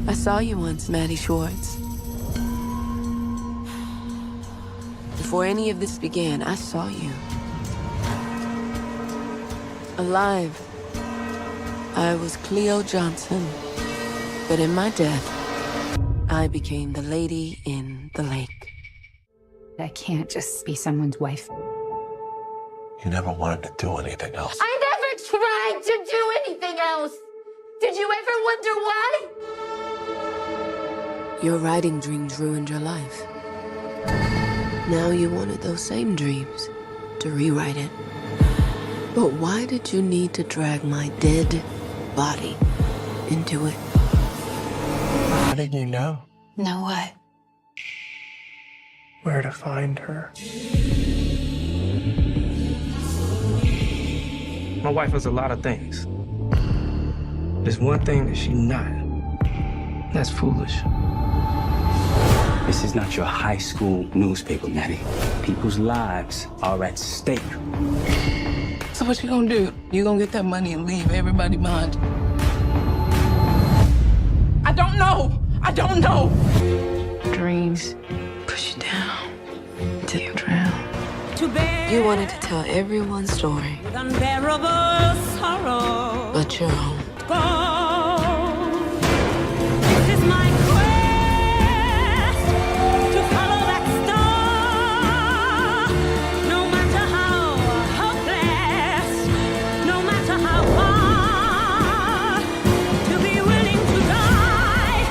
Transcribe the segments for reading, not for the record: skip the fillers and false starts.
I saw you once, Maddie Schwartz. Before any of this began, I saw you. Alive. I was Cleo Johnson. But in my death, I became the lady in the lake. I can't just be someone's wife. You never wanted to do anything else. I never tried to do anything else. Did you ever wonder why? Your writing dreams ruined your life. Now you wanted those same dreams to rewrite it. But why did you need to drag my dead body into it? How did you know? Know what? Where to find her? My wife was a lot of things. There's one thing that she's not. That's foolish. This is not your high school newspaper, Maddie. People's lives are at stake. So what you gonna do? You gonna get that money and leave everybody behind you? I don't know. I don't know. Dreams push you down until you drown. You wanted to tell everyone's story, Unbearable sorrow. but your own. This is my quest to follow that star. No matter how hopeless, no matter how far, to be willing to die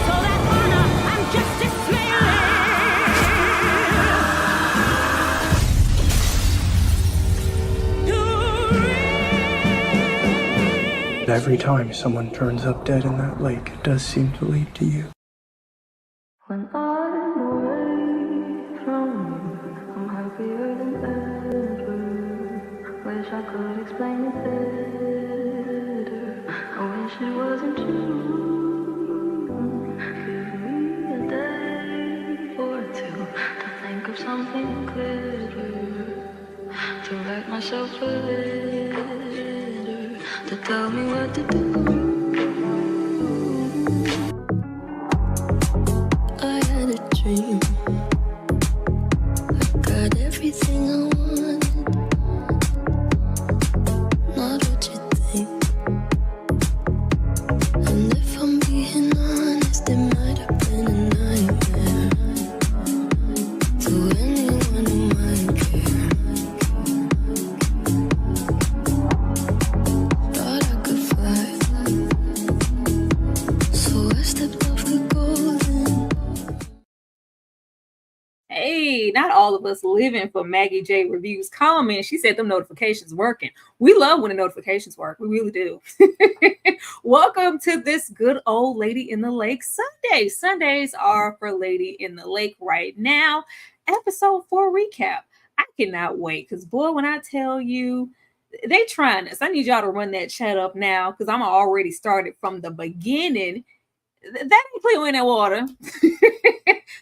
so that honor and justice may live. Every time someone turns up dead in that lake, it does seem to lead to you. When I'm away from you, I'm happier than ever. Wish I could explain it better. I wish it wasn't true. Give me a day or two to think of something clearer, to write myself a letter, to tell me what to do. I had a dream. I got everything I wanted. Not what you think. And if I'm being honest, it might have been a nightmare to anyone who might care. Thought I could fly, so I stepped off the golden. Hey, not all of us living for Maggie J Reviews comment. She said them notifications working. We love when the notifications work. We really do. Welcome to this good old Lady in the Lake Sunday. Sundays are for Lady in the Lake right now. Episode 4 recap. I cannot wait because, boy, when I tell you, they trying this. I need y'all to run that chat up now because I'm already started from the beginning. That ain't Cleo in that water.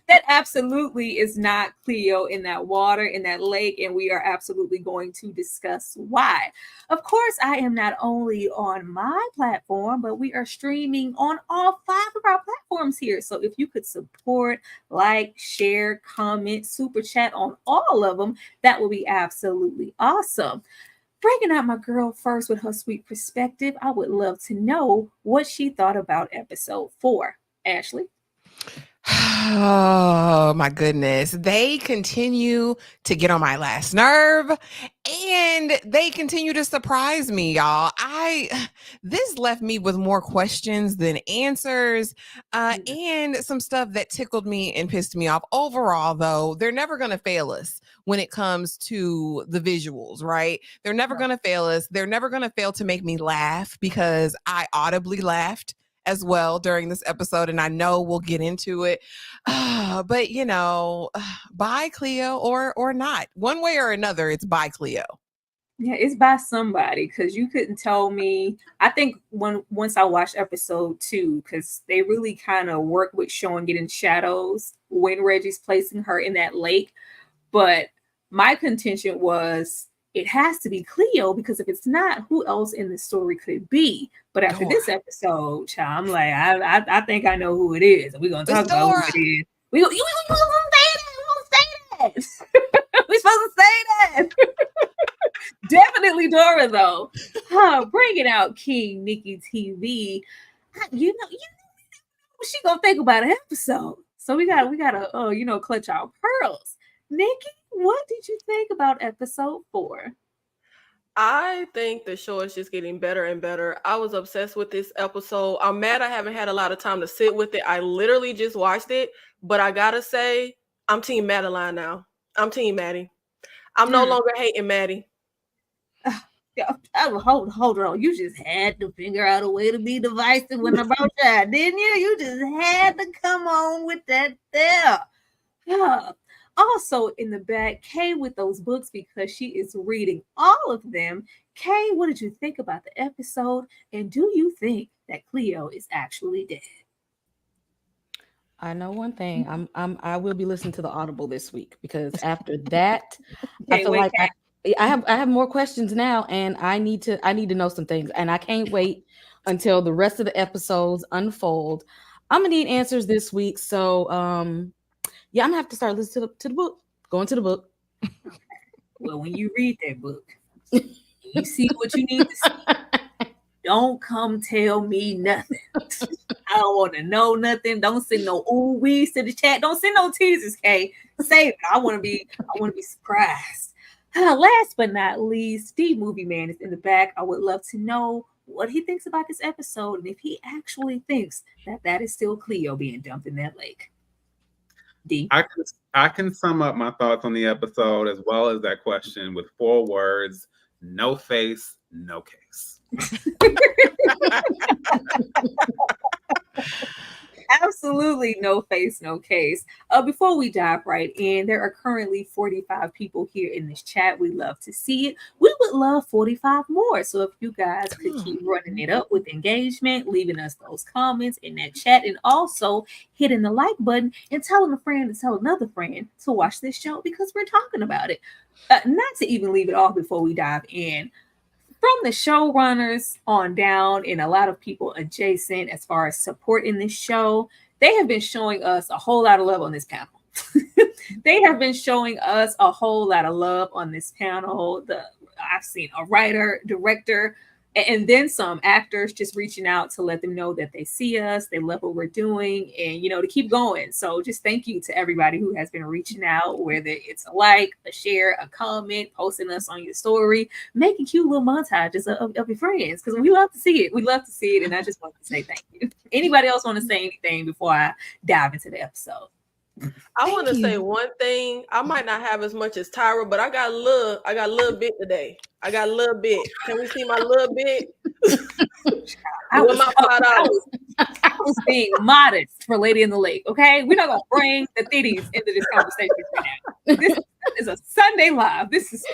That absolutely is not Cleo in that water, in that lake, and we are absolutely going to discuss why. Of course, I am not only on my platform, but we are streaming on all 5 of our platforms here. So if you could support, like, share, comment, super chat on all of them, that would be absolutely awesome. Breaking out my girl first with her sweet perspective, I would love to know what she thought about episode 4. Ashley? Oh my goodness. They continue to get on my last nerve and they continue to surprise me, y'all. This left me with more questions than answers, and some stuff that tickled me and pissed me off. Overall, though, they're never going to fail us when it comes to the visuals, right? They're never going to fail us. They're never going to fail to make me laugh because I audibly laughed as well during this episode, and I know we'll get into it. But you know, bye Cleo or not. One way or another, it's bye Cleo. Yeah, it's by somebody because you couldn't tell me. I think once I watched episode 2, because they really kind of work with showing it in shadows when Reggie's placing her in that lake. But my contention was it has to be Cleo, because if it's not, who else in the story could it be? But after this episode, child, I'm like, I think I know who it is. We're gonna talk about who it is. We gonna say that. We supposed to say that. Definitely Dora, though. Bringing out King Nikki TV. You know what she gonna think about an episode. So we gotta clutch our pearls. Nikki, what did you think about episode 4? I think the show is just getting better and better. I was obsessed with this episode. I'm mad I haven't had a lot of time to sit with it. I literally just watched it, but I gotta say, I'm Team Madeline now. I'm Team Maddie. I'm no longer hating Maddie. Hold on. You just had to figure out a way to be divisive when I brought that, didn't you? You just had to come on with that there. Yeah. Also in the back, Kay with those books because she is reading all of them. Kay, what did you think about the episode? And do you think that Cleo is actually dead? I know one thing. I will be listening to the Audible this week, because after that, I feel like I have more questions now, and I need to know some things, and I can't wait until the rest of the episodes unfold. I'm gonna need answers this week, so yeah, I'm gonna have to start listening to the book, going to the book. Well, when you read that book, you see what you need to see. Don't come tell me nothing. I don't want to know nothing. Don't send no ooh-wees to the chat. Don't send no teasers, Kay. Save it. I want to be surprised. Last but not least, Steve Movie Man is in the back. I would love to know what he thinks about this episode, and if he actually thinks that is still Cleo being dumped in that lake. D. I can sum up my thoughts on the episode as well as that question with 4 words: no face, no case. Absolutely no face, no case. Before we dive right in, there are currently 45 people here in this chat. We love to see it. We would love 45 more. So if you guys could keep running it up with engagement, leaving us those comments in that chat, and also hitting the like button and telling a friend to tell another friend to watch this show, because we're talking about it. Not to even leave it off before we dive in. From the showrunners on down, and a lot of people adjacent as far as support in this show, they have been showing us a whole lot of love on this panel. They have been showing us a whole lot of love on this panel. I've seen a writer, director, and then some actors just reaching out to let them know that they see us, they love what we're doing, and to keep going. So just thank you to everybody who has been reaching out, whether it's a like, a share, a comment, posting us on your story, making cute little montages of your friends, because we love to see it. We love to see it, and I just want to say thank you. Anybody else want to say anything before I dive into the episode? I want to say one thing. I might not have as much as Tyra, but I got a little bit today. I got a little bit. Can we see my little bit? I was being modest for Lady in the Lake, okay? We're not going to bring the titties into this conversation right now. This is a Sunday live. This is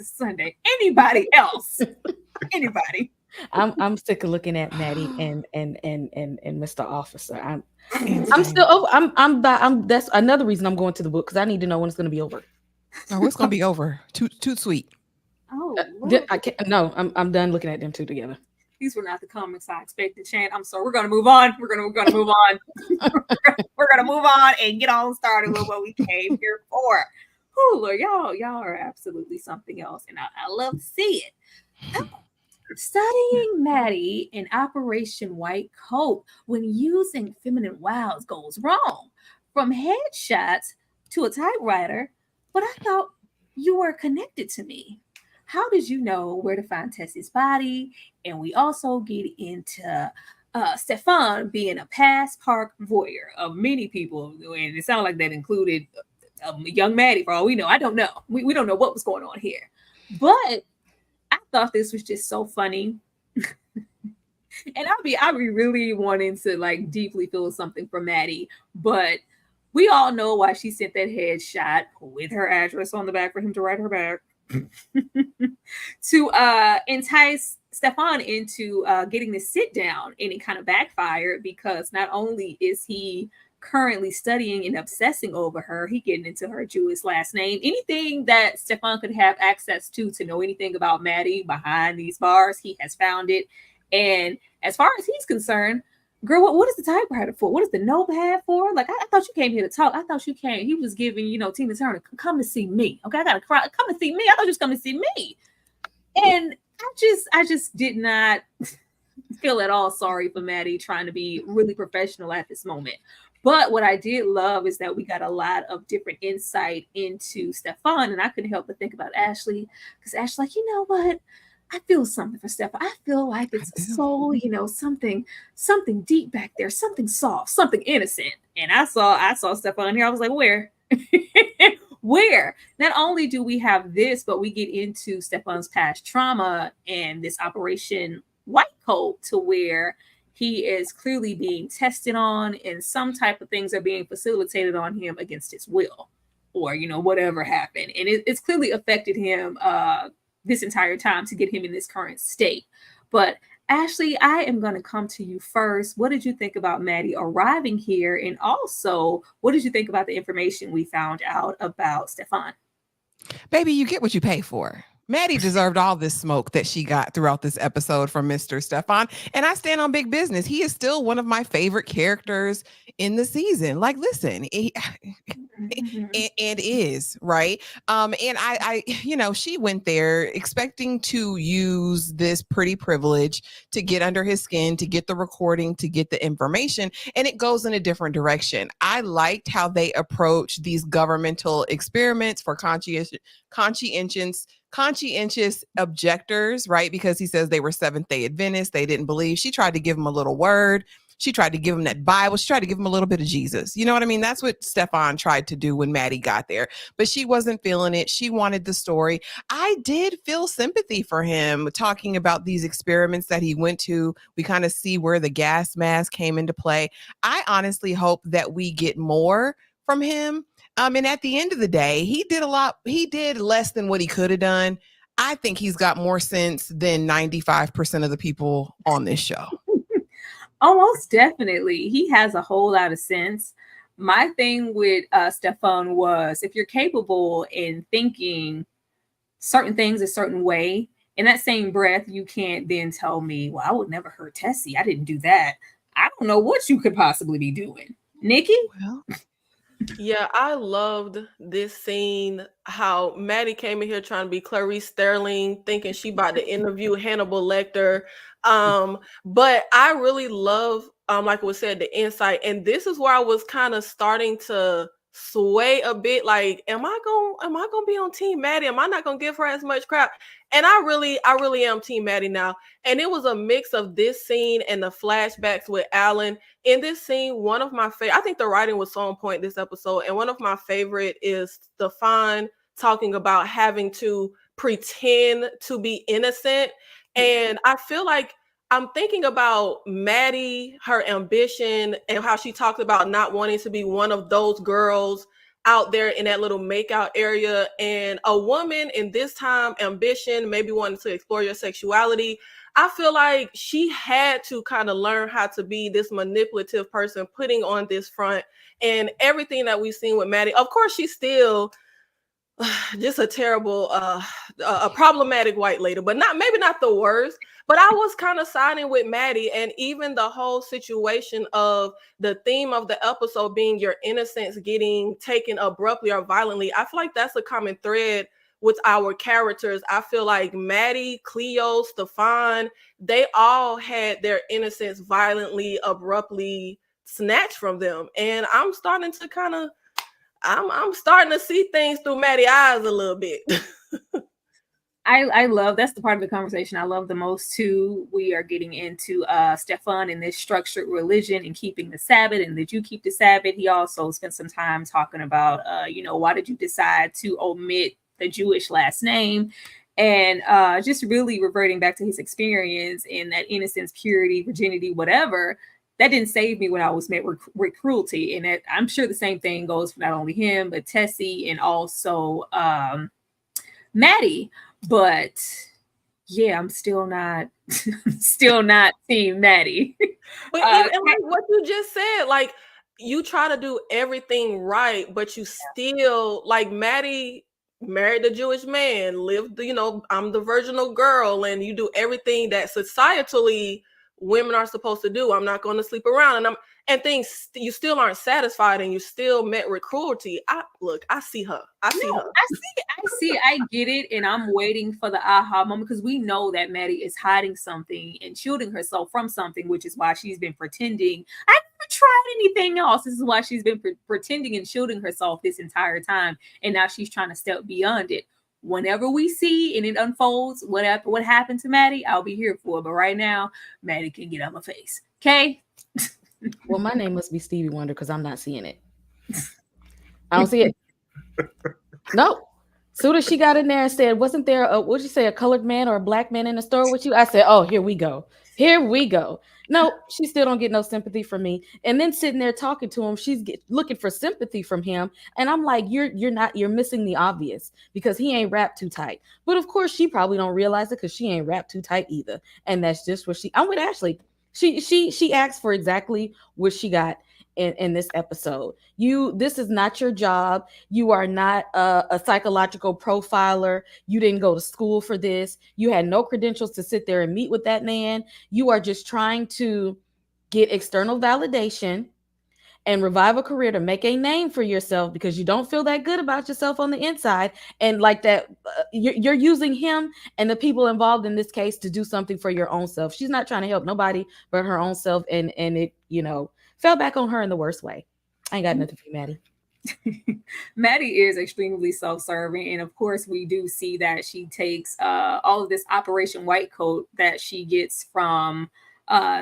Sunday. Anybody else? Anybody? I'm sick of looking at Maddie and Mr. Officer. I'm still over. I'm that's another reason I'm going to the book, because I need to know when it's going to be over. Oh, it's going to be over. Too sweet. Oh, I can't. No, I'm done looking at them two together. These were not the comments I expected, Chan. I'm sorry. We're going to move on. We're going to move on. We're going to move on and get on started with what we came here for. Oh, Lord, y'all are absolutely something else, and I love to see it. Studying Maddie in Operation White Coat when using feminine wiles goes wrong. From headshots to a typewriter, but I thought you were connected to me. How did you know where to find Tessie's body? And we also get into Stefan being a past park voyeur of many people, and it sounded like that included young Maddie, for all we know. I don't know. We don't know what was going on here. But I thought this was just so funny. And I'll be really wanting to like deeply feel something for Maddie, but we all know why she sent that headshot with her address on the back for him to write her back to entice Stefan into getting this sit down, and it kind of backfired, because not only is he currently studying and obsessing over her. He getting into her Jewish last name. Anything that Stefan could have access to know anything about Maddie behind these bars, he has found it. And as far as he's concerned, girl, what is the typewriter for? What is the notepad for? Like, I thought you came here to talk. I thought you came. He was giving, Tina Turner, come to see me. Okay, I gotta cry. Come to see me. I thought you was coming to see me. And I just did not feel at all sorry for Maddie trying to be really professional at this moment. But what I did love is that we got a lot of different insight into Stefan, and I couldn't help but think about Ashley, because Ashley's like, you know what? I feel something for Stefan. I feel like it's a soul, something deep back there, something soft, something innocent. And I saw Stefan here. I was like, where? Where? Not only do we have this, but we get into Stefan's past trauma and this Operation White Coat, to where he is clearly being tested on, and some type of things are being facilitated on him against his will, or whatever happened, and it's clearly affected him this entire time to get him in this current state. But Ashley, I am going to come to you first. What did you think about Maddie arriving here, and also what did you think about the information we found out about Stefan? Baby, you get what you pay for. Maddie deserved all this smoke that she got throughout this episode from Mr. Stefan. And I stand on big business. He is still one of my favorite characters in the season. Like, listen, and is, right? And I, she went there expecting to use this pretty privilege to get under his skin, to get the recording, to get the information, and it goes in a different direction. I liked how they approach these governmental experiments for conscientious objectors, right? Because he says they were Seventh-day Adventists. They didn't believe. She tried to give him a little word. She tried to give him that Bible. She tried to give him a little bit of Jesus. You know what I mean? That's what Stefan tried to do when Maddie got there, but she wasn't feeling it. She wanted the story. I did feel sympathy for him talking about these experiments that he went to. We kind of see where the gas mask came into play. I honestly hope that we get more from him. And at the end of the day, he did a lot. He did less than what he could have done. I think he's got more sense than 95% of the people on this show. Oh, most definitely. He has a whole lot of sense. My thing with Stefan was, if you're capable in thinking certain things a certain way, in that same breath, you can't then tell me, well, I would never hurt Tessie. I didn't do that. I don't know what you could possibly be doing. Nikki? Well, yeah, I loved this scene, how Maddie came in here trying to be Clarice Sterling, thinking she about to interview Hannibal Lecter. But I really love, like was said, the insight. And this is where I was kind of starting to sway a bit, like, am I gonna be on Team Maddie? Am I not gonna give her as much crap? And I really am Team Maddie now. And it was a mix of this scene and the flashbacks with Alan. In this scene, one of my favorite, I think the writing was so on point this episode, and one of my favorite is Stefan talking about having to pretend to be innocent. And I feel like I'm thinking about Maddie, her ambition, and how she talks about not wanting to be one of those girls out there in that little makeout area. And a woman in this time, ambition, maybe wanting to explore your sexuality, I feel like she had to kind of learn how to be this manipulative person, putting on this front, and everything that we've seen with Maddie. Of course, she's still just a terrible, a problematic white lady, but maybe not the worst. But I was kind of siding with Maddie, and even the whole situation of the theme of the episode being your innocence getting taken abruptly or violently. I feel like that's a common thread with our characters. I feel like Maddie, Cleo, Stefan, they all had their innocence violently, abruptly snatched from them. And I'm starting to I'm starting to see things through Maddie's eyes a little bit. I love, that's the part of the conversation I love the most too. We are getting into Stefan and this structured religion and keeping the Sabbath, and did you keep the Sabbath? He also spent some time talking about, why did you decide to omit the Jewish last name? And just really reverting back to his experience in that innocence, purity, virginity, whatever. That didn't save me when I was met with cruelty. And I'm sure the same thing goes for not only him, but Tessie and also Maddie. But yeah, I'm still not Team Maddie. But and like what you just said, like, you try to do everything right, but you still, like Maddie married a Jewish man, lived, I'm the virginal girl, and you do everything that societally women are supposed to do. I'm not going to sleep around, and things, you still aren't satisfied, and you still met with cruelty. I see her. I see, I get it, and I'm waiting for the aha moment, because we know that Maddie is hiding something and shielding herself from something, which is why she's been pretending. I never tried anything else. This is why she's been pretending and shielding herself this entire time, and now she's trying to step beyond it. Whenever we see and it unfolds, what happened to Maddie, I'll be here for it. But right now, Maddie can get out my face. Okay. Well, my name must be Stevie Wonder because I'm not seeing it. I don't see it. No. Soon as she got in there and said, wasn't there what'd you say, a colored man or a black man in the store with you? I said, oh, here we go. Here we go. No, she still don't get no sympathy from me. And then sitting there talking to him, she's looking for sympathy from him. And I'm like, you're missing the obvious, because he ain't wrapped too tight. But of course, she probably don't realize it because she ain't wrapped too tight either. And that's just what I'm with Ashley. She asked for exactly what she got in this episode. This is not your job. You are not a psychological profiler. You didn't go to school for this. You had no credentials to sit there and meet with that man. You are just trying to get external validation and revive a career to make a name for yourself, because you don't feel that good about yourself on the inside. And like that, you're using him and the people involved in this case to do something for your own self. She's not trying to help nobody but her own self. And it, fell back on her in the worst way. I ain't got nothing for you, Maddie. Maddie is extremely self-serving, and of course we do see that she takes all of this Operation White Coat that she gets from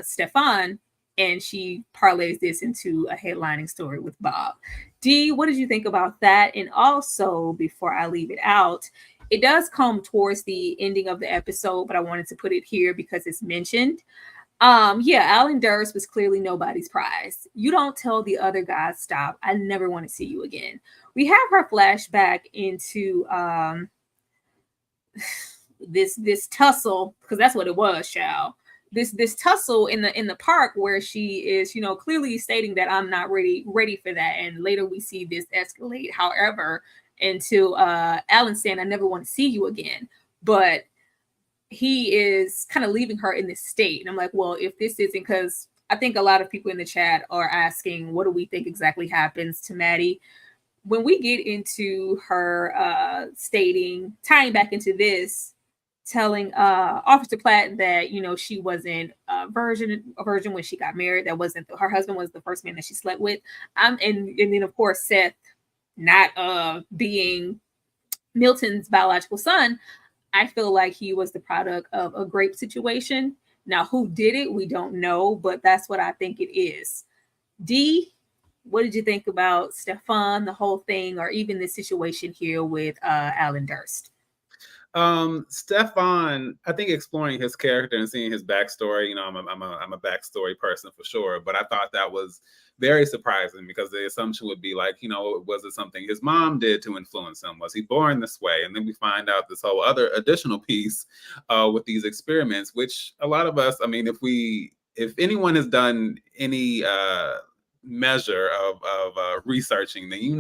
Stefan, and she parlays this into a headlining story with Bob. Dee, what did you think about that? And also, before I leave it out, it does come towards the ending of the episode, but I wanted to put it here because it's mentioned. Alan Durst was clearly nobody's prize. You don't tell the other guys, stop. I never want to see you again. We have her flashback into this tussle, because that's what it was, child. This tussle in the park where she is, clearly stating that I'm not ready for that. And later we see this escalate, however, into Alan saying, I never want to see you again. But he is kind of leaving her in this state. And I'm like, well, if this isn't, because I think a lot of people in the chat are asking, what do we think exactly happens to Maddie? When we get into her tying back into this, telling Officer Platt that, she wasn't a virgin when she got married. That wasn't, her husband was the first man that she slept with. And then of course, Seth not being Milton's biological son, I feel like he was the product of a grape situation. Now, who did it? We don't know, but that's what I think it is. Dee, what did you think about Stefan, the whole thing, or even this situation here with Alan Durst? Stefan, I think exploring his character and seeing his backstory, I'm a backstory person for sure, but I thought that was very surprising, because the assumption would be like, was it something his mom did to influence him? Was he born this way? And then we find out this whole other additional piece with these experiments, which a lot of us, I mean, if anyone has done any measure of researching, then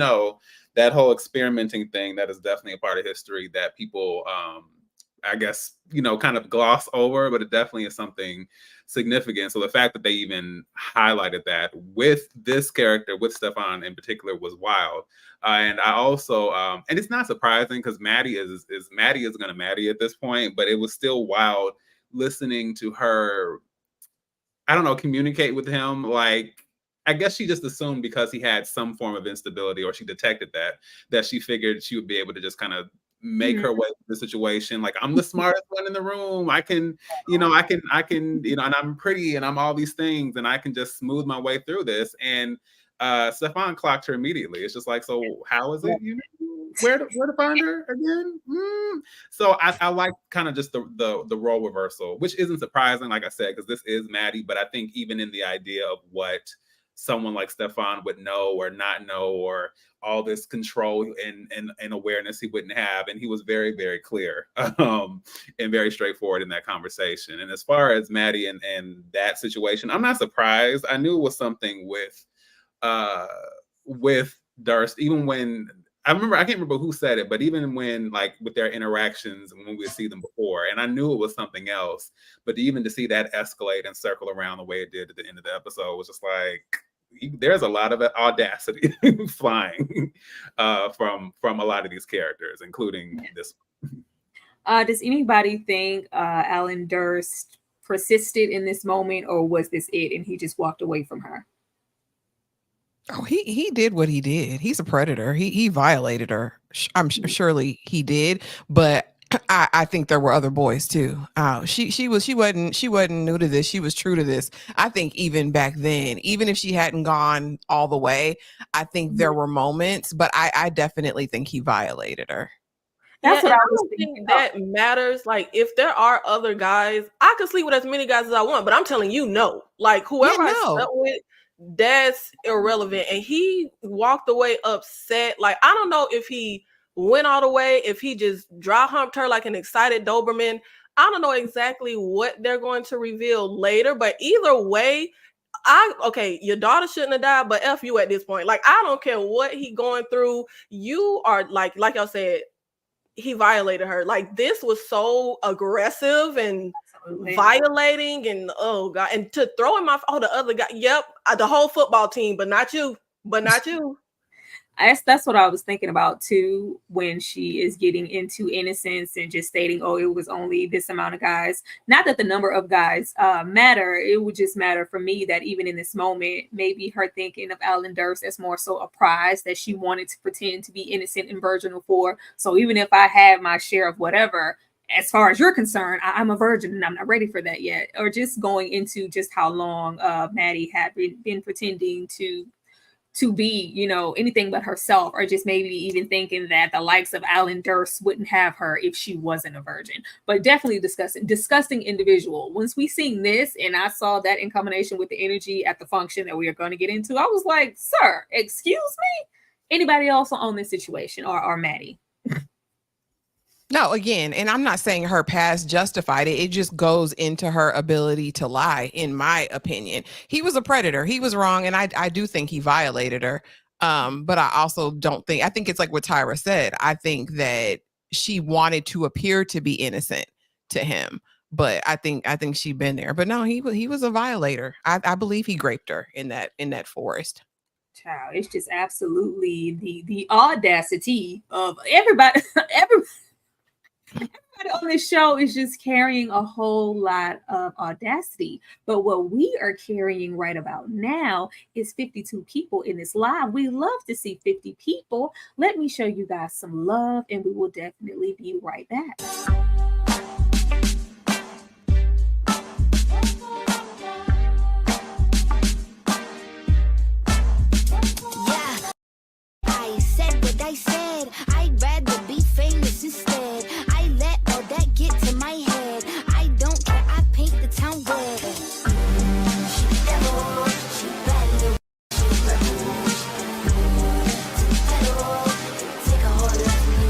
that whole experimenting thing, that is definitely a part of history that people, I guess, kind of gloss over, but it definitely is something significant. So the fact that they even highlighted that with this character, with Stefan in particular, was wild. And I also, and it's not surprising, because Maddie is going to Maddie at this point, but it was still wild listening to her, I don't know, communicate with him. Like, I guess she just assumed because he had some form of instability, or she detected that she figured she would be able to just kind of make her way through the situation. Like, I'm the smartest one in the room. I can, and I'm pretty, and I'm all these things, and I can just smooth my way through this. And Stefan clocked her immediately. It's just like, so how is it? Where to find her again? So I like kind of just the role reversal, which isn't surprising, like I said, because this is Maddie. But I think even in the idea of what someone like Stefan would know or not know, or all this control and awareness he wouldn't have. And he was very, very clear and very straightforward in that conversation. And as far as Maddie and that situation, I'm not surprised. I knew it was something with with Durst, even when I can't remember who said it, but even when like with their interactions when we would see them before, and I knew it was something else, but even to see that escalate and circle around the way it did at the end of the episode was just like, there's a lot of audacity flying from a lot of these characters, including this one. Does anybody think Alan Durst persisted in this moment, or was this it and he just walked away from her? Oh, he did what he did. He's a predator. He violated her. I'm surely he did, but I think there were other boys too. She wasn't new to this. She was true to this. I think even back then, even if she hadn't gone all the way, I think there were moments, but I definitely think he violated her. That's what I was thinking. That matters. Like, if there are other guys, I can sleep with as many guys as I want, but I'm telling you, no. Like, whoever I slept with, that's irrelevant. And he walked away upset. Like, I don't know if he went all the way, if he just dry humped her like an excited Doberman. I don't know exactly what they're going to reveal later, but either way, your daughter shouldn't have died, but F you at this point. Like, I don't care what he going through. You are like y'all said, he violated her. Like, this was so aggressive and violating, and oh god, and to throw in the other guy, the whole football team, but not you. That's what I was thinking about too, when she is getting into innocence and just stating, oh, it was only this amount of guys. Not that the number of guys matter. It would just matter for me that even in this moment, maybe her thinking of Alan Durst as more so a prize that she wanted to pretend to be innocent and virginal for. So even if I have my share of whatever, as far as you're concerned, I'm a virgin and I'm not ready for that yet. Or just going into just how long Maddie had been pretending to be, anything but herself, or just maybe even thinking that the likes of Alan Durst wouldn't have her if she wasn't a virgin. But definitely disgusting individual. Once we seen this and I saw that in combination with the energy at the function that we are going to get into, I was like, sir, excuse me? Anybody else on this situation or Maddie? No, again, and I'm not saying her past justified it. It just goes into her ability to lie, in my opinion. He was a predator. He was wrong, and I do think he violated her. But I also I think it's like what Tyra said. I think that she wanted to appear to be innocent to him, but I think she'd been there. But no, he was a violator. I believe he raped her in that forest. Child, it's just absolutely the audacity of everybody. Everybody on this show is just carrying a whole lot of audacity. But what we are carrying right about now is 52 people in this live. We love to see 50 people. Let me show you guys some love, and we will definitely be right back. Yeah, I said what I said. I'd rather be famous instead. Get to my head. I don't care. I paint the town red. She devil, she bad, she rebel. Take a whole lot of me,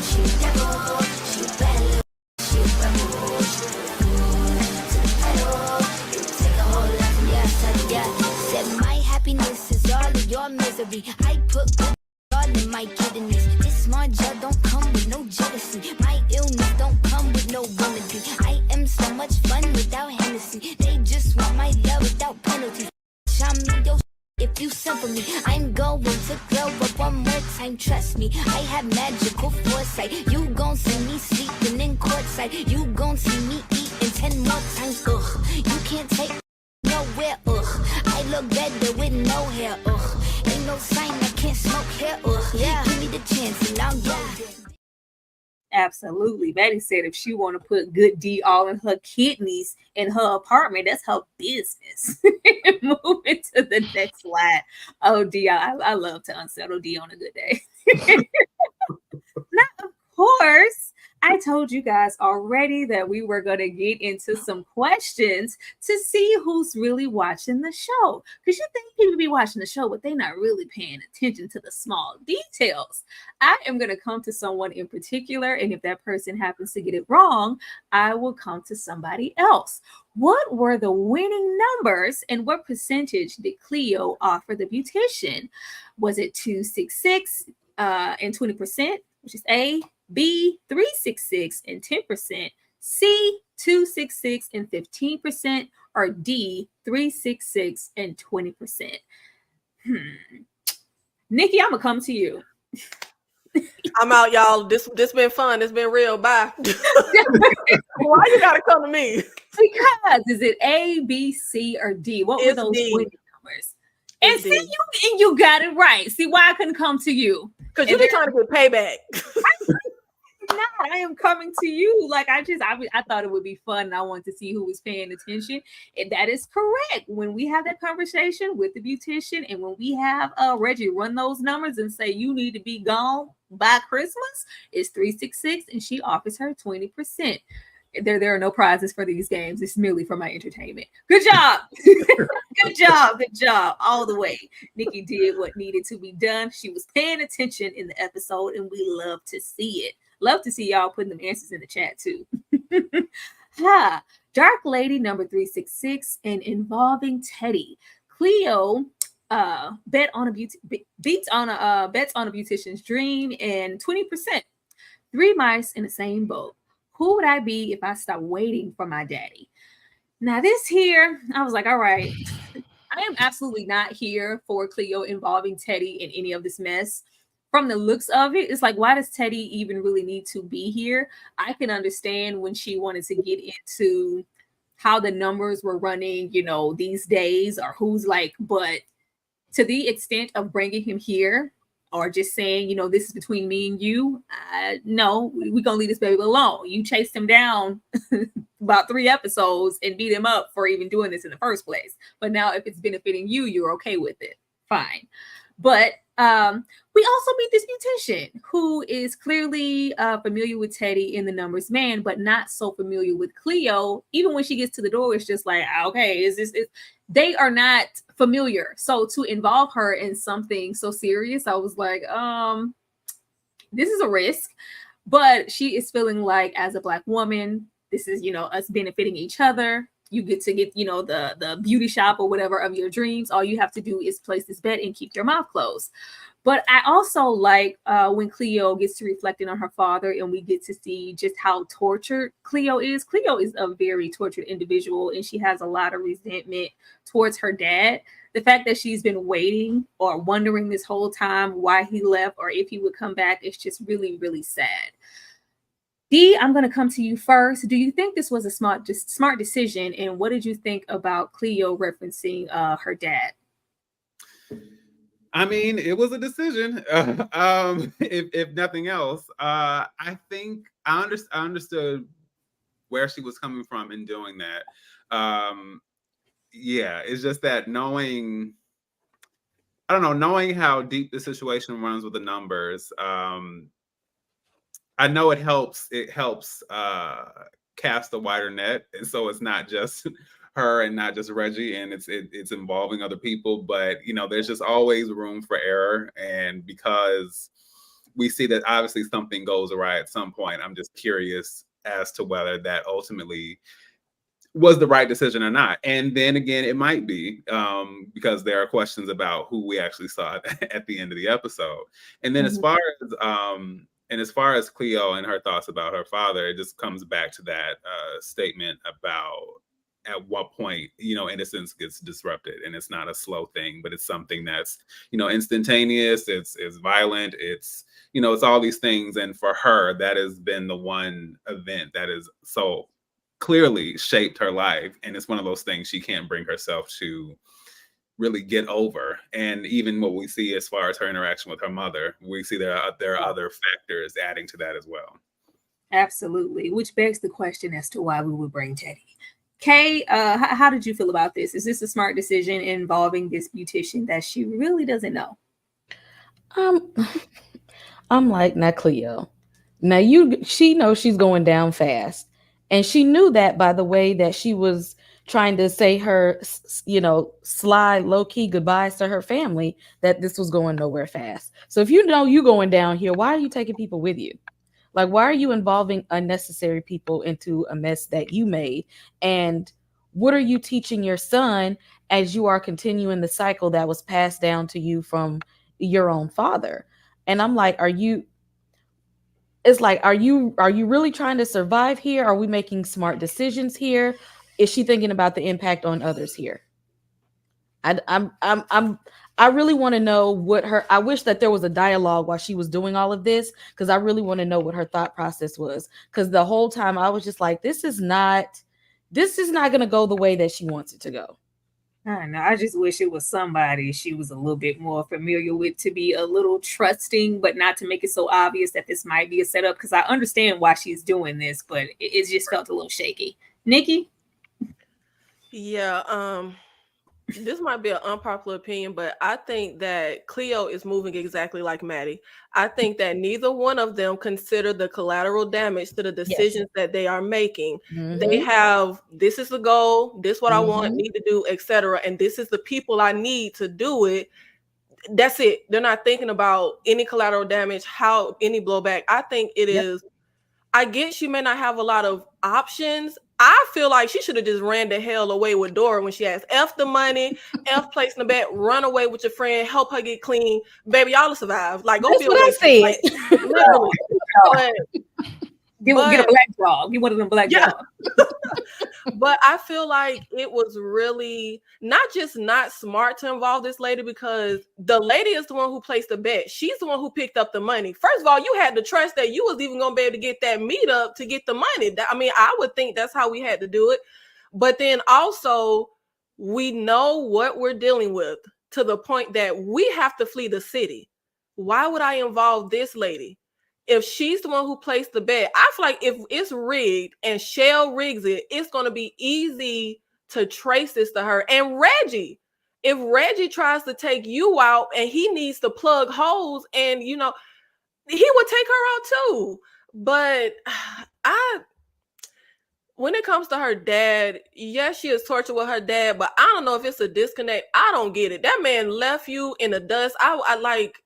she devil, she bad, she rebel. Take a whole lot of me, said my happiness is all of your misery. I put good all in my kidneys. This smart gel don't come with no jealousy. My illness don't come with no remedy. I am so much fun without Hennessy. They just want my love without penalties. I'm your if you send for me. I'm going to glow up one more time. Trust me, I have magical foresight. You gon' see me sleeping in courtside. You gon' see me eating 10 more times. Ugh, you can't take nowhere. Ugh, I look better with no hair. Ugh, ain't no sign I can't smoke hair. Ugh, yeah, give me the chance and I'll go. Absolutely. Betty said if she want to put good D all in her kidneys in her apartment, that's her business. Moving to the next slide. Oh, D, I love to unsettle D on a good day. Now, of course, I told you guys already that we were going to get into some questions to see who's really watching the show. Because you think people be watching the show, but they're not really paying attention to the small details. I am going to come to someone in particular, and if that person happens to get it wrong, I will come to somebody else. What were the winning numbers and what percentage did Cleo offer the beautician? Was it 266 and 20%, which is A, B, 366 and 10%, C, 266 and 15%, or D, 366 and 20%? Nikki, I'm gonna come to you. I'm out, y'all. This been fun. It's been real. Bye. Why you gotta come to me? Because is it A, B, C, or D? What were those winning numbers? And see, you got it right. See why I couldn't come to you? Because you've been trying to get payback. Not. I am coming to you. Like I thought it would be fun, and I wanted to see who was paying attention. And that is correct. When we have that conversation with the beautician, and when we have Reggie run those numbers and say you need to be gone by Christmas, it's 366, and she offers her 20%. There are no prizes for these games. It's merely for my entertainment. Good job. Good job. All the way. Nikki did what needed to be done. She was paying attention in the episode, and we love to see it. Love to see y'all putting them answers in the chat too. Dark Lady number 366 and involving Teddy. Cleo bets on a beautician's dream and 20%. 3 mice in the same boat. Who would I be if I stopped waiting for my daddy? Now this here, I was like, all right, I am absolutely not here for Cleo involving Teddy in any of this mess. From the looks of it, it's like, why does Teddy even really need to be here? I can understand when she wanted to get into how the numbers were running, these days, or who's like, but to the extent of bringing him here or just saying, this is between me and you, no, we're going to leave this baby alone. You chased him down about 3 episodes and beat him up for even doing this in the first place. But now if it's benefiting you, you're okay with it. Fine. But we also meet this beautician who is clearly familiar with Teddy in The Numbers Man, but not so familiar with Cleo. Even when she gets to the door, it's just like, okay, they are not familiar. So to involve her in something so serious, I was like, this is a risk. But she is feeling like, as a Black woman, this is, us benefiting each other. You get to get, the beauty shop or whatever of your dreams. All you have to do is place this bet and keep your mouth closed. But I also like when Cleo gets to reflecting on her father, and we get to see just how tortured Cleo is. Cleo is a very tortured individual, and she has a lot of resentment towards her dad. The fact that she's been waiting or wondering this whole time why he left or if he would come back is just really, really sad. Dee, I'm going to come to you first. Do you think this was a smart decision? And what did you think about Cleo referencing her dad? I mean, it was a decision. If nothing else, I think I understood where she was coming from in doing that. Yeah, it's just that knowing how deep the situation runs with the numbers. I know it helps cast a wider net, and so it's not just her and not just Reggie, and it's involving other people, but there's just always room for error. And because we see that obviously something goes awry at some point, I'm just curious as to whether that ultimately was the right decision or not. And then again, it might be, because there are questions about who we actually saw at the end of the episode. And then as far as Cleo and her thoughts about her father, it just comes back to that statement about at what point, innocence gets disrupted, and it's not a slow thing, but it's something that's, instantaneous. It's violent. It's all these things. And for her, that has been the one event that is so clearly shaped her life. And it's one of those things she can't bring herself to really get over. And even what we see as far as her interaction with her mother, we see there are other factors adding to that as well. Absolutely. Which begs the question as to why we would bring Teddy. Kay, how did you feel about this? Is this a smart decision involving this beautician that she really doesn't know? I'm like, not Cleo. Now she knows she's going down fast. And she knew that by the way that she was trying to say her, sly, low key goodbyes to her family, that this was going nowhere fast. So if you know you going down here, why are you taking people with you? Like, why are you involving unnecessary people into a mess that you made? And what are you teaching your son as you are continuing the cycle that was passed down to you from your own father? And I'm like, are you really trying to survive here? Are we making smart decisions here? Is she thinking about the impact on others here? I really want to know what her. I wish that there was a dialogue while she was doing all of this, because I really want to know what her thought process was. Because the whole time I was just like, this is not going to go the way that she wants it to go. I don't know. I just wish it was somebody she was a little bit more familiar with, to be a little trusting, but not to make it so obvious that this might be a setup. Because I understand why she's doing this, but it just felt a little shaky. Nikki? Yeah, this might be an unpopular opinion, but I think that Cleo is moving exactly like Maddie. I think that neither one of them consider the collateral damage to the decisions that they are making. They have, this is the goal, this is what I want, need to do, etc. And this is the people I need to do it. That's it. They're not thinking about any collateral damage, how any blowback. I think it is. I get she may not have a lot of options. I feel like she should have just ran the hell away with Dora when she asked F the money, F placing the bet, run away with your friend, help her get clean. Baby, y'all will survive. Like, go That's be what I said. like, literally. Get a black dog. Get one of them black dogs. But I feel like it was really not just not smart to involve this lady, because the lady is the one who placed the bet. She's the one who picked up the money. First of all, you had to trust that you was even going to be able to get that meetup to get the money. I mean, I would think that's how we had to do it. But then also, we know what we're dealing with to the point that we have to flee the city. Why would I involve this lady? If she's the one who placed the bet, I feel like if it's rigged and Shell rigs it, it's going to be easy to trace this to her. And Reggie, if Reggie tries to take you out and he needs to plug holes, and he would take her out too. But when it comes to her dad, yes, she is tortured with her dad, but I don't know if it's a disconnect. I don't get it. That man left you in the dust. I like,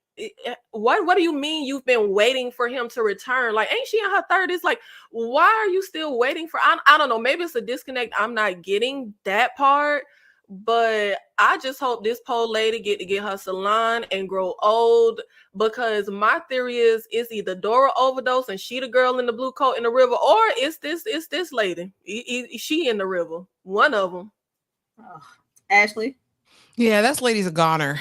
what do you mean you've been waiting for him to return? Like, ain't she in her 30s? Like, why are you still waiting for? I don't know. Maybe it's a disconnect. I'm not getting that part, but I just hope this poor lady get to get her salon and grow old, because my theory is it's either Dora overdose and she the girl in the blue coat in the river, or it's this lady. She in the river. One of them. Ashley? Yeah, that's lady's a goner.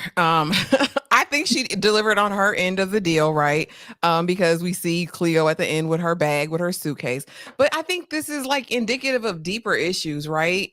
I think she delivered on her end of the deal, right? Because we see Cleo at the end with her bag, with her suitcase. But I think this is like indicative of deeper issues, right?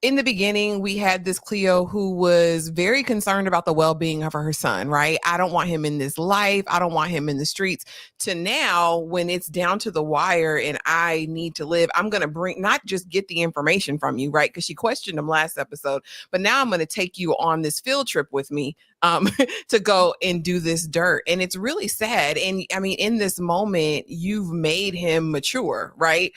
In the beginning, we had this Cleo who was very concerned about the well-being of her son, right? I don't want him in this life. I don't want him in the streets. To now, when it's down to the wire and I need to live, I'm going to not just get the information from you, right? Because she questioned him last episode, but now I'm going to take you on this field trip with me to go and do this dirt. And it's really sad. And I mean, in this moment, you've made him mature, right?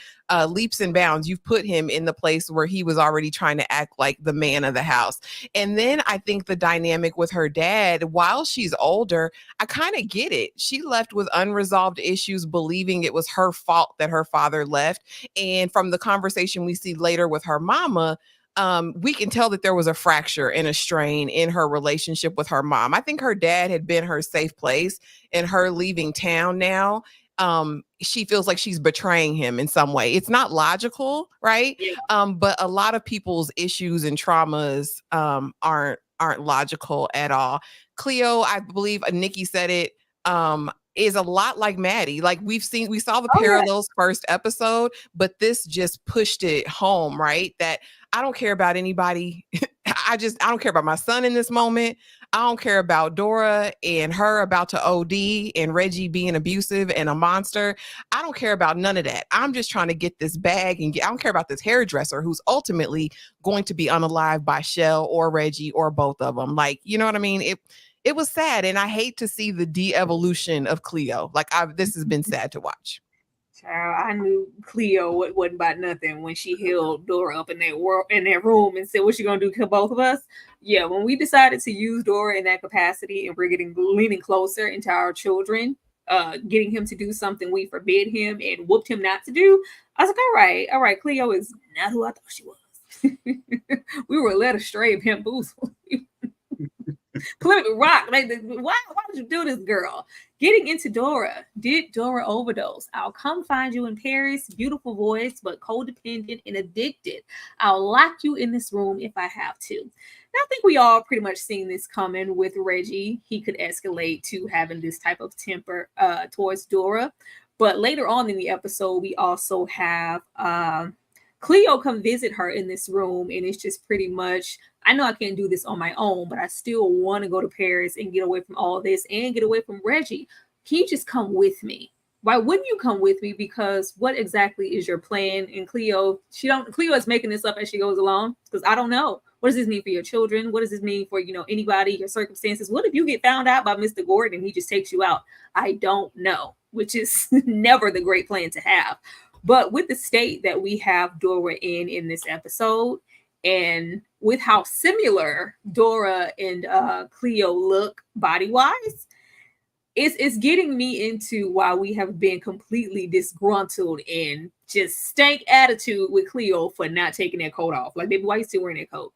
Leaps and bounds. You've put him in the place where he was already trying to act like the man of the house. And then I think the dynamic with her dad, while she's older, I kind of get it. She left with unresolved issues, believing it was her fault that her father left. And from the conversation we see later with her mama, we can tell that there was a fracture and a strain in her relationship with her mom. I think her dad had been her safe place, and her leaving town now, she feels like she's betraying him in some way. It's not logical, right? Yeah. But a lot of people's issues and traumas aren't logical at all. Cleo, I believe Nikki said it, is a lot like Maddie. Like we saw the parallels first episode, but this just pushed it home, right? That I don't care about anybody. I don't care about my son in this moment. I don't care about Dora and her about to OD and Reggie being abusive and a monster. I don't care about none of that. I'm just trying to get this bag and I don't care about this hairdresser who's ultimately going to be unalived by Shell or Reggie or both of them. Like, you know what I mean? it was sad, and I hate to see the de-evolution of Cleo. Like, this has been sad to watch. Child, I knew Cleo wasn't about nothing when she held Dora up in that room and said, "What you gonna do? Kill both of us?" Yeah, when we decided to use Dora in that capacity, and we're leaning closer into our children, getting him to do something we forbid him and whooped him not to do, I was like, all right, Cleo is not who I thought she was. We were led astray, bamboozled. Plymouth Rock. Like, why did you do this, girl? Getting into Dora. Did Dora overdose? I'll come find you in Paris. Beautiful voice, but codependent and addicted. I'll lock you in this room if I have to. Now, I think we all pretty much seen this coming with Reggie. He could escalate to having this type of temper towards Dora. But later on in the episode, we also have Cleo come visit her in this room, and it's just pretty much, I know I can't do this on my own, but I still want to go to Paris and get away from all this and get away from Reggie. Can you just come with me? Why wouldn't you come with me? Because what exactly is your plan? And Cleo is making this up as she goes along, because I don't know. What does this mean for your children? What does this mean for, anybody, your circumstances? What if you get found out by Mr. Gordon and he just takes you out? I don't know, which is never the great plan to have. But with the state that we have Dora in this episode, and with how similar Dora and Cleo look body-wise, it's getting me into why we have been completely disgruntled and just stank attitude with Cleo for not taking that coat off. Like, baby, why are you still wearing that coat?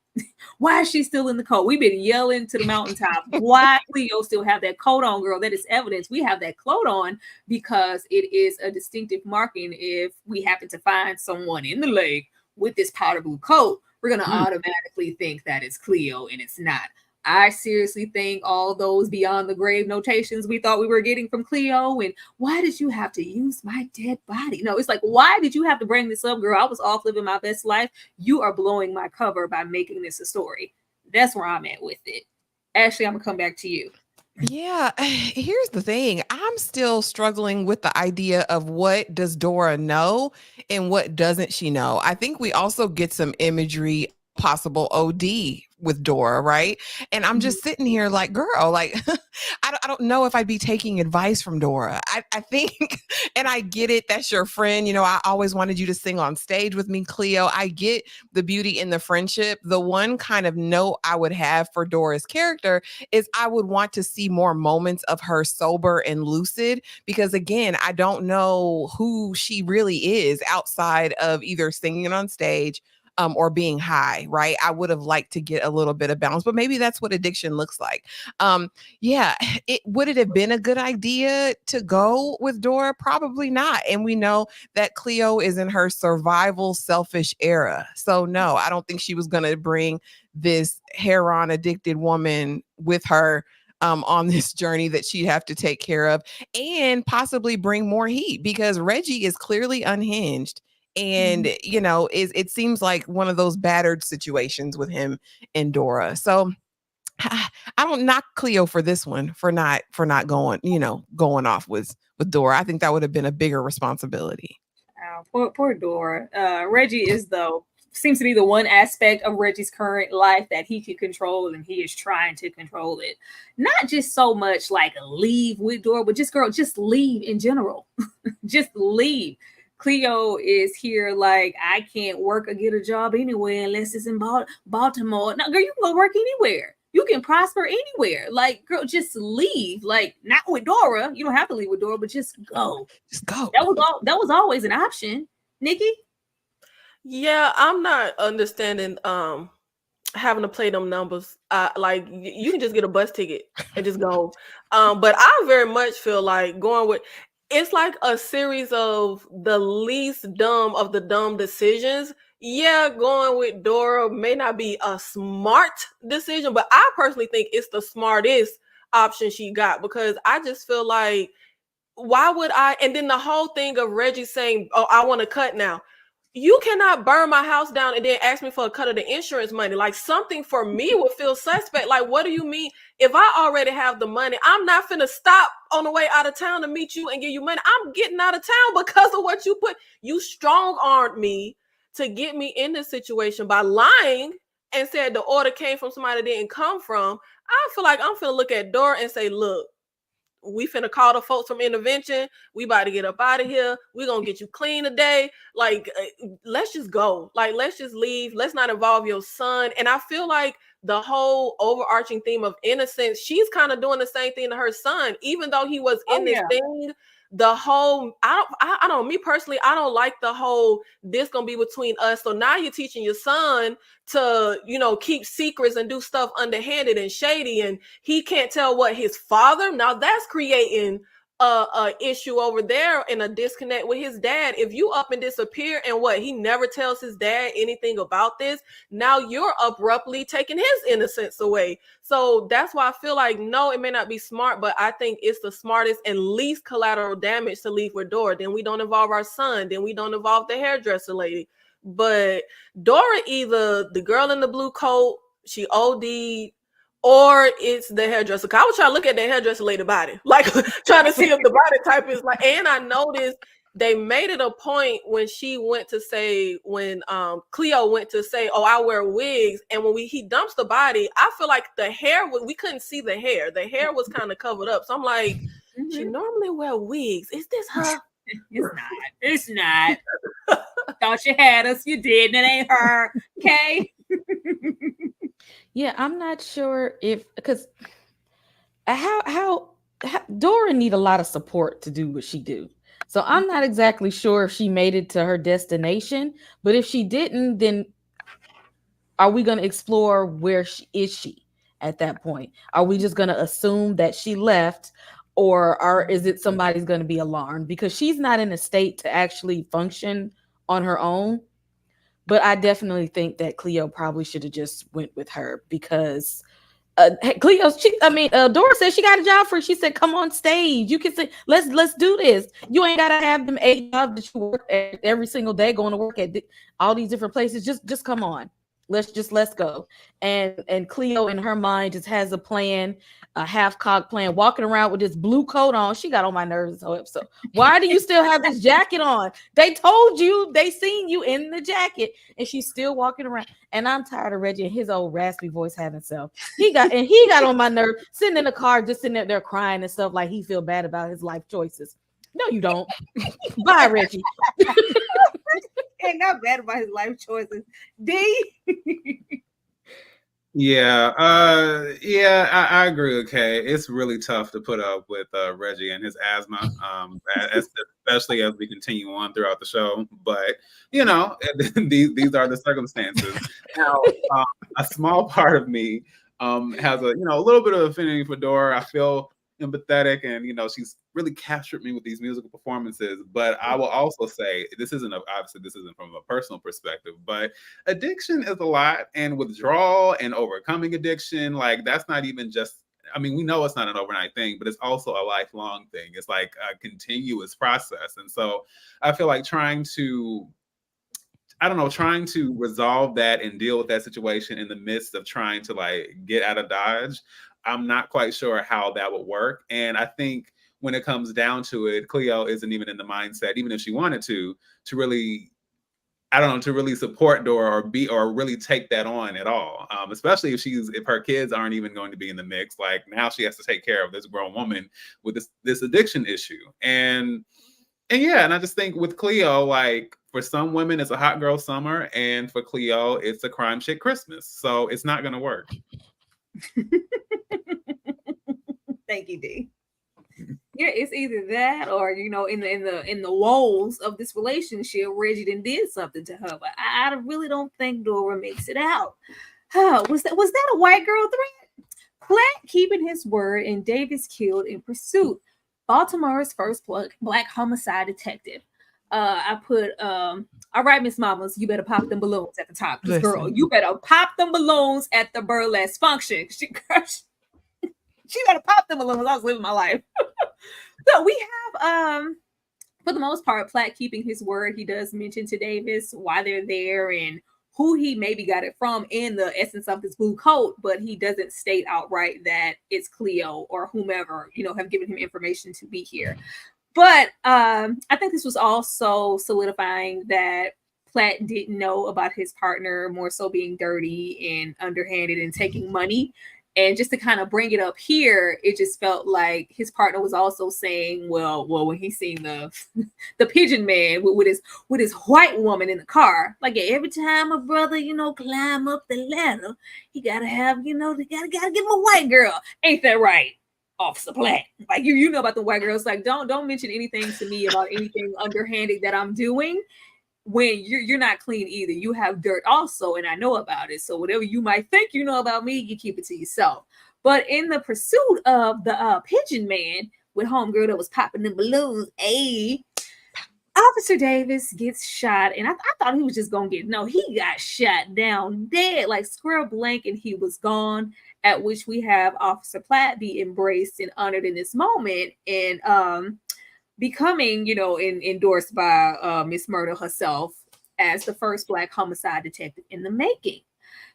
Why is she still in the coat? We've been yelling to the mountaintop. Why Cleo still have that coat on, girl? That is evidence. We have that coat on because it is a distinctive marking. If we happen to find someone in the lake with this powder blue coat, we're going to automatically think that it's Cleo, and it's not. I seriously think all those beyond the grave notations we thought we were getting from Cleo, and why did you have to use my dead body? No, it's like, why did you have to bring this up, girl? I was off living my best life. You are blowing my cover by making this a story. That's where I'm at with it. Ashley, I'm going to come back to you. Yeah, here's the thing. I'm still struggling with the idea of what does Dora know and what doesn't she know. I think we also get some imagery, possible OD with Dora, right? And I'm just sitting here like, girl, like, I don't know if I'd be taking advice from Dora. I think, and I get it, that's your friend. I always wanted you to sing on stage with me, Cleo. I get the beauty in the friendship. The one kind of note I would have for Dora's character is I would want to see more moments of her sober and lucid, because again, I don't know who she really is outside of either singing on stage or being high, right? I would have liked to get a little bit of balance, but maybe that's what addiction looks like. Would it have been a good idea to go with Dora? Probably not. And we know that Cleo is in her survival selfish era. So no, I don't think she was going to bring this heroin addicted woman with her on this journey that she'd have to take care of, and possibly bring more heat, because Reggie is clearly unhinged. And, it seems like one of those battered situations with him and Dora. So I don't knock Cleo for this one, for not going off with Dora. I think that would have been a bigger responsibility. Poor Dora. Reggie seems to be the one aspect of Reggie's current life that he can control, and he is trying to control it. Not just so much like leave with Dora, but just leave in general. Just leave. Cleo is here like, I can't work or get a job anywhere unless it's in Baltimore. No, girl, you can go work anywhere. You can prosper anywhere. Like, girl, just leave. Like, not with Dora. You don't have to leave with Dora, but just go. Just go. That was always an option. Nikki? Yeah, I'm not understanding having to play them numbers. Like, you can just get a bus ticket and just go. But I very much feel like going with, it's like a series of the least dumb of the dumb decisions. Yeah, going with Dora may not be a smart decision, but I personally think it's the smartest option she got, because I just feel like, why would I? And then the whole thing of Reggie saying, oh, I want to cut now. You cannot burn my house down and then ask me for a cut of the insurance money. Like, something for me would feel suspect. Like, what do you mean? If I already have the money, I'm not finna stop on the way out of town to meet you and give you money. I'm getting out of town because of what you put. You strong-armed me to get me in this situation by lying and said the order came from somebody that didn't come from. I feel like I'm finna look at Dora and say, look, we finna call the folks from intervention. We about to get up out of here. We gonna get you clean today. Like, let's just go. Like, let's just leave. Let's not involve your son. And I feel like the whole overarching theme of innocence, she's kind of doing the same thing to her son, even though he was in this thing. The whole, I don't, me personally, I don't like the whole, this gonna be between us. So now you're teaching your son to, you know, keep secrets and do stuff underhanded and shady, and he can't tell what his father. Now that's creating a issue over there and a disconnect with his dad. If you up and disappear and what, he never tells his dad anything about this, now you're abruptly taking his innocence away. So that's why I feel like, no, it may not be smart, but I think it's the smartest and least collateral damage to leave with Dora. Then we don't involve our son. Then we don't involve the hairdresser lady. But Dora, either the girl in the blue coat, she OD'd, or it's the hairdresser. I was trying to look at the hairdresser lady body, like trying to see if the body type is like. And I noticed they made it a point when she went to say, when Cleo went to say, oh, I wear wigs, and when he dumps the body, I feel like the hair, we couldn't see the hair. The hair was kind of covered up. So I'm like, she normally wear wigs. Is this her? It's not. It's not. Thought you had us. You did. And it ain't her. Okay. Yeah, I'm not sure if, because how Dora need a lot of support to do what she do. So I'm not exactly sure if she made it to her destination, but if she didn't, then are we going to explore where she is at that point? Are we just going to assume that she left, or is it somebody's going to be alarmed because she's not in a state to actually function on her own? But I definitely think that Cleo probably should have just went with her because Dora said she got a job for her. She said, come on stage. You can say, let's do this. You ain't got to have them 8 jobs that you work at every single day, going to work at all these different places. Just come on. Let's go. And Cleo in her mind just has a plan, a half-cocked plan, walking around with this blue coat on. She got on my nerves this whole episode. Why do you still have this jacket on? They told you, they seen you in the jacket, and she's still walking around. And I'm tired of Reggie and his old raspy voice having self. He got on my nerve, sitting in the car, just sitting there crying and stuff like he feel bad about his life choices. No, you don't. Bye, Reggie. And not bad about his life choices. D. I agree with Kay. It's really tough to put up with Reggie and his asthma, especially as we continue on throughout the show. But you know, these are the circumstances. Now, a small part of me has a little bit of affinity for Dora. I feel empathetic, and she's really captured me with these musical performances. But I will also say this isn't from a personal perspective, but addiction is a lot, and withdrawal and overcoming addiction, like that's not even just, we know it's not an overnight thing, but it's also a lifelong thing. It's like a continuous process. And so I feel like trying to resolve that and deal with that situation in the midst of trying to like get out of Dodge, I'm not quite sure how that would work. And I think when it comes down to it, Cleo isn't even in the mindset, even if she wanted to really, to really support Dora or really take that on at all. Especially if her kids aren't even going to be in the mix. Like now she has to take care of this grown woman with this addiction issue. And I just think with Cleo, like for some women, it's a hot girl summer, and for Cleo, it's a crime chick Christmas. So it's not going to work. Thank you, D. Yeah, it's either that or in the walls of this relationship, Reggie did something to her. But I really don't think Dora makes it out. Was that a white girl threat? Platt keeping his word and Davis killed in pursuit. Baltimore's first black homicide detective. I put, all right, Miss Mamas, you better pop them balloons at the top. Girl, you better pop them balloons at the burlesque function. She better pop them balloons. I was living my life. So we have, for the most part, Platt keeping his word. He does mention to Davis why they're there and who he maybe got it from in the essence of this blue coat, but he doesn't state outright that it's Cleo or whomever, have given him information to be here. But I think this was also solidifying that Platt didn't know about his partner more so being dirty and underhanded and taking money. And just to kind of bring it up here, it just felt like his partner was also saying, well, when he seen the the pigeon man with his white woman in the car, like, yeah, every time a brother, climb up the ladder, he gotta have, they gotta give him a white girl. Ain't that right, Officer Platt? Like, you know about the white girls. Like, don't mention anything to me about anything underhanded that I'm doing when you're not clean either. You have dirt also, and I know about it. So whatever you might think you know about me, you keep it to yourself. But in the pursuit of the pigeon man with homegirl that was popping the balloons, Officer Davis gets shot, and I thought he was just gonna he got shot down dead, like square blank, and he was gone. At which we have Officer Platt be embraced and honored in this moment, and becoming, endorsed by Miss Murder herself as the first Black homicide detective in the making.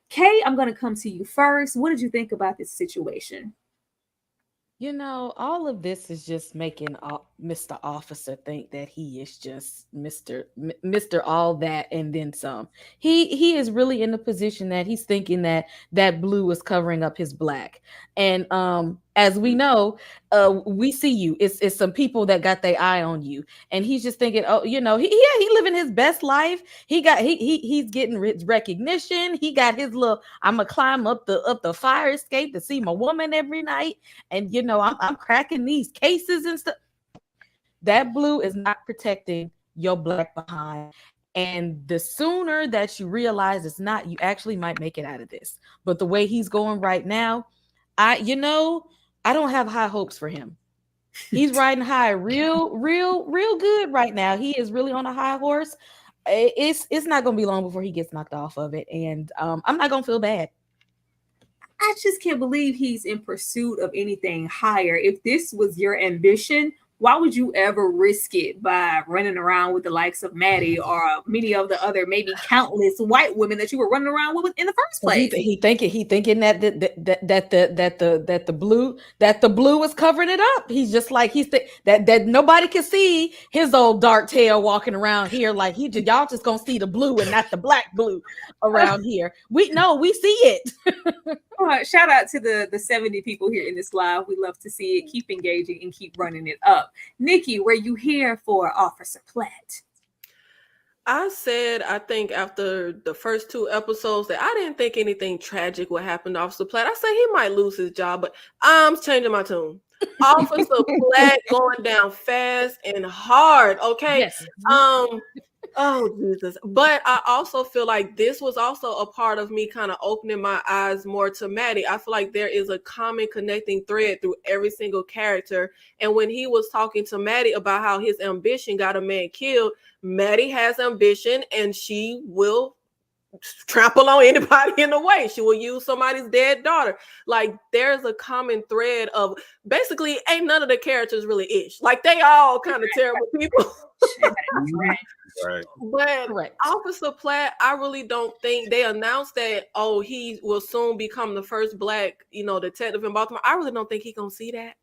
Kay, I'm going to come to you first. What did you think about this situation? All of this is just making Mr. Officer think that he is just Mr. All that and then some. He is really in the position that he's thinking that blue is covering up his black. And as we know, we see you. It's some people that got their eye on you, and he's just thinking, oh, he living his best life. He's getting recognition. He got his little. I'm gonna climb up the fire escape to see my woman every night, and I'm cracking these cases and stuff. That blue is not protecting your black behind. And the sooner that you realize it's not, you actually might make it out of this. But the way he's going right now, I don't have high hopes for him. He's riding high real good right now. He is really on a high horse. It's not going to be long before he gets knocked off of it. And I'm not going to feel bad. I just can't believe he's in pursuit of anything higher. If this was your ambition, why would you ever risk it by running around with the likes of Maddie or many of the other, maybe countless white women that you were running around with in the first place? He thinking that the blue is covering it up. He's just like that nobody can see his old dark tail walking around here. Like y'all just gonna see the blue and not the black blue around here. We see it. Shout out to the 70 people here in this live. We love to see it. Keep engaging and keep running it up. Nikki, were you here for Officer Platt? I said, I think after the first 2 episodes that I didn't think anything tragic would happen to Officer Platt. I said he might lose his job, but I'm changing my tune. Officer Platt going down fast and hard. Okay. Yes. Oh, Jesus. But I also feel like this was also a part of me kind of opening my eyes more to Maddie. I feel like there is a common connecting thread through every single character. And when he was talking to Maddie about how his ambition got a man killed, Maddie has ambition and she will trample on anybody in the way. She will use somebody's dead daughter. Like, there's a common thread of basically ain't none of the characters really ish. Like, they all kind of terrible people. Right. But Correct. Officer Platt, I really don't think they announced that, he will soon become the first Black, detective in Baltimore. I really don't think he's gonna see that.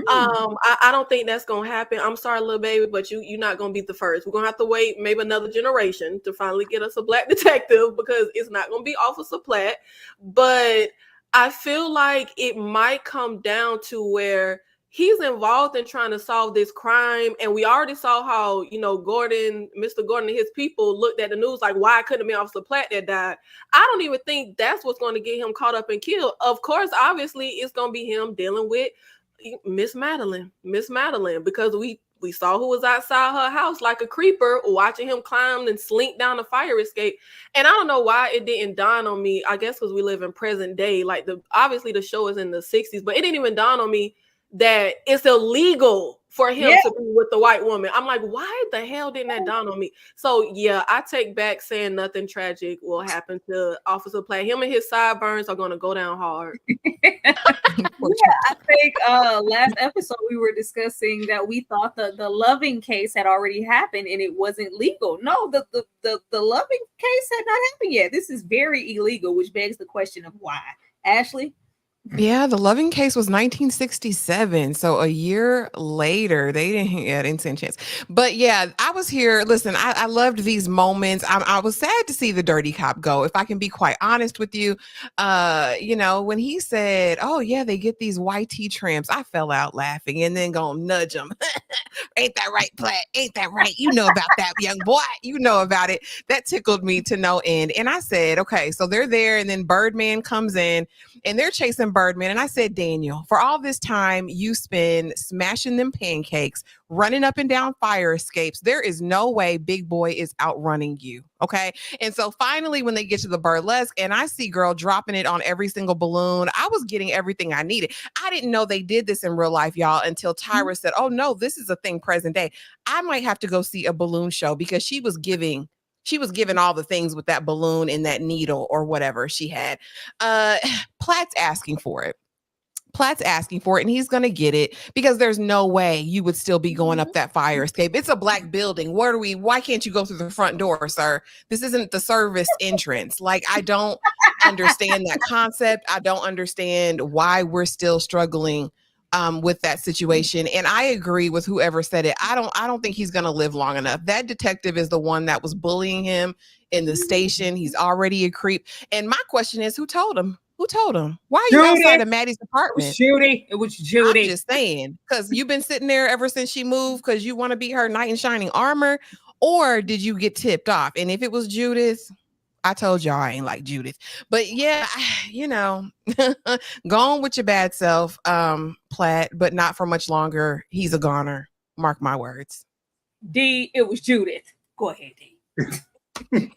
I don't think that's gonna happen. I'm sorry, little baby, but you're not gonna be the first. We're gonna have to wait maybe another generation to finally get us a Black detective, because it's not gonna be Officer Platt. But I feel like it might come down to where he's involved in trying to solve this crime. And we already saw how, Mr. Gordon and his people looked at the news like, why couldn't it be Officer Platt that died? I don't even think that's what's going to get him caught up and killed. Of course, obviously, it's going to be him dealing with Miss Madeline, because we saw who was outside her house like a creeper, watching him climb and slink down the fire escape. And I don't know why it didn't dawn on me. I guess because we live in present day. Like, obviously the show is in the 60s, but it didn't even dawn on me that it's illegal for him to be with the white woman. I'm like, why the hell didn't that dawn on me? So yeah, I take back saying nothing tragic will happen to Officer Platt. Him and his sideburns are going to go down hard. I think last episode we were discussing that we thought the Loving case had already happened and it wasn't legal. No, the Loving case had not happened yet. This is very illegal, which begs the question of why. Ashley? Yeah, the Loving case was 1967. So a year later, they didn't stand a chance. But yeah, I was here. Listen, I loved these moments. I was sad to see the dirty cop go. If I can be quite honest with you, when he said, "Oh yeah, they get these YT trimps," I fell out laughing and then gonna nudge him. Ain't that right, Platt? Ain't that right? You know about that, young boy. You know about it. That tickled me to no end. And I said, okay, so they're there, and then Birdman comes in, and they're chasing Birdman. And I said, Daniel, for all this time you spend smashing them pancakes, running up and down fire escapes, there is no way Big Boy is outrunning you. Okay. And so finally, when they get to the burlesque and I see girl dropping it on every single balloon, I was getting everything I needed. I didn't know they did this in real life, y'all, until Tyra said, oh no, this is a thing present day. I might have to go see a balloon show because she was giving all the things with that balloon and that needle or whatever she had. Platt's asking for it. And he's going to get it because there's no way you would still be going up that fire escape. It's a black building. Why can't you go through the front door, sir? This isn't the service entrance. Like, I don't understand that concept. I don't understand why we're still struggling with that situation. And I agree with whoever said it. I don't think he's going to live long enough. That detective is the one that was bullying him in the station. He's already a creep. And my question is, who told him? Who told him? Why are you outside of Maddie's apartment? It was Judy. I'm just saying, because you've been sitting there ever since she moved because you want to be her knight in shining armor, or did you get tipped off? And if it was Judith, I told y'all I ain't like Judith. But yeah, go on with your bad self, Platt, but not for much longer. He's a goner. Mark my words. D, it was Judith. Go ahead, D.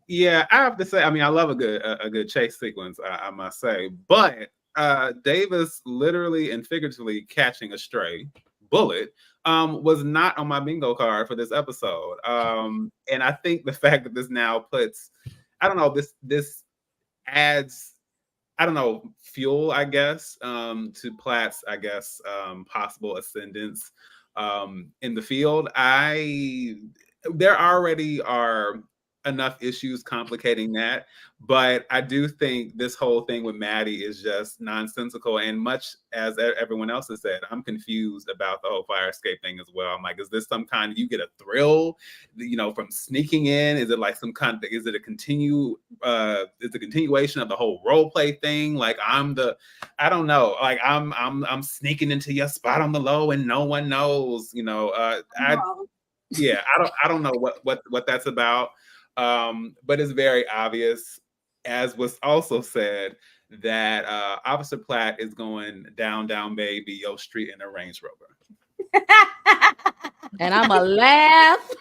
Yeah, I have to say, I mean, I love a good chase sequence, I must say. But Davis literally and figuratively catching a stray bullet was not on my bingo card for this episode. And I think the fact that this now puts, I don't know, this adds, I don't know, fuel, I guess, to Platt's, I guess, possible ascendance in the field. There already are enough issues complicating that, but I do think this whole thing with Maddie is just nonsensical, and much as everyone else has said, I'm confused about the whole fire escape thing as well. I'm like, is this some kind, you get a thrill, from sneaking in? Is it like some kind of, is it a continuation of the whole role play thing? Like I don't know, like I'm sneaking into your spot on the low and no one knows, I don't know what that's about. But it's very obvious, as was also said, that Officer Platt is going down, baby, yo street in a Range Rover. And I'm a laugh.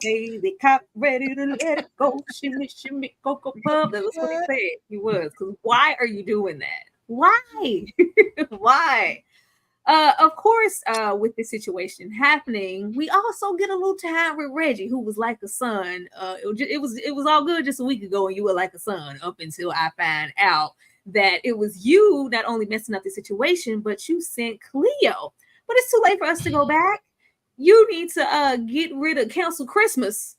The cop ready to let it go. Shimmy, shimmy, go, pub. That was what he said. He was. Because why are you doing that? Why? Why? Of course, with this situation happening, we also get a little time with Reggie, who was like a son. It was all good just a week ago, and you were like a son up until I find out that it was you not only messing up the situation, but you sent Cleo. But it's too late for us to go back. You need to get rid of cancel Christmas,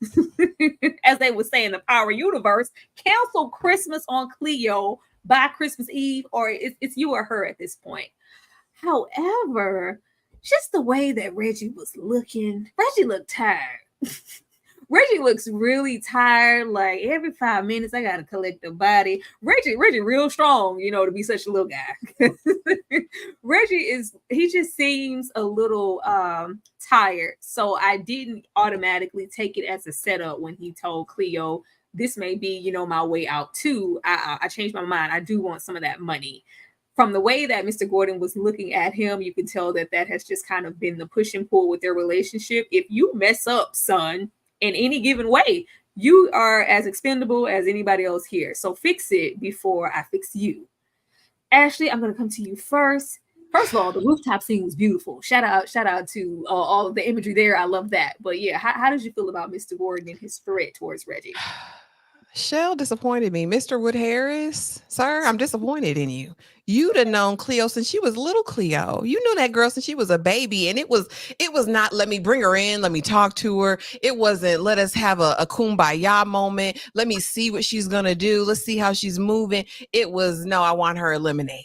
as they would say in the Power Universe. Cancel Christmas on Cleo by Christmas Eve, or it's you or her at this point. However, just the way that Reggie was looking, Reggie looked tired. Reggie looks really tired. Like every 5 minutes, I gotta collect the body. Reggie, real strong, to be such a little guy. Reggie he just seems a little tired. So I didn't automatically take it as a setup when he told Cleo, this may be, my way out too. I changed my mind. I do want some of that money. From the way that Mr. Gordon was looking at him, you can tell that has just kind of been the push and pull with their relationship. If you mess up, son, in any given way, you are as expendable as anybody else here. So fix it before I fix you. Ashley, I'm going to come to you first. First of all, the rooftop scene was beautiful. Shout out to all of the imagery there. I love that. But yeah, how did you feel about Mr. Gordon and his threat towards Reggie? Shell disappointed me. Mr. Wood Harris, sir, I'm disappointed in you. You'd have known Cleo since she was little Cleo. You knew that girl since she was a baby. And it was not let me bring her in, let me talk to her. It wasn't let us have a kumbaya moment. Let me see what she's gonna do. Let's see how she's moving. It was no, I want her eliminated.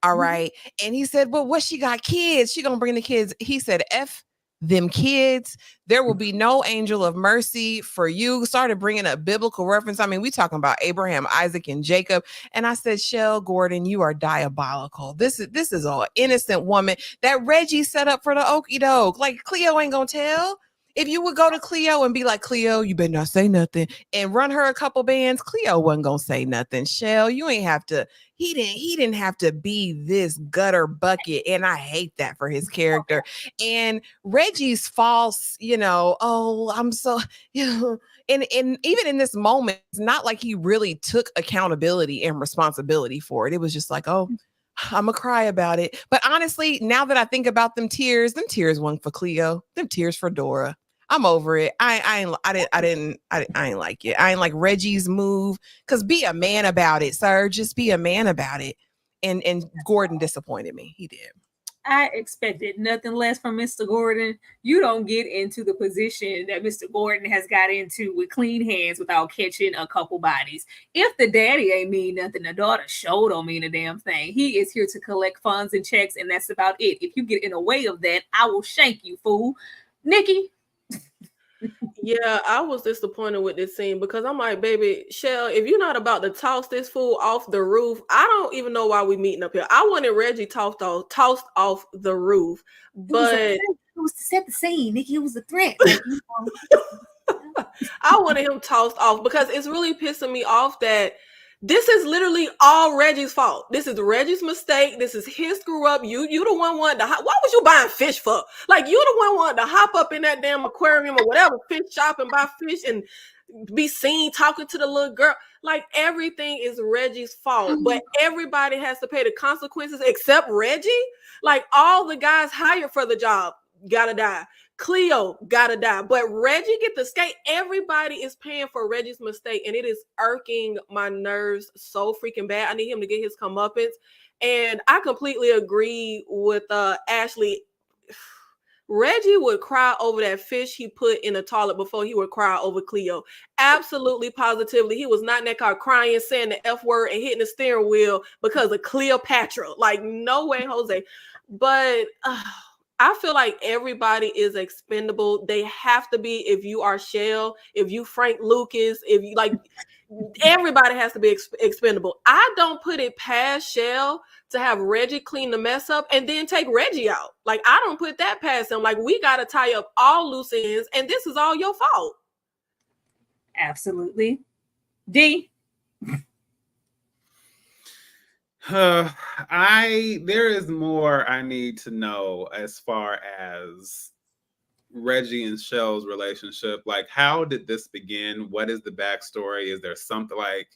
All right. And he said, well, what she got kids? She gonna bring the kids. He said, F them kids. There will be no angel of mercy for you. Started bringing up biblical reference. I mean, we talking about Abraham, Isaac, and Jacob. And I said, Shell Gordon, you are diabolical. This is an innocent woman that Reggie set up for the okie doke. Like Cleo ain't gonna tell. If you would go to Cleo and be like, Cleo, you better not say nothing, and run her a couple bands, Cleo wasn't gonna say nothing. Shell, you ain't have to. He didn't have to be this gutter bucket, and I hate that for his character. And Reggie's false, oh, I'm so, and even in this moment, it's not like he really took accountability and responsibility for it. It was just like, oh, I'm gonna cry about it. But honestly, now that I think about them tears weren't for Cleo, them tears for Dora. I'm over it. I ain't like it. I ain't like Reggie's move. Cause be a man about it, sir. Just be a man about it. And Gordon disappointed me. He did. I expected nothing less from Mr. Gordon. You don't get into the position that Mr. Gordon has got into with clean hands without catching a couple bodies. If the daddy ain't mean nothing, the daughter sure don't mean a damn thing. He is here to collect funds and checks, and that's about it. If you get in the way of that, I will shank you, fool. Nikki? Yeah, I was disappointed with this scene because I'm like, baby, Shell, if you're not about to toss this fool off the roof, I don't even know why we meeting up here. I wanted Reggie tossed off the roof, but it was to set the scene, Nikki. It was a threat. I wanted him tossed off because it's really pissing me off that this is literally all Reggie's fault. This is Reggie's mistake. This is his screw up. You the one wanted to. Why was you buying fish for? Like you the one wanted to hop up in that damn aquarium or whatever fish shop and buy fish and be seen talking to the little girl. Like everything is Reggie's fault, but everybody has to pay the consequences except Reggie. Like all the guys hired for the job gotta die. Cleo gotta die, but Reggie get the skate. Everybody is paying for Reggie's mistake, and it is irking my nerves so freaking bad. I need him to get his comeuppance, and I completely agree with Ashley. Reggie would cry over that fish he put in the toilet before he would cry over Cleo. Absolutely, positively, he was not in that car crying, saying the F word, and hitting the steering wheel because of Cleopatra. Like, no way, Jose. But I feel like everybody is expendable. They have to be. If you are Shell, if you Frank Lucas, if you like, everybody has to be expendable. I don't put it past Shell to have Reggie clean the mess up and then take Reggie out. Like, I don't put that past him. Like, we got to tie up all loose ends, and this is all your fault. Absolutely. D. There is more I need to know as far as Reggie and Shell's relationship. Like, how did this begin? What is the backstory? Is there something like,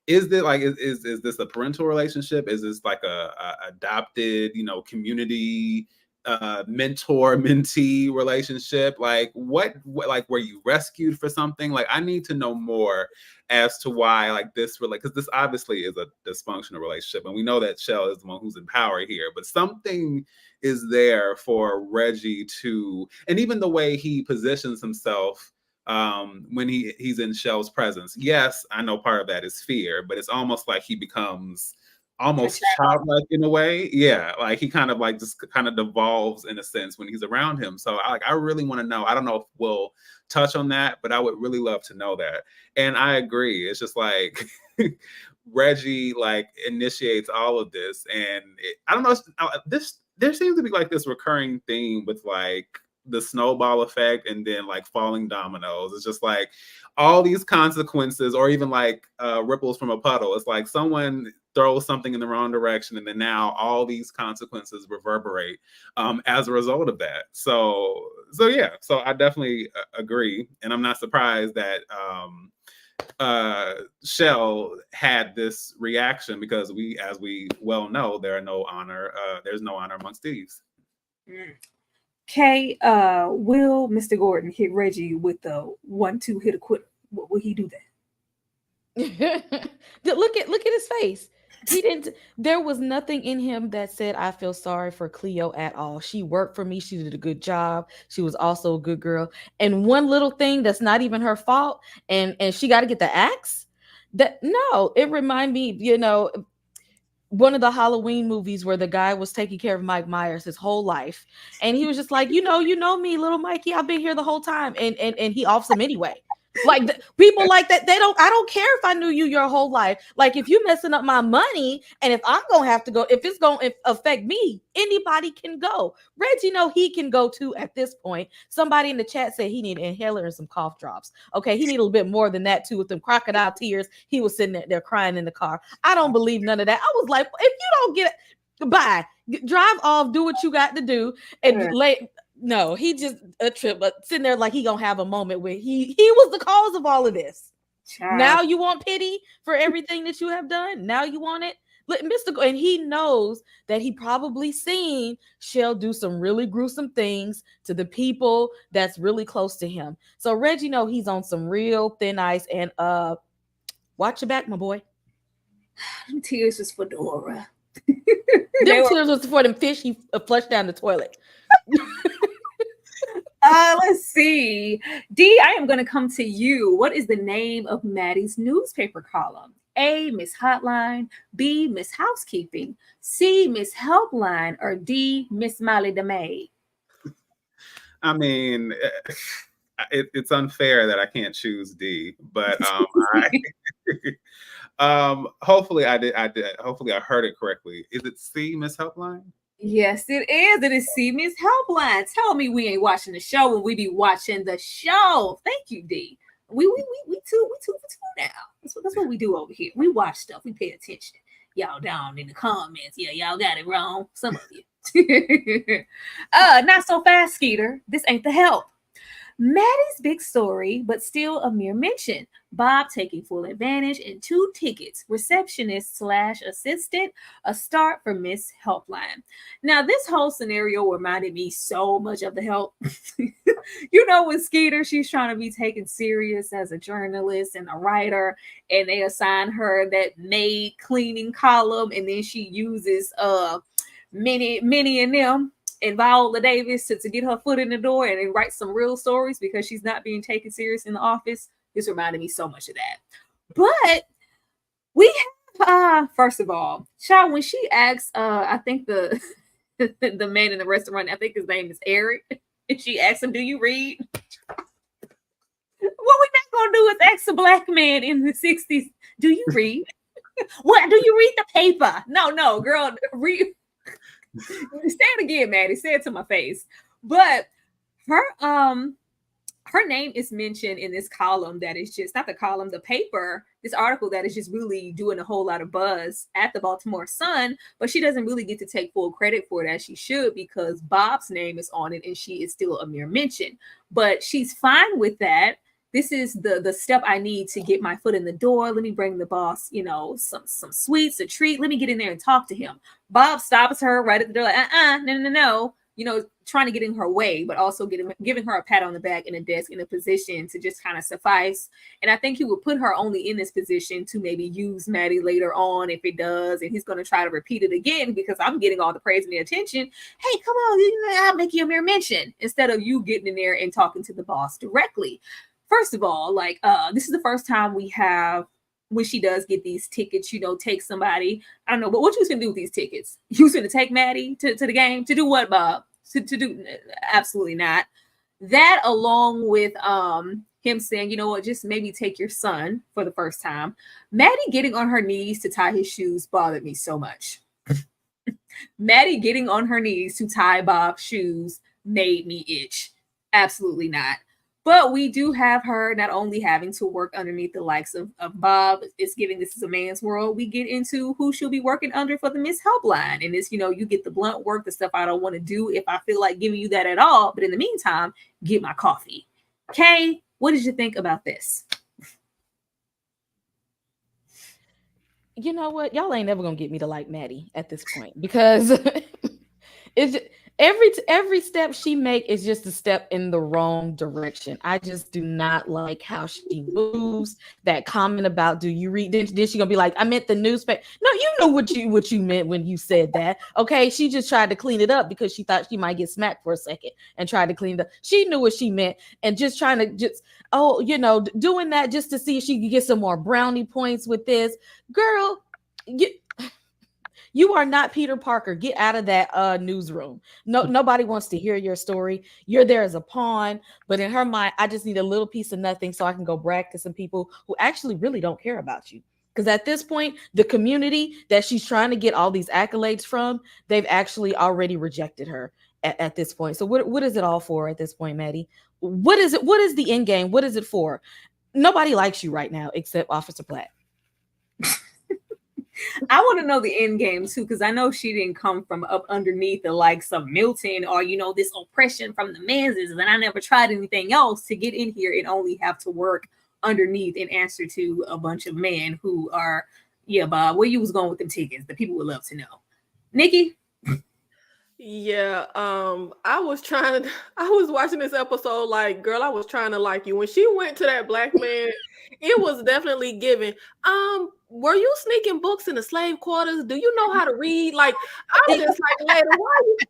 is this a parental relationship? Is this like a adopted, community mentor mentee relationship? Like what like were you rescued for something? Like I need to know more as to why like this because this obviously is a dysfunctional relationship, and we know that Shell is the one who's in power here, but something is there for Reggie to, and even the way he positions himself when he's in Shell's presence. Yes, I know part of that is fear, but it's almost like he becomes almost childlike in a way. Yeah, like he kind of like just kind of devolves in a sense when he's around him. So I really want to know. I don't know if we'll touch on that, but I would really love to know that. And I agree. It's just like Reggie like initiates all of this, and I don't know. There seems to be like this recurring theme with like the snowball effect and then like falling dominoes. It's just like all these consequences, or even like ripples from a puddle. It's like someone throws something in the wrong direction, and then now all these consequences reverberate as a result of that. So yeah, so I definitely agree, and I'm not surprised that Shell had this reaction, because as we well know, there's no honor amongst thieves. Okay, will Mr. Gordon hit Reggie with the 1-2 hit a quitter? Will he do that? Look at his face. He didn't. There was nothing in him that said, "I feel sorry for Cleo" at all. She worked for me. She did a good job. She was also a good girl. And one little thing that's not even her fault, and she got to get the axe. That no, it reminded me, one of the Halloween movies where the guy was taking care of Mike Myers his whole life, and he was just like, you know me, little Mikey, I've been here the whole time, and he offs him anyway. Like people like that, I don't care if I knew you your whole life. Like if you messing up my money, and if I'm gonna have to go, if it's gonna affect me, anybody can go. Reggie he can go too at this point. Somebody in the chat said he need an inhaler and some cough drops. Okay, he need a little bit more than that too. With them crocodile tears, he was sitting there crying in the car. I don't believe none of that. I was like, if you don't get it, bye, drive off, do what you got to do, and no, he just a trip, but sitting there like he gonna have a moment where he was the cause of all of this. Child. Now you want pity for everything that you have done. Now you want it, Mr. And he knows that he probably seen Shell do some really gruesome things to the people that's really close to him. So Reggie he's on some real thin ice, and watch your back, my boy. Them tears was for Dora. Them tears was for them fish he flushed down the toilet. Let's see. D, I am going to come to you. What is the name of Maddie's newspaper column? A, Miss Hotline. B, Miss Housekeeping. C, Miss Helpline. Or D, Miss Molly the Maid? I mean, it's unfair that I can't choose D, but hopefully I did. Hopefully I heard it correctly. Is it C, Miss Helpline? Yes, it is. It is C, Miss Helpline. Tell me we ain't watching the show when we be watching the show. Thank you, D. We two for two now. That's what we do over here. We watch stuff. We pay attention. Y'all down in the comments. Yeah, y'all got it wrong. Some of you. Not so fast, Skeeter. This ain't the help. Maddie's big story, but still a mere mention. Bob taking full advantage, and 2 tickets, receptionist/assistant, a start for Miss Helpline. Now, this whole scenario reminded me so much of The Help. With Skeeter, she's trying to be taken serious as a journalist and a writer, and they assign her that maid cleaning column, and then she uses Minnie and them and Viola Davis to get her foot in the door and then write some real stories because she's not being taken serious in the office. This reminded me so much of that. But we have, first of all, child, when she asks, I think the man in the restaurant, I think his name is Eric, and she asks him, "Do you read?" What we're not going to do is ask a black man in the 60s, "Do you read?" What, do you read the paper? No, girl, read. Say it again, Maddie. Say it to my face. But her name is mentioned in this column that is just not the column, the paper, this article that is just really doing a whole lot of buzz at the Baltimore Sun, but she doesn't really get to take full credit for it as she should because Bob's name is on it and she is still a mere mention. But she's fine with that. This is the step I need to get my foot in the door. Let me bring the boss, some sweets, a treat. Let me get in there and talk to him. Bob stops her right at the door, like, no. Trying to get in her way, but also giving her a pat on the back and a desk in a position to just kind of suffice. And I think he would put her only in this position to maybe use Maddie later on if it does. And he's going to try to repeat it again because I'm getting all the praise and the attention. Hey, come on, I'll make you a mere mention instead of you getting in there and talking to the boss directly. First of all, this is the first time we have, when she does get these tickets, take somebody, I don't know, but what you was gonna do with these tickets? You was gonna take Maddie to the game? To do what, Bob? To do absolutely not. That along with him saying, you know what, just maybe take your son for the first time. Maddie getting on her knees to tie his shoes bothered me so much. Maddie getting on her knees to tie Bob's shoes made me itch. Absolutely not. But we do have her not only having to work underneath the likes of Bob, it's giving This Is a Man's World. We get into who she'll be working under for the Miss Helpline. And it's, you get the blunt work, the stuff I don't want to do if I feel like giving you that at all. But in the meantime, get my coffee. Kay, what did you think about this? You know what? Y'all ain't never going to get me to like Maddie at this point because it's just, every step she make is just a step in the wrong direction. I just do not like how she moves. That comment about, do you read? Then she gonna be like, I meant the newspaper. No, you know what you meant when you said that. Okay, she just tried to clean it up because she thought she might get smacked for a second and tried to clean it up. She knew what she meant and just trying to doing that just to see if she could get some more brownie points with this. Girl, you are not Peter Parker. Get out of that newsroom. No, nobody wants to hear your story. You're there as a pawn, but in her mind, I just need a little piece of nothing so I can go brag to some people who actually really don't care about you. Because at this point, the community that she's trying to get all these accolades from, they've actually already rejected her at this point. So what is it all for at this point, Maddie? What is it? What is the end game? What is it for? Nobody likes you right now except Officer Platt. I want to know the end game too, because I know she didn't come from up underneath the likes of Milton or this oppression from the Manses, and I never tried anything else to get in here and only have to work underneath and answer to a bunch of men who are, Bob, where you was going with them tickets? The people would love to know. Nikki? Yeah, I was watching this episode like, girl, I was trying to like you. When she went to that black man, it was definitely given. Were you sneaking books in the slave quarters? Do you know how to read? Like, I was just like, lady,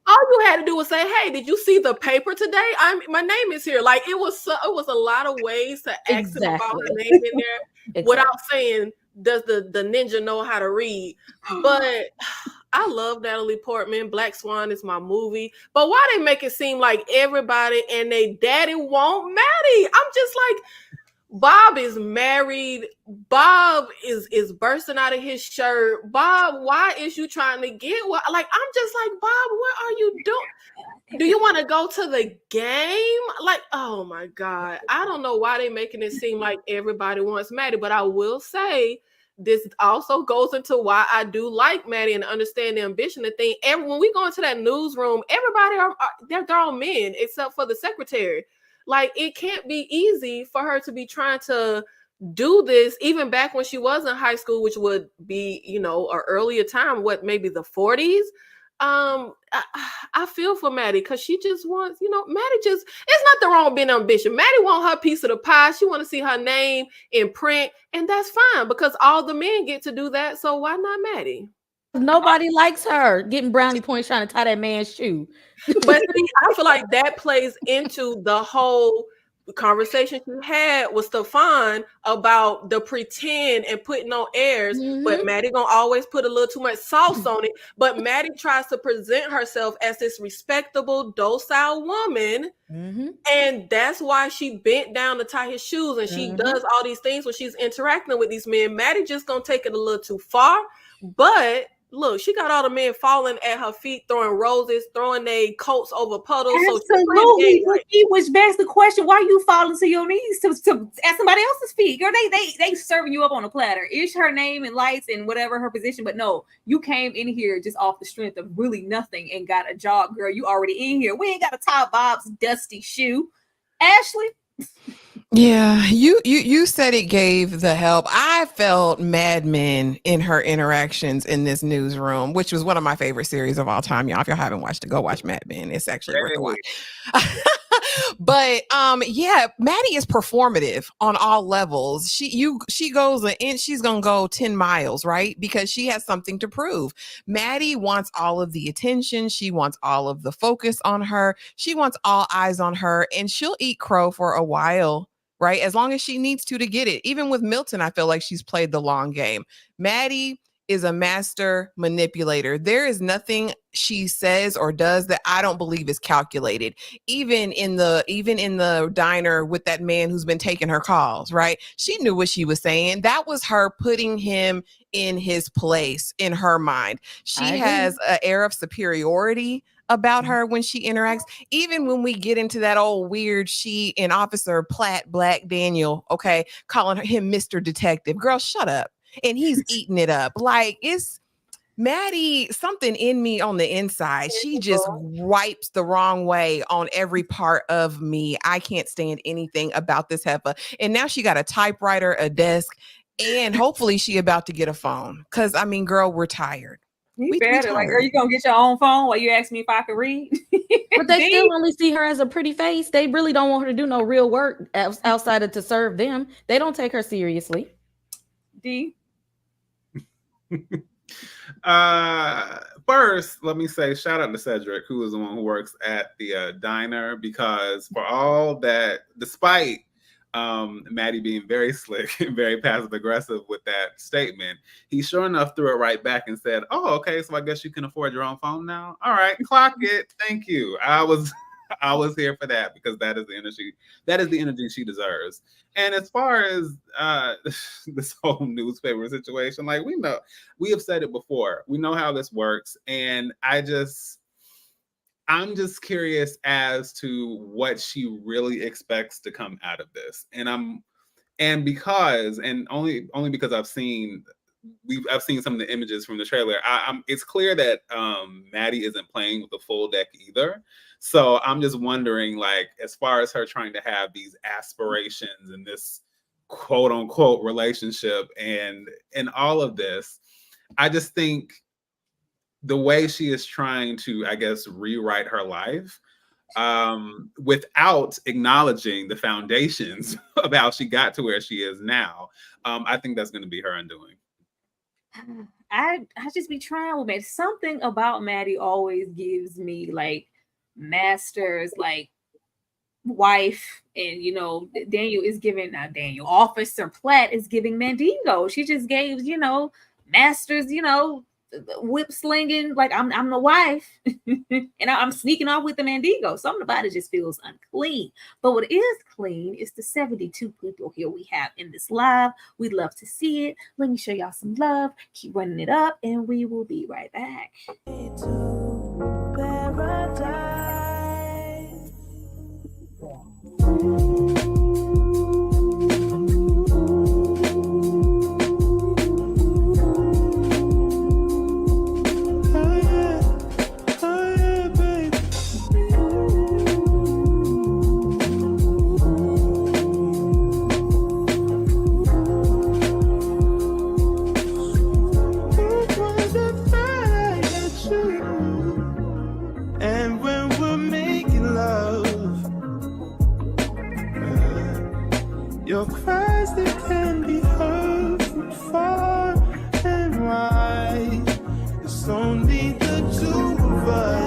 all you had to do was say, hey, did you see the paper today? My name is here. Like, it was a lot of ways to ask him about her name in there without saying, does the ninja know how to read? But I love Natalie Portman. Black Swan is my movie. But why they make it seem like everybody and they daddy want Maddie? I'm just like, Bob is married. Bob is bursting out of his shirt. Bob, why is you trying to get what? Like, I'm just like, Bob, what are you doing? Do you want to go to the game? Like, oh my God. I don't know why they're making it seem like everybody wants Maddie, but I will say this also goes into why I do like Maddie and understand the ambition of thing. When we go into that newsroom, everybody they're grown men except for the secretary. Like, it can't be easy for her to be trying to do this, even back when she was in high school, which would be, an earlier time, maybe the 40s. I feel for Maddie because she just wants, Maddie it's nothing wrong with being ambitious. Maddie want her piece of the pie. She want to see her name in print, and that's fine because all the men get to do that. So why not Maddie? Nobody likes her getting brownie points trying to tie that man's shoe. But see, I feel like that plays into the whole conversation she had with Stefan about the pretend and putting on airs, but Maddie gonna always put a little too much sauce on it. But Maddie tries to present herself as this respectable, docile woman, and that's why she bent down to tie his shoes, and she does all these things when she's interacting with these men. Maddie just gonna take it a little too far, but look, she got all the men falling at her feet, throwing roses, throwing their coats over puddles. Absolutely. Which begs the question, why are you falling to your knees to at somebody else's feet? Girl, they serving you up on a platter. Is her name and lights and whatever her position, but no, you came in here just off the strength of really nothing and got a job, girl. You already in here. We ain't got to tie Bob's dusty shoe. Ashley? Yeah, you said it gave the help. I felt Mad Men in her interactions in this newsroom, which was one of my favorite series of all time. Y'all, if y'all haven't watched it, go watch Mad Men. It's actually worth the watch. But yeah, Maddie is performative on all levels. She goes and she's gonna go 10 miles, right? Because she has something to prove. Maddie wants all of the attention. She wants all of the focus on her. She wants all eyes on her, and she'll eat crow for a while, right? As long as she needs to get it. Even with Milton, I feel like she's played the long game. Maddie is a master manipulator. There is nothing she says or does that I don't believe is calculated. Even in the diner with that man who's been taking her calls, right? She knew what she was saying. That was her putting him in his place in her mind. She has an air of superiority about her when she interacts. Even when we get into that old weird, she and Officer Platt, Black Daniel, okay, calling him Mr. Detective. Girl, shut up. And he's eating it up. Like, it's Maddie, something in me on the inside. She just wipes the wrong way on every part of me. I can't stand anything about this heifer. And now she got a typewriter, a desk, and hopefully she about to get a phone. Because, I mean, girl, we're tired. You better. Like, are you gonna get your own phone while you ask me if I could read? But they still only see her as a pretty face. They really don't want her to do no real work outside of to serve them. They don't take her seriously. D. First, let me say shout out to Cedric, who is the one who works at the diner, because for all that, despite Maddie being very slick and very passive aggressive with that statement, he sure enough threw it right back and said, "Oh, okay, so I guess you can afford your own phone now. All right, clock it. Thank you." I was here for that, because that is the energy she deserves. And as far as this whole newspaper situation, like, we have said it before. We know how this works, and I'm just curious as to what she really expects to come out of this. And only because I've seen some of the images from the trailer. It's clear that Maddie isn't playing with the full deck either. So I'm just wondering, like, as far as her trying to have these aspirations and this quote unquote relationship and all of this, I just think the way she is trying to, I guess, rewrite her life without acknowledging the foundations of how she got to where she is now, I think that's going to be her undoing. I just be trying with it. Something about Maddie always gives me like Master's like wife, and Daniel is giving Officer Platt is giving Mandingo. She just gave Master's whip slinging, like I'm the wife and I'm sneaking off with the Mandingo. Something about it just feels unclean. But what is clean is the 72 people here we have in this live. We'd love to see it. Let me show y'all some love. Keep running it up, and we will be right back. And when we're making love, your cries, they can be heard from far and wide. It's only the two of us.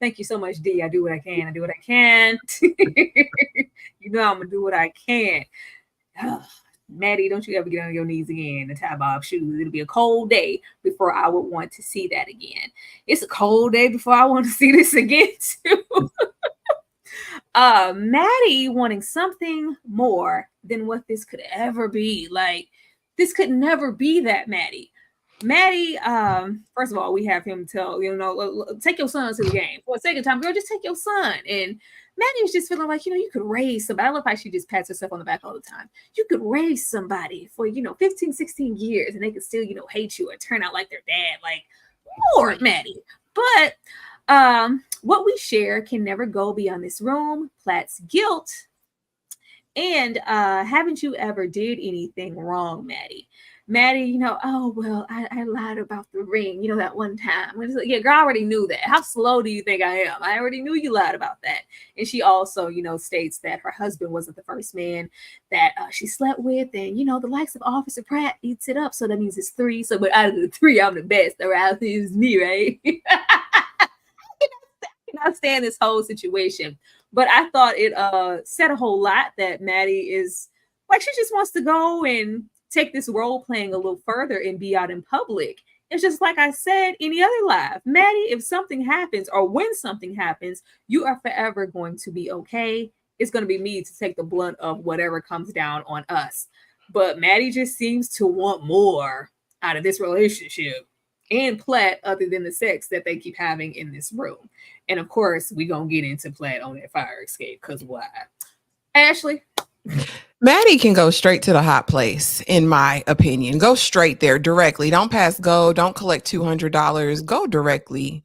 Thank you so much, D. I do what I can. I do what I can. I'm gonna do what I can. Maddie, don't you ever get on your knees again and tie Bob's shoes. It'll be a cold day before I would want to see that again. It's a cold day before I want to see this again too. Maddie wanting something more than what this could ever be. Like, this could never be that Maddie. Maddie, first of all, we have him tell, take your son to the game. For a second time, girl, just take your son. And Maddie was just feeling like, you could raise somebody. I love how she just pats herself on the back all the time. You could raise somebody for, 15, 16 years, and they could still, hate you or turn out like their dad. Like, Lord, Maddie. But what we share can never go beyond this room, Platt's guilt, and haven't you ever did anything wrong, Maddie? Maddie, oh, well, I lied about the ring, that one time. Yeah, girl, I already knew that. How slow do you think I am? I already knew you lied about that. And she also, states that her husband wasn't the first man that she slept with. And, the likes of Officer Pratt eats it up. So that means it's 3. So, but out of the 3, I'm the best. Around is me, right? I cannot stand this whole situation. But I thought it said a whole lot that Maddie is, like, she just wants to go and take this role playing a little further and be out in public. It's just like I said, any other live. Maddie, if something happens or when something happens, you are forever going to be okay. It's going to be me to take the blunt of whatever comes down on us. But Maddie just seems to want more out of this relationship and Platt other than the sex that they keep having in this room. And of course, we're going to get into Platt on that fire escape, because why? Ashley? Maddie can go straight to the hot place, in my opinion. Go straight there directly. Don't pass go. Don't collect $200. Go directly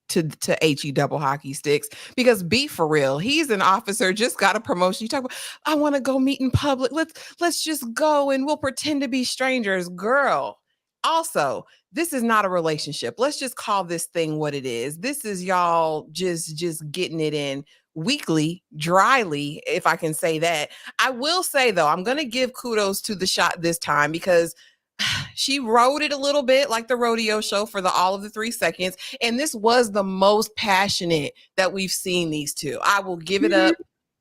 to HE double hockey sticks, because be for real, he's an officer, just got a promotion. You talk about, I want to go meet in public. Let's just go and we'll pretend to be strangers. Girl, also, this is not a relationship. Let's just call this thing what it is. This is y'all just getting it in weekly, dryly, if I can say that. I will say though, I'm gonna give kudos to the shot this time, because she rode it a little bit like the rodeo show for all of the 3 seconds. And this was the most passionate that we've seen these two. I will give it up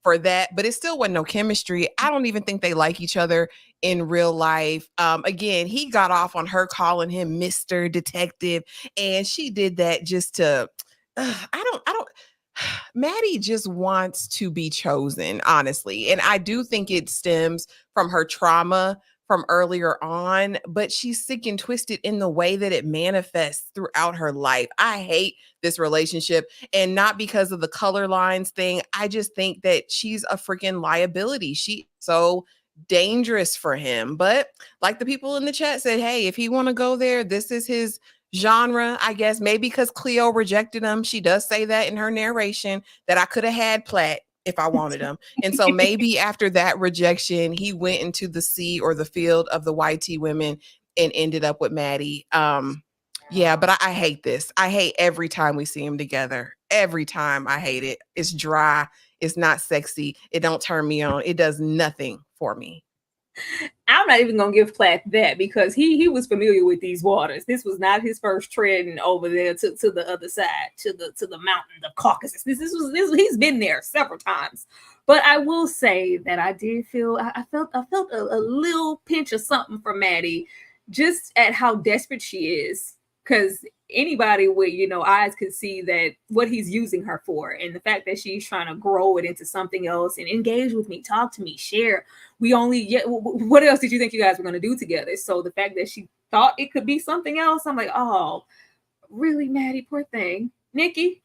for that, but it still wasn't no chemistry. I don't even think they like each other in real life. Again, he got off on her calling him Mr. Detective, and she did that just to, I don't, Maddie just wants to be chosen, honestly. And I do think it stems from her trauma from earlier on, but she's sick and twisted in the way that it manifests throughout her life. I hate this relationship, and not because of the color lines thing. I just think that she's a freaking liability. She's so dangerous for him. But like the people in the chat said, hey, if he want to go there, this is his genre, I guess. Maybe because Cleo rejected him. She does say that in her narration, that I could have had Platt if I wanted him. And so maybe after that rejection, he went into the sea or the field of the YT women and ended up with Maddie. Yeah, but I hate this. I hate every time we see them together. Every time I hate it. It's dry. It's not sexy. It don't turn me on. It does nothing for me. I'm not even gonna give Platt that, because he was familiar with these waters. This was not his first treading over there to the other side, to the mountain, the Caucasus. This he's been there several times. But I will say that I did feel I felt a little pinch of something for Maddie, just at how desperate she is. Because anybody with eyes could see that what he's using her for, and the fact that she's trying to grow it into something else and engage with me, talk to me, share. What else did you think you guys were going to do together? So the fact that she thought it could be something else, I'm like, oh, really, Maddie, poor thing. Nikki?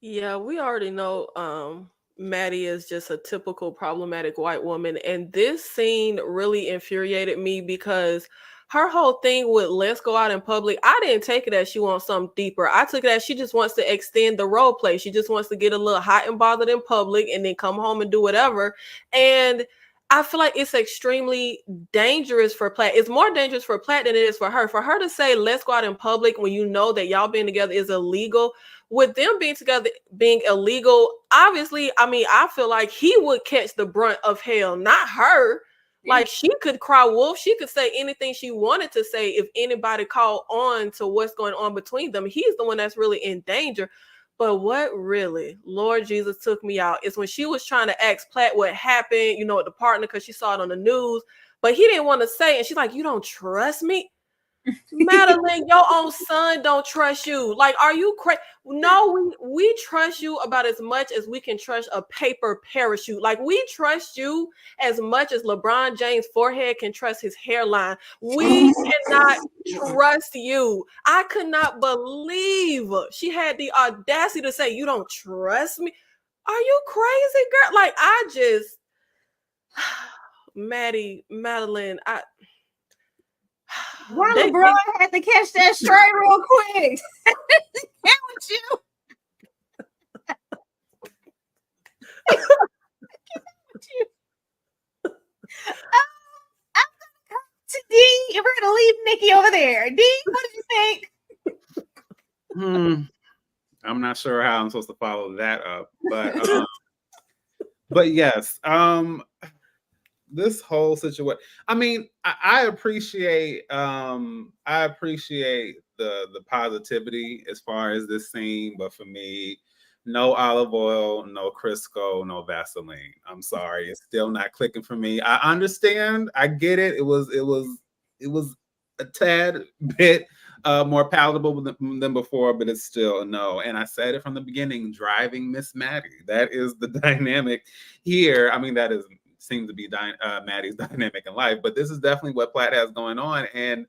Yeah, we already know Maddie is just a typical problematic white woman. And this scene really infuriated me, because her whole thing with let's go out in public, I didn't take it as she wants something deeper. I took it as she just wants to extend the role play. She just wants to get a little hot and bothered in public and then come home and do whatever. And I feel like it's extremely dangerous for Platt. It's more dangerous for Platt than it is for her. For her to say, let's go out in public when you know that y'all being together is illegal. With them being together being illegal, obviously, I feel like he would catch the brunt of hell, not her. Like, she could cry wolf. She could say anything she wanted to say if anybody called on to what's going on between them. He's the one that's really in danger. But what really, Lord Jesus, took me out is when she was trying to ask Platt what happened, with the partner, because she saw it on the news, but he didn't want to say. And she's like, you don't trust me? Madeline, your own son don't trust you. Like, are you crazy? No, we trust you about as much as we can trust a paper parachute. Like, we trust you as much as LeBron James' forehead can trust his hairline. We cannot trust you. I could not believe she had the audacity to say, you don't trust me. Are you crazy, girl? Like, I just Madeline, Why LeBron had to catch that straight real quick? Get with you. I'm gonna come to D, and we're gonna leave Nikki over there. D, what do you think? I'm not sure how I'm supposed to follow that up, but yes, this whole situation. I appreciate the positivity as far as this scene, but for me, no olive oil, no Crisco, no Vaseline. I'm sorry, it's still not clicking for me. I understand, I get it. It was a tad bit more palatable than before, but it's still a no. And I said it from the beginning: driving Miss Maddie. That is the dynamic here. That seems to be Maddie's dynamic in life, but this is definitely what Platt has going on. And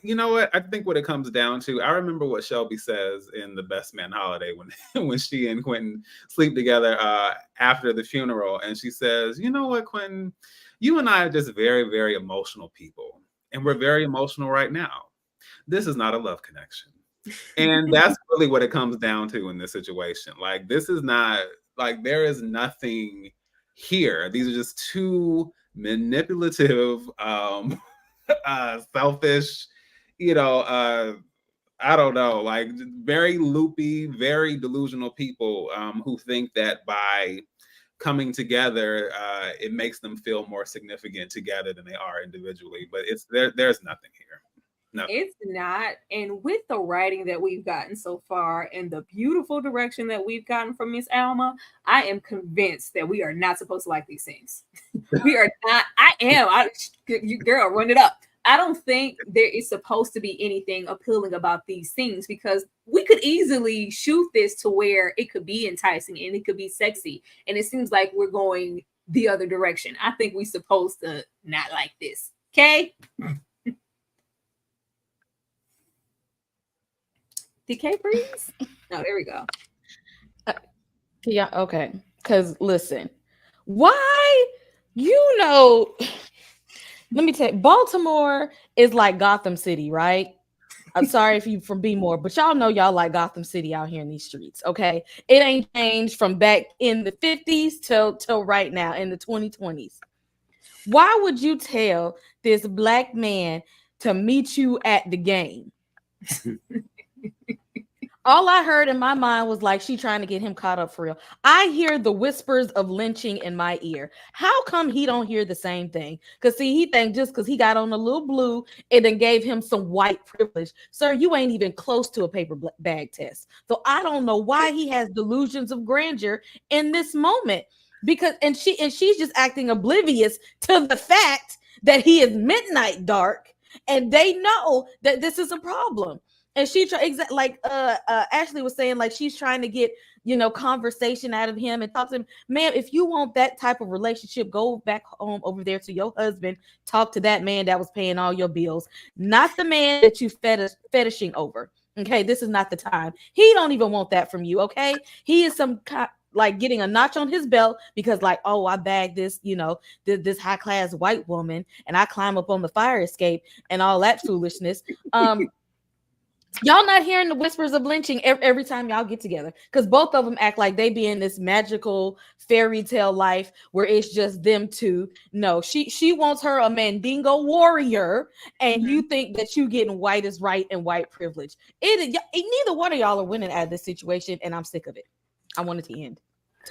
You know what? I think what it comes down to, I remember what Shelby says in The Best Man Holiday when when she and Quentin sleep together after the funeral. And she says, you know what, Quentin, you and I are just very, very emotional people. And we're very emotional right now. This is not a love connection. And that's really what it comes down to in this situation. Like, this is not, like, there is nothing here. These are just two manipulative, selfish, I don't know, like very loopy, very delusional people who think that by coming together, it makes them feel more significant together than they are individually. But there's nothing here. No. It's not. And with the writing that we've gotten so far and the beautiful direction that we've gotten from Miss Alma, I am convinced that we are not supposed to like these things. We are not. Girl, run it up. I don't think there is supposed to be anything appealing about these things because we could easily shoot this to where it could be enticing and it could be sexy. And it seems like we're going the other direction. I think we're supposed to not like this. Okay? DK freeze? No, there we go. Yeah, okay. Because listen, why, let me tell you, Baltimore is like Gotham City, right? I'm sorry if you from B-more, but y'all know y'all like Gotham City out here in these streets, okay? It ain't changed from back in the 50s till right now in the 2020s. Why would you tell this black man to meet you at the game? All I heard in my mind was like she trying to get him caught up for real. I hear the whispers of lynching in my ear. How come he don't hear the same thing? Because see, he think just because he got on a little blue, it then gave him some white privilege. Sir, you ain't even close to a paper bag test. So I don't know why he has delusions of grandeur in this moment. Because she's just acting oblivious to the fact that he is midnight dark, and they know that this is a problem. And she like Ashley was saying, like she's trying to get conversation out of him and talk to him. Ma'am, if you want that type of relationship, go back home over there to your husband. Talk to that man that was paying all your bills, not the man that you fetishing over. Okay, this is not the time. He don't even want that from you. Okay, he is like getting a notch on his belt because like, oh, I bagged this, this high class white woman, and I climb up on the fire escape and all that foolishness. Y'all not hearing the whispers of lynching every time y'all get together because both of them act like they be in this magical fairy tale life where it's just them two. No, she wants her a Mandingo warrior, and you think that you getting white is right and white privilege. Neither one of y'all are winning out of this situation, and I'm sick of it. I want it to end.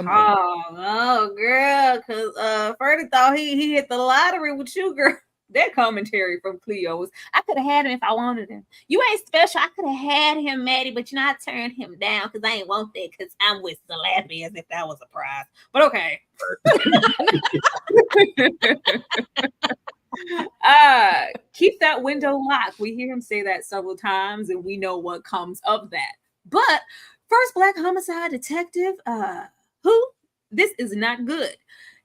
Oh, girl, because Ferdy thought he hit the lottery with you, girl. That commentary from Cleo was, I could have had him if I wanted him. You ain't special. I could have had him, Maddie, but I turned him down because I ain't want that because I'm with the laughing as if that was a prize. But okay. Keep that window locked. We hear him say that several times, and we know what comes of that. But first black homicide detective, this is not good.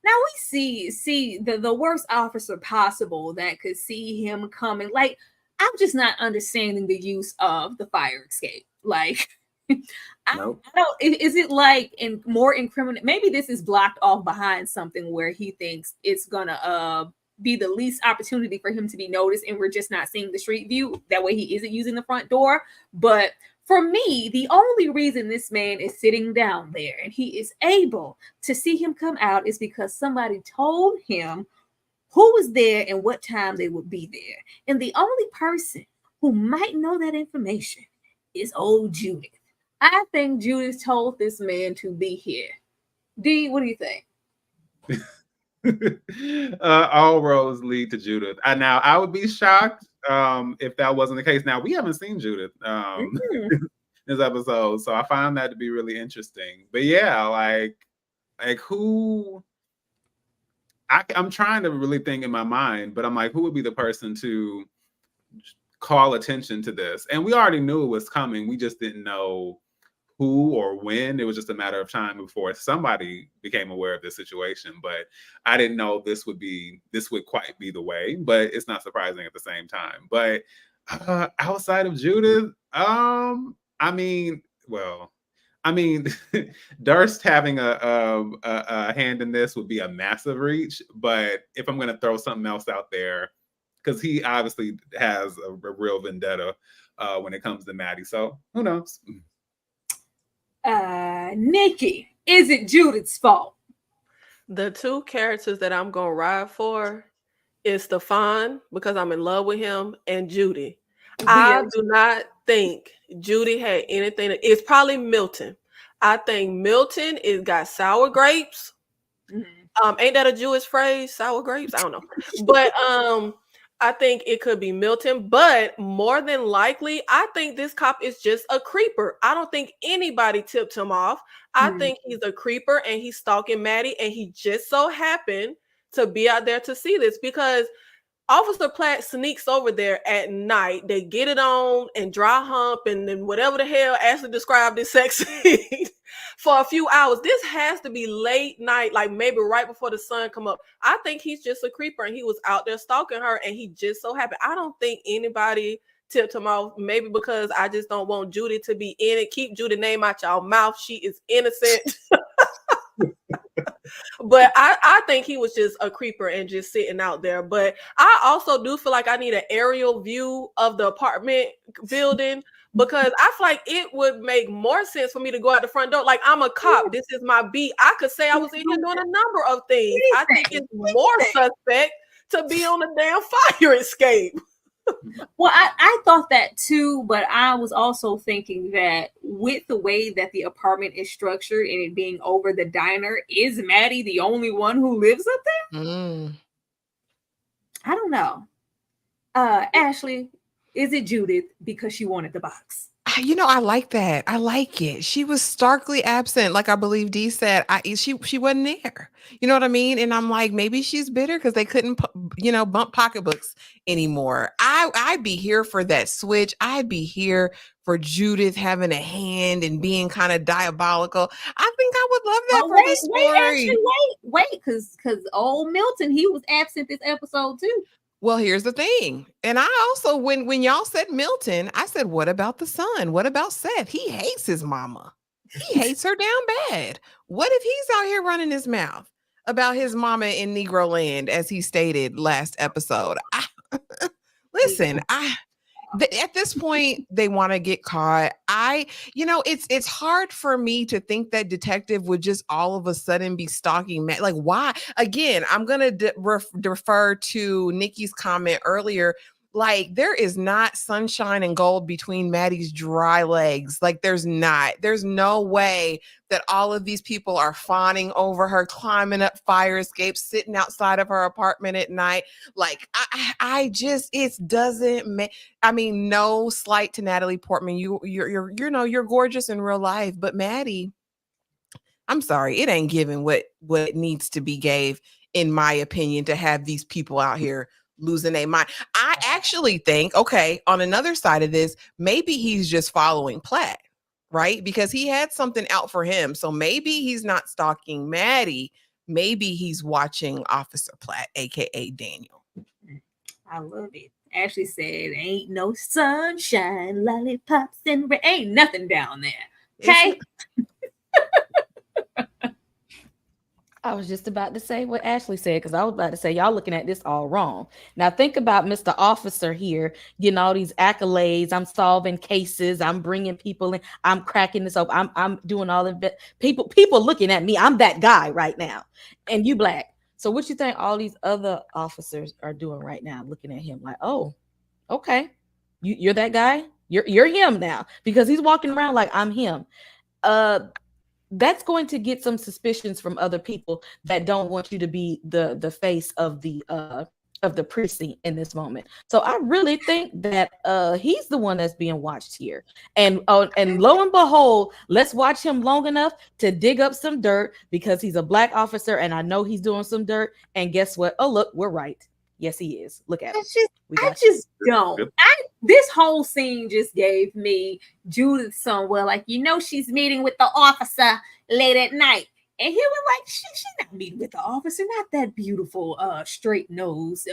Now we see the worst officer possible that could see him coming. Like, I'm just not understanding the use of the fire escape. Like, I don't. Is it like more incriminating? Maybe this is blocked off behind something where he thinks it's gonna be the least opportunity for him to be noticed, and we're just not seeing the street view. That way, he isn't using the front door. But for me, the only reason this man is sitting down there and he is able to see him come out is because somebody told him who was there and what time they would be there. And the only person who might know that information is old Judith. I think Judith told this man to be here. D, what do you think? All roads lead to Judith. Now, I would be shocked if that wasn't the case. Now, we haven't seen Judith this episode, so I found that to be really interesting. But yeah, like who? I'm trying to really think in my mind, but I'm like, who would be the person to call attention to this? And we already knew it was coming. We just didn't know who or when. It was just a matter of time before somebody became aware of this situation. But I didn't know this would quite be the way, but it's not surprising at the same time. But Outside of Judith, I mean, well, I mean, Durst having a hand in this would be a massive reach. But if I'm going to throw something else out there, because he obviously has a real vendetta when it comes to Maddie. So who knows? Nikki, is it Judith's fault? The two characters that I'm gonna ride for is Stefan, because I'm in love with him, and Judy. I do not think Judy had anything. It's probably Milton. I think Milton is got sour grapes. Ain't that a Jewish phrase? Sour grapes? I don't know. But I think it could be Milton, but more than likely, I think this cop is just a creeper. I don't think anybody tipped him off. I think he's a creeper and he's stalking Maddie, and he just so happened to be out there to see this, because Officer Platt sneaks over there at night. They get it on and dry hump and then whatever the hell Ashley described as sex scene for a few hours. This has to be late night, like maybe right before the sun come up. I think he's just a creeper and he was out there stalking her, and he just so happened. I don't think anybody tipped him off, maybe because I just don't want Judy to be in it. Keep Judy's name out y'all mouth. She is innocent. But I think he was just a creeper and just sitting out there. But I also do feel like I need an aerial view of the apartment building, because I feel like it would make more sense for me to go out the front door. Like, I'm a cop. This is my beat. I could say I was in here doing a number of things. I think it's more suspect to be on a damn fire escape. Well, I thought that too, but I was also thinking that with the way that the apartment is structured and it being over the diner, is Maddie the only one who lives up there? I don't know. Ashley, is it Judith because she wanted the box? You know, I like that. I like it. She was starkly absent, like I believe Dee said. She wasn't there. You know what I mean? And I'm like, maybe she's bitter because they couldn't, bump pocketbooks anymore. I'd be here for that switch. I'd be here for Judith having a hand and being kind of diabolical. I think I would love that for the story. Wait, because old Milton, he was absent this episode too. Well, here's the thing. And I also, when y'all said Milton, I said, what about the son? What about Seth? He hates his mama. He hates her down bad. What if he's out here running his mouth about his mama in Negro land, as he stated last episode? Listen, at this point, they want to get caught. It's hard for me to think that detective would just all of a sudden be stalking Matt. Like, why? Again, I'm going to refer to Nikki's comment earlier. Like, there is not sunshine and gold between Maddie's dry legs. Like, there's no way that all of these people are fawning over her, climbing up fire escapes, sitting outside of her apartment at night. Like, it doesn't make, no slight to Natalie Portman. You're gorgeous in real life, but Maddie, I'm sorry, it ain't giving what needs to be gave, in my opinion, to have these people out here losing their mind. I actually think, okay, on another side of this, maybe he's just following Platt, right? Because he had something out for him. So maybe he's not stalking Maddie. Maybe he's watching Officer Platt, aka Daniel. I love it. Ashley said, ain't no sunshine, lollipops, and ain't nothing down there. Okay? I was just about to say what Ashley said, because I was about to say y'all looking at this all wrong. Now think about Mr. Officer here getting all these accolades. I'm solving cases. I'm bringing people in. I'm cracking this up. I'm doing all of it. People looking at me. I'm that guy right now, and you black. So what you think all these other officers are doing right now? Looking at him like, oh, okay, you're that guy. You're him now, because he's walking around like I'm him. That's going to get some suspicions from other people that don't want you to be the face of the precinct in this moment. So I really think that he's the one that's being watched here. And lo and behold, let's watch him long enough to dig up some dirt, because he's a black officer and I know he's doing some dirt. And guess what? Oh, look, we're right. Yes, he is. Look at him. This whole scene just gave me Judith somewhere, like, she's meeting with the officer late at night. And he was like, she's not meeting with the officer, not that beautiful, straight nose,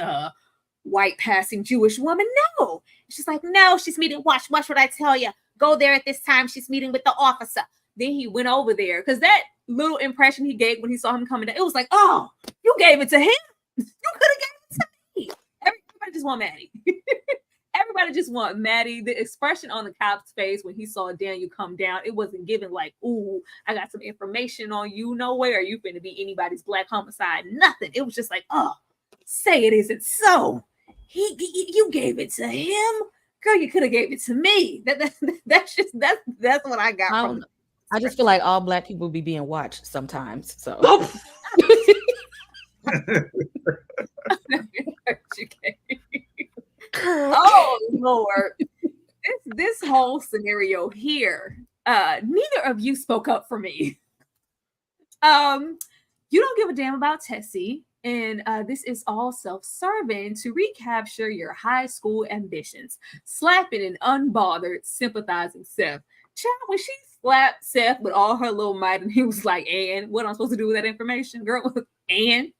white passing Jewish woman. No. She's like, no, she's meeting. Watch what I tell you. Go there at this time. She's meeting with the officer. Then he went over there because that little impression he gave when he saw him coming down, it was like, oh, you gave it to him. You could have gave it to me. Everybody just want Maddie. Everybody just want Maddie. The expression on the cop's face when he saw Daniel come down, it wasn't given like, ooh, I got some information on you. No way are you finna be anybody's black homicide. Nothing. It was just like, oh, say it isn't so. You gave it to him. Girl, you could have gave it to me. That's what I got from them. I just feel like all black people be being watched sometimes. So oh Lord. This whole scenario here. Neither of you spoke up for me. You don't give a damn about Tessie. And this is all self-serving to recapture your high school ambitions. Slapping an unbothered, sympathizing Seth. Child, when she slapped Seth with all her little might, and he was like, and what am I supposed to do with that information? Girl, and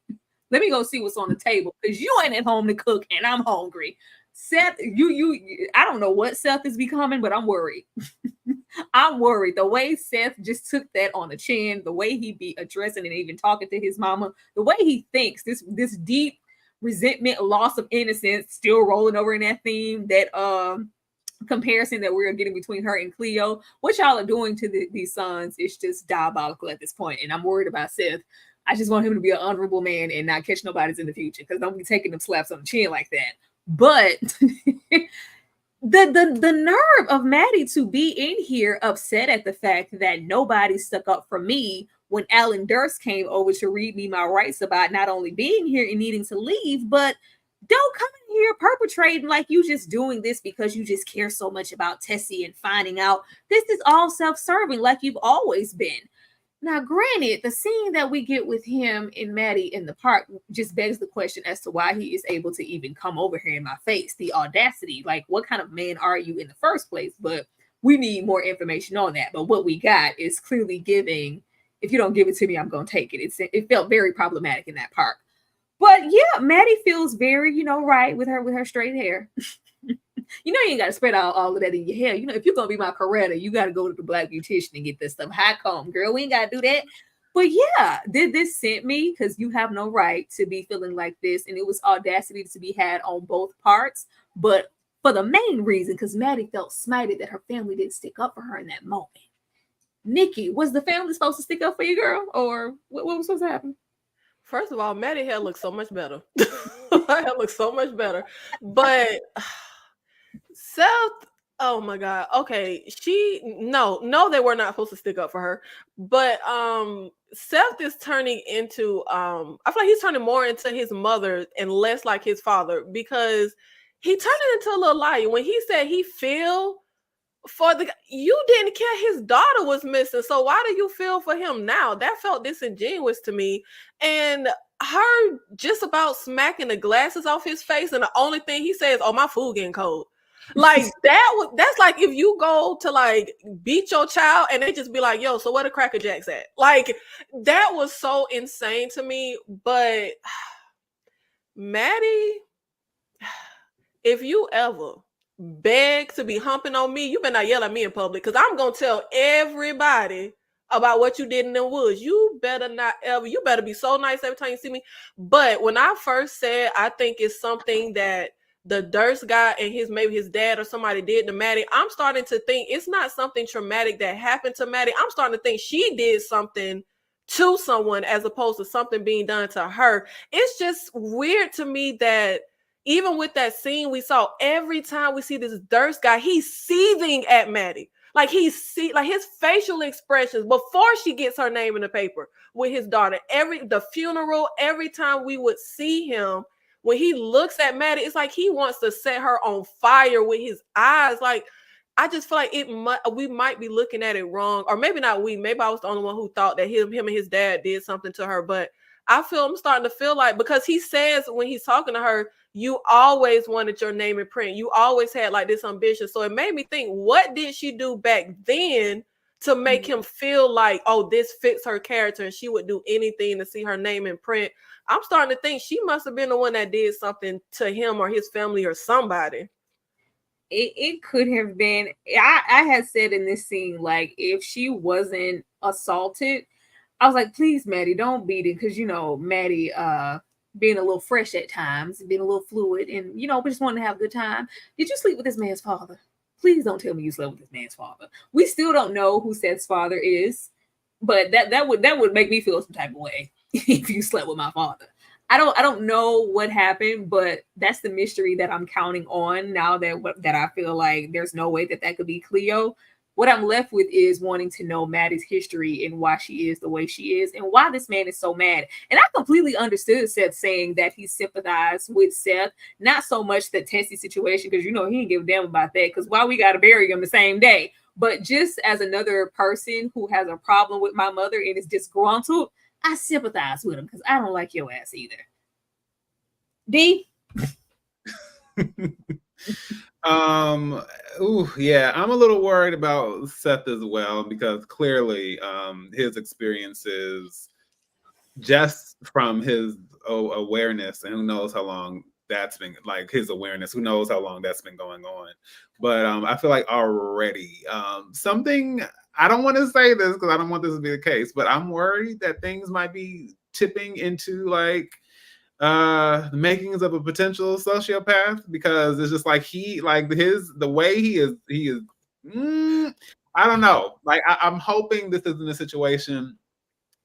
let me go see what's on the table, because you ain't at home to cook, and I'm hungry. Seth, I don't know what Seth is becoming, but I'm worried. I'm worried. The way Seth just took that on the chin, the way he be addressing and even talking to his mama, the way he thinks, this deep resentment, loss of innocence, still rolling over in that theme, that comparison that we're getting between her and Cleo. What y'all are doing to these sons is just diabolical at this point, and I'm worried about Seth. I just want him to be an honorable man and not catch nobody's in the future, because don't be taking them slaps on the chin like that. But the nerve of Maddie to be in here upset at the fact that nobody stuck up for me when Alan Durst came over to read me my rights about not only being here and needing to leave, but don't come in here perpetrating like you just doing this because you just care so much about Tessie and finding out. This is all self-serving like you've always been. Now, granted, the scene that we get with him and Maddie in the park just begs the question as to why he is able to even come over here in my face. The audacity, like, what kind of man are you in the first place? But we need more information on that. But what we got is clearly giving, if you don't give it to me, I'm going to take it. It felt very problematic in that park. But yeah, Maddie feels very, right with her straight hair. You ain't got to spread out all of that in your hair. If you're going to be my Coretta, you got to go to the black beautician and get this stuff high comb, girl. We ain't got to do that. But yeah, this sent me, because you have no right to be feeling like this. And it was audacity to be had on both parts. But for the main reason, because Maddie felt smited that her family didn't stick up for her in that moment. Nikki, was the family supposed to stick up for you, girl? Or what was supposed to happen? First of all, Maddie hair looks so much better. Her hair looks so much better. But Seth, oh my God. Okay. No, they were not supposed to stick up for her. But Seth is turning into, I feel like he's turning more into his mother and less like his father, because he turned into a little liar. When he said he feel for you didn't care his daughter was missing, so why do you feel for him now? That felt disingenuous to me. And her just about smacking the glasses off his face, and the only thing he says, oh, my food getting cold. Like that's like if you go to like beat your child and they just be like, yo, so where the Cracker Jacks at? Like, that was so insane to me. But Maddie, if you ever beg to be humping on me, you better not yell at me in public, because I'm gonna tell everybody about what you did in the woods. You better not ever. You better be so nice every time you see me. But when I first said I think it's something that the Durst guy and maybe his dad or somebody did to Maddie, I'm starting to think it's not something traumatic that happened to Maddie. I'm starting to think she did something to someone as opposed to something being done to her. It's just weird to me that even with that scene we saw, every time we see this Durst guy, he's seething at Maddie. Like his facial expressions before she gets her name in the paper with his daughter, the funeral, every time we would see him, when he looks at Maddie, it's like he wants to set her on fire with his eyes. Like, I just feel like we might be looking at it wrong, or maybe not we. Maybe I was the only one who thought that him and his dad did something to her. But I'm starting to feel like, because he says when he's talking to her, you always wanted your name in print. You always had like this ambition. So it made me think, what did she do back then to make him feel like, oh, this fits her character and she would do anything to see her name in print. I'm starting to think she must have been the one that did something to him or his family or somebody. It could have been. I had said in this scene, like, if she wasn't assaulted, I was like, please, Maddie, don't beat it. Because, you know, Maddie being a little fresh at times, being a little fluid, and, you know, we just wanting to have a good time. Did you sleep with this man's father? Please don't tell me you slept with this man's father. We still don't know who Seth's father is, but that would make me feel some type of way if you slept with my father. I don't know what happened, but that's the mystery that I'm counting on now that I feel like there's no way that could be Cleo. What I'm left with is wanting to know Maddie's history and why she is the way she is and why this man is so mad. And I completely understood Seth saying that he sympathized with Seth, not so much the Tessie situation, because, you know, he didn't give a damn about that, because why we got to bury him the same day. But just as another person who has a problem with my mother and is disgruntled, I sympathize with him because I don't like your ass either. D? Yeah, I'm a little worried about Seth as well, because clearly his experiences, just from his awareness, and who knows how long that's been, like, his awareness, who knows how long that's been going on. But I feel like already something, I don't want to say this because I don't want this to be the case, but I'm worried that things might be tipping into like the makings of a potential sociopath, because it's just like the way he is I don't know, like I'm hoping this isn't a situation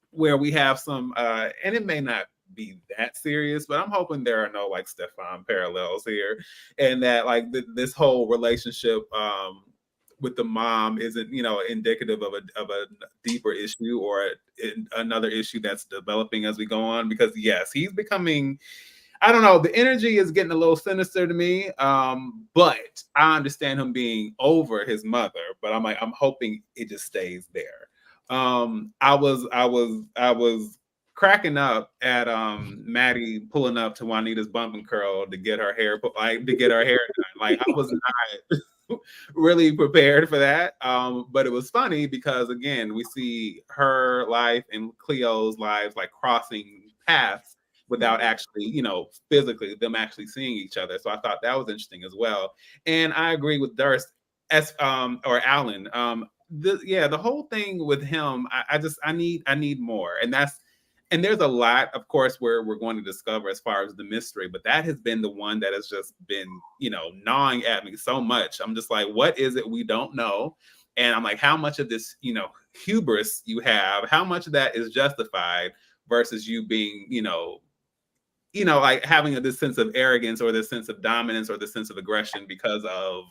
where we have some and it may not be that serious, but I'm hoping there are no like Stefan parallels here, and that like this whole relationship with the mom isn't, you know, indicative of a deeper issue or another issue that's developing as we go on. Because yes, he's becoming, I don't know, the energy is getting a little sinister to me. But I understand him being over his mother, but I'm hoping it just stays there. I was cracking up at Maddie pulling up to Juanita's bump and curl to get her hair done. Like I was not really prepared for that. But it was funny because again, we see her life and Cleo's lives like crossing paths without actually, you know, physically them actually seeing each other. So I thought that was interesting as well. And I agree with Durst or Alan. The whole thing with him, I need more. And there's a lot, of course, where we're going to discover as far as the mystery, but that has been the one that has just been, you know, gnawing at me so much. I'm just like, what is it we don't know? And I'm like, how much of this, you know, hubris you have, how much of that is justified versus you being, you know, like having this sense of arrogance or this sense of dominance or this sense of aggression because of,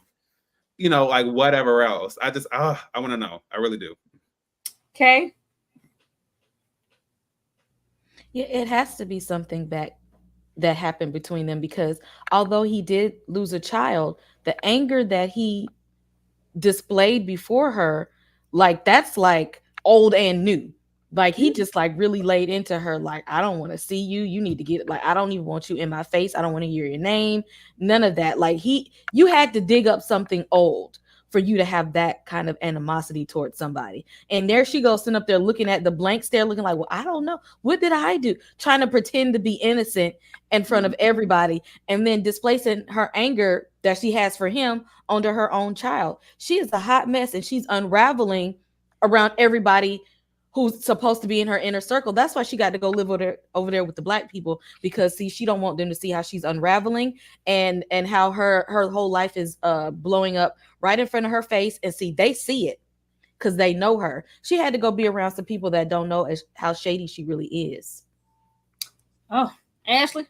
you know, like whatever else. I want to know. I really do. Okay. Yeah, it has to be something that happened between them, because although he did lose a child, the anger that he displayed before her, like that's like old and new. Like he just like really laid into her, like, I don't want to see you. You need to get, like, I don't even want you in my face. I don't want to hear your name. None of that. Like you had to dig up something old for you to have that kind of animosity towards somebody. And there she goes, sitting up there looking at the blank stare, looking like, well, I don't know. What did I do? Trying to pretend to be innocent in front of everybody, and then displacing her anger that she has for him onto her own child. She is a hot mess, and she's unraveling around everybody who's supposed to be in her inner circle. That's why she got to go live over there with the black people, because see, she don't want them to see how she's unraveling and how her whole life is blowing up right in front of her face. And see, they see it because they know her. She had to go be around some people that don't know how shady she really is. Oh, Ashley?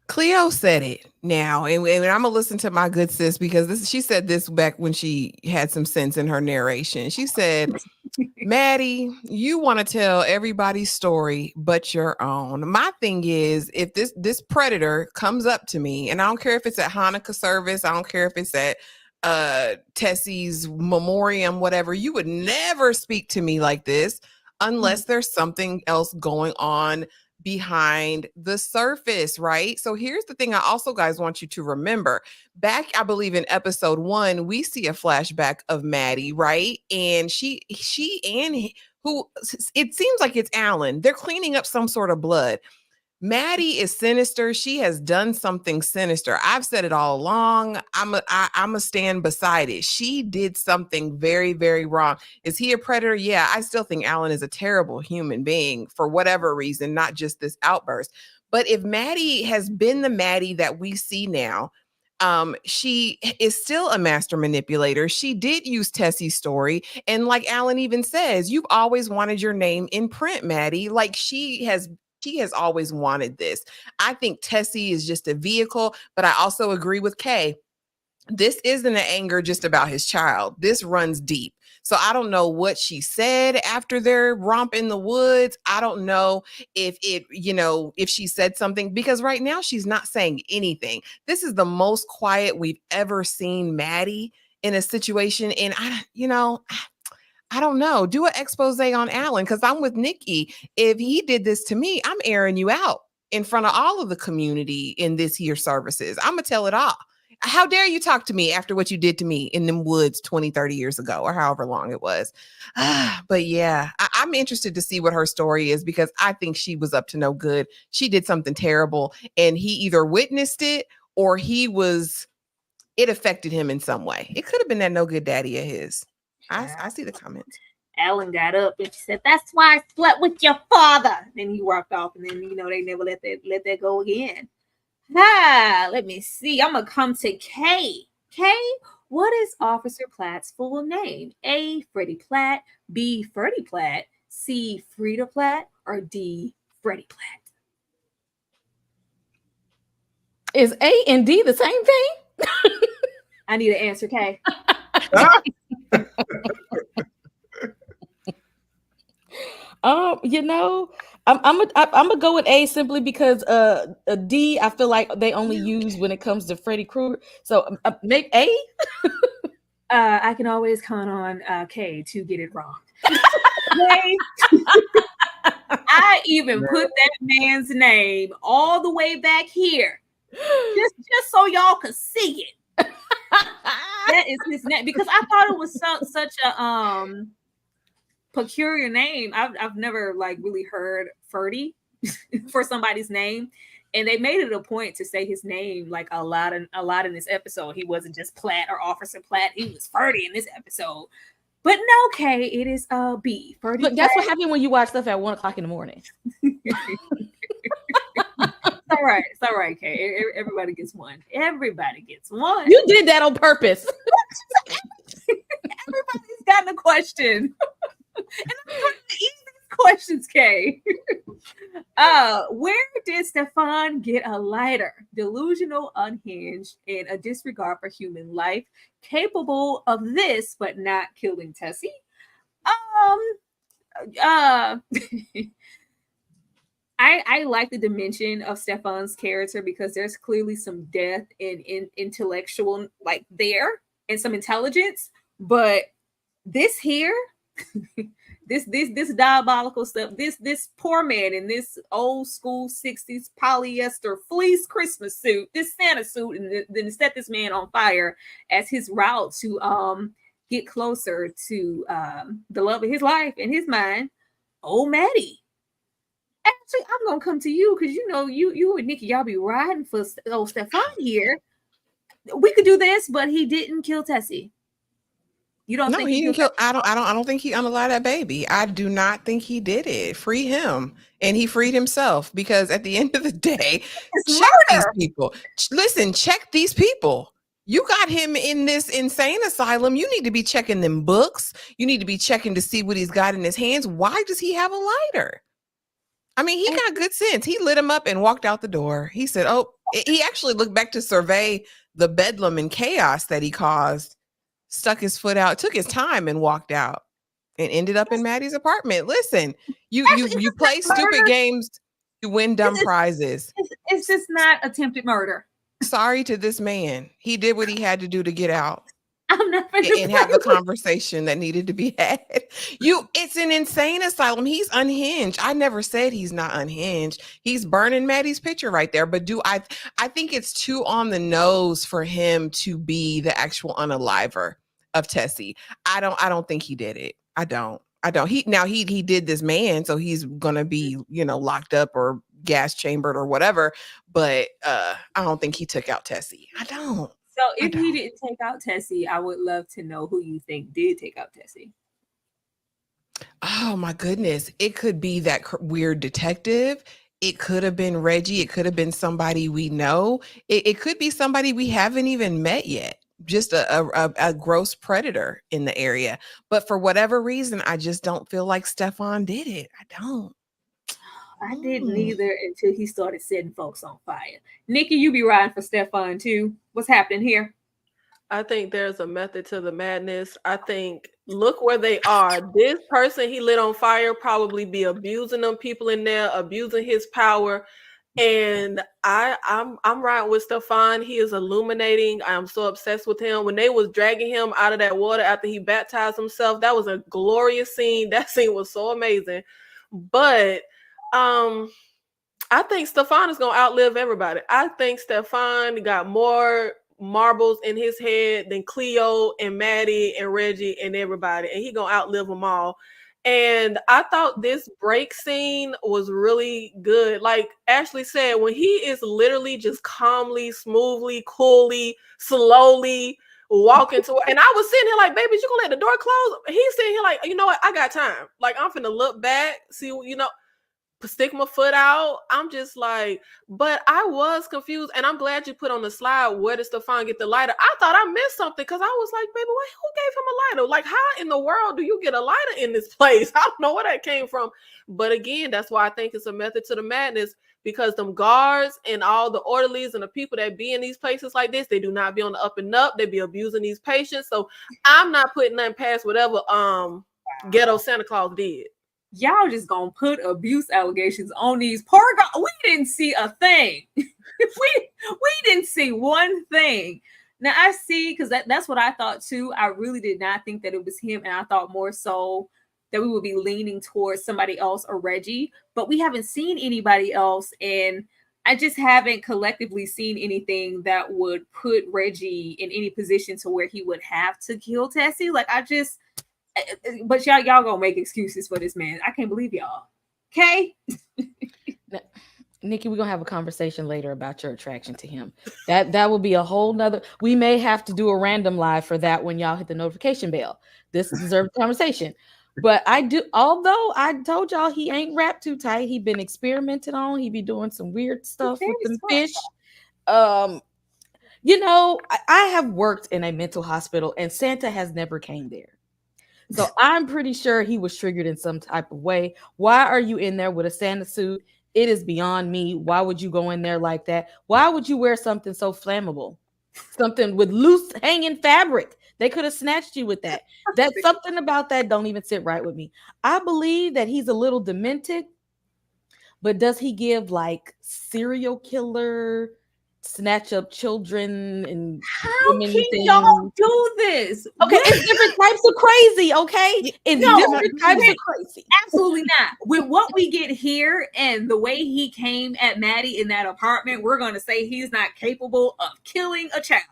Cleo said it now, and I'm gonna listen to my good sis, because she said this back when she had some sense in her narration. She said, Maddie, you want to tell everybody's story but your own. My thing is, if this predator comes up to me, and I don't care if it's at Hanukkah service, I don't care if it's at Tessie's memoriam, whatever, you would never speak to me like this unless there's something else going on behind the surface, right? So here's the thing I also, guys, want you to remember. Back, I believe in episode 1, we see a flashback of Maddie, right? And she and who, it seems like it's Alan. They're cleaning up some sort of blood. Maddie is sinister. She has done something sinister. I've said it all along. I'm a stand beside it. She did something very, very wrong. Is he a predator? Yeah, I still think Alan is a terrible human being for whatever reason, not just this outburst. But if Maddie has been the Maddie that we see now, she is still a master manipulator. She did use Tessie's story. And like Alan even says, you've always wanted your name in print, Maddie. Like she has always wanted this. I think Tessie is just a vehicle, but I also agree with Kay. This isn't an anger just about his child. This runs deep. So I don't know what she said after their romp in the woods. I don't know if she said something, because right now she's not saying anything. This is the most quiet we've ever seen Maddie in a situation. And I don't know. Do an expose on Alan, because I'm with Nikki. If he did this to me, I'm airing you out in front of all of the community in this year's services. I'm going to tell it all. How dare you talk to me after what you did to me in them woods 20, 30 years ago, or however long it was. But yeah, I'm interested to see what her story is, because I think she was up to no good. She did something terrible, and he either witnessed it or it affected him in some way. It could have been that no good daddy of his. I see the comments. Alan got up and she said, "That's why I slept with your father." Then he walked off, and then they never let that go again. Let me see. I'm gonna come to Kay. Kay, what is Officer Platt's full name? A, Freddie Platt, B, Freddie Platt, C, Frida Platt, or D, Freddie Platt? Is A and D the same thing? I need an answer, Kay. I'm gonna go with A, simply because a D I feel like they only use when it comes to Freddy Krueger. So make A. I can always count on Kay to get it wrong. I even put that man's name all the way back here, just so y'all could see it. That is his name, because I thought it was such a peculiar name. I've never really heard Ferdy for somebody's name, and they made it a point to say his name a lot in this episode. He wasn't just Platt or Officer Platt; he was Ferdy in this episode. But no, Kay, it is B. Ferdy. Look, that's what happened when you watch stuff at 1 o'clock in the morning. It's all right, Kay. Everybody gets one. Everybody gets one. You did that on purpose. Everybody's gotten a question. And I'm putting the easiest questions, Kay. Where did Stefan get a lighter? Delusional, unhinged, and a disregard for human life, capable of this but not killing Tessie. I like the dimension of Stefan's character, because there's clearly some depth and intellectual there, and some intelligence. But this here, this diabolical stuff, this poor man in this old school 60s polyester fleece Christmas suit, this Santa suit, and then set this man on fire as his route to get closer to the love of his life and his mind, old Maddie. Actually, I'm gonna come to you, because you and Nikki, y'all be riding for old Stefan here. We could do this, but he didn't kill Tessie. You don't think he didn't kill? I don't think he unalived that baby. I do not think he did it. Free him, and he freed himself, because at the end of the day, check these people. Listen, check these people. You got him in this insane asylum. You need to be checking them books. You need to be checking to see what he's got in his hands. Why does he have a lighter? I mean, he got good sense. He lit him up and walked out the door. He said, he actually looked back to survey the bedlam and chaos that he caused, stuck his foot out, took his time, and walked out, and ended up in Maddie's apartment. Listen, you play stupid games, you win dumb prizes. It's just not attempted murder. Sorry to this man. He did what he had to do to get out. I'm not and have the conversation that needed to be had. It's an insane asylum. He's unhinged. I never said he's not unhinged. He's burning Maddie's picture right there. But I think it's too on the nose for him to be the actual unaliver of Tessie. I don't think he did it. I don't. He did this man, so he's gonna be, locked up or gas chambered or whatever. But I don't think he took out Tessie. I don't. So if he didn't take out Tessie, I would love to know who you think did take out Tessie. Oh my goodness. It could be that weird detective. It could have been Reggie. It could have been somebody we know. It could be somebody we haven't even met yet. Just a gross predator in the area. But for whatever reason, I just don't feel like Stefan did it. I don't. I didn't either until he started setting folks on fire. Nikki, you be riding for Stefan too. What's happening here? I think there's a method to the madness. I think, look where they are. This person he lit on fire probably be abusing them people in there, abusing his power. And I'm riding with Stefan. He is illuminating. I'm so obsessed with him. When they was dragging him out of that water after he baptized himself, that was a glorious scene. That scene was so amazing. But I think Stefan is gonna outlive everybody. I think Stefan got more marbles in his head than Cleo and Maddie and Reggie and everybody, and he gonna outlive them all. And I thought this break scene was really good. Like Ashley said, when he is literally just calmly, smoothly, coolly, slowly walking to, and I was sitting here like, baby, you gonna let the door close? He's sitting here like, you know what? I got time. Like, I'm finna look back, see, stick my foot out. I'm just like, but I was confused, and I'm glad you put on the slide, where did Stefan get the lighter? I thought I missed something, because I was like, baby, who gave him a lighter? Like, how in the world do you get a lighter in this place? I don't know where that came from. But again, that's why I think it's a method to the madness, because them guards and all the orderlies and the people that be in these places like this, they do not be on the up and up. They be abusing these patients. So I'm not putting nothing past whatever ghetto Santa Claus did. Y'all just gonna put abuse allegations on these poor guys. We didn't see a thing. we didn't see one thing. Now I see, because that's what I thought too. I really did not think that it was him, and I thought more so that we would be leaning towards somebody else or Reggie, but we haven't seen anybody else, and I just haven't collectively seen anything that would put Reggie in any position to where he would have to kill Tessie. Like, but y'all gonna make excuses for this man. I can't believe y'all. Okay. Nikki, we're gonna have a conversation later about your attraction to him. That will be a whole nother. We may have to do a random live for that when y'all hit the notification bell. This deserves a conversation. But although I told y'all he ain't wrapped too tight, he been experimented on. He be doing some weird stuff with them fish. I have worked in a mental hospital, and Santa has never came there. So I'm pretty sure he was triggered in some type of way. Why are you in there with a Santa suit? It is beyond me. Why would you go in there like that? Why would you wear something so flammable? Something with loose hanging fabric. They could have snatched you with that. That's something about that don't even sit right with me. I believe that he's a little demented, but does he give like serial killer, snatch up children and how can y'all do this? Okay, it's different types of crazy. Okay, it's different types of crazy. Absolutely not. With what we get here and the way he came at Maddie in that apartment, we're gonna say he's not capable of killing a child.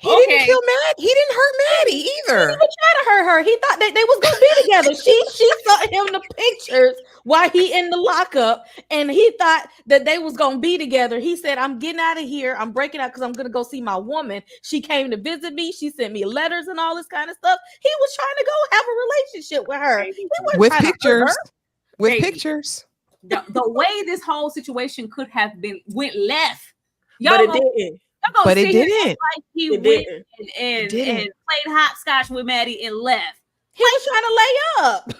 He didn't kill Maddie. He didn't hurt Maddie either. He didn't even try to hurt her. He thought that they was gonna be together. She saw him the pictures while he in the lockup, and he thought that they was gonna be together. He said, "I'm getting out of here. I'm breaking out because I'm gonna go see my woman. She came to visit me. She sent me letters and all this kind of stuff." He was trying to go have a relationship with her. He wasn't with trying to hurt pictures. her. With pictures. The way this whole situation could have went left, but it didn't. But it didn't. Like he went and played hopscotch with Maddie and left. He was trying to lay up.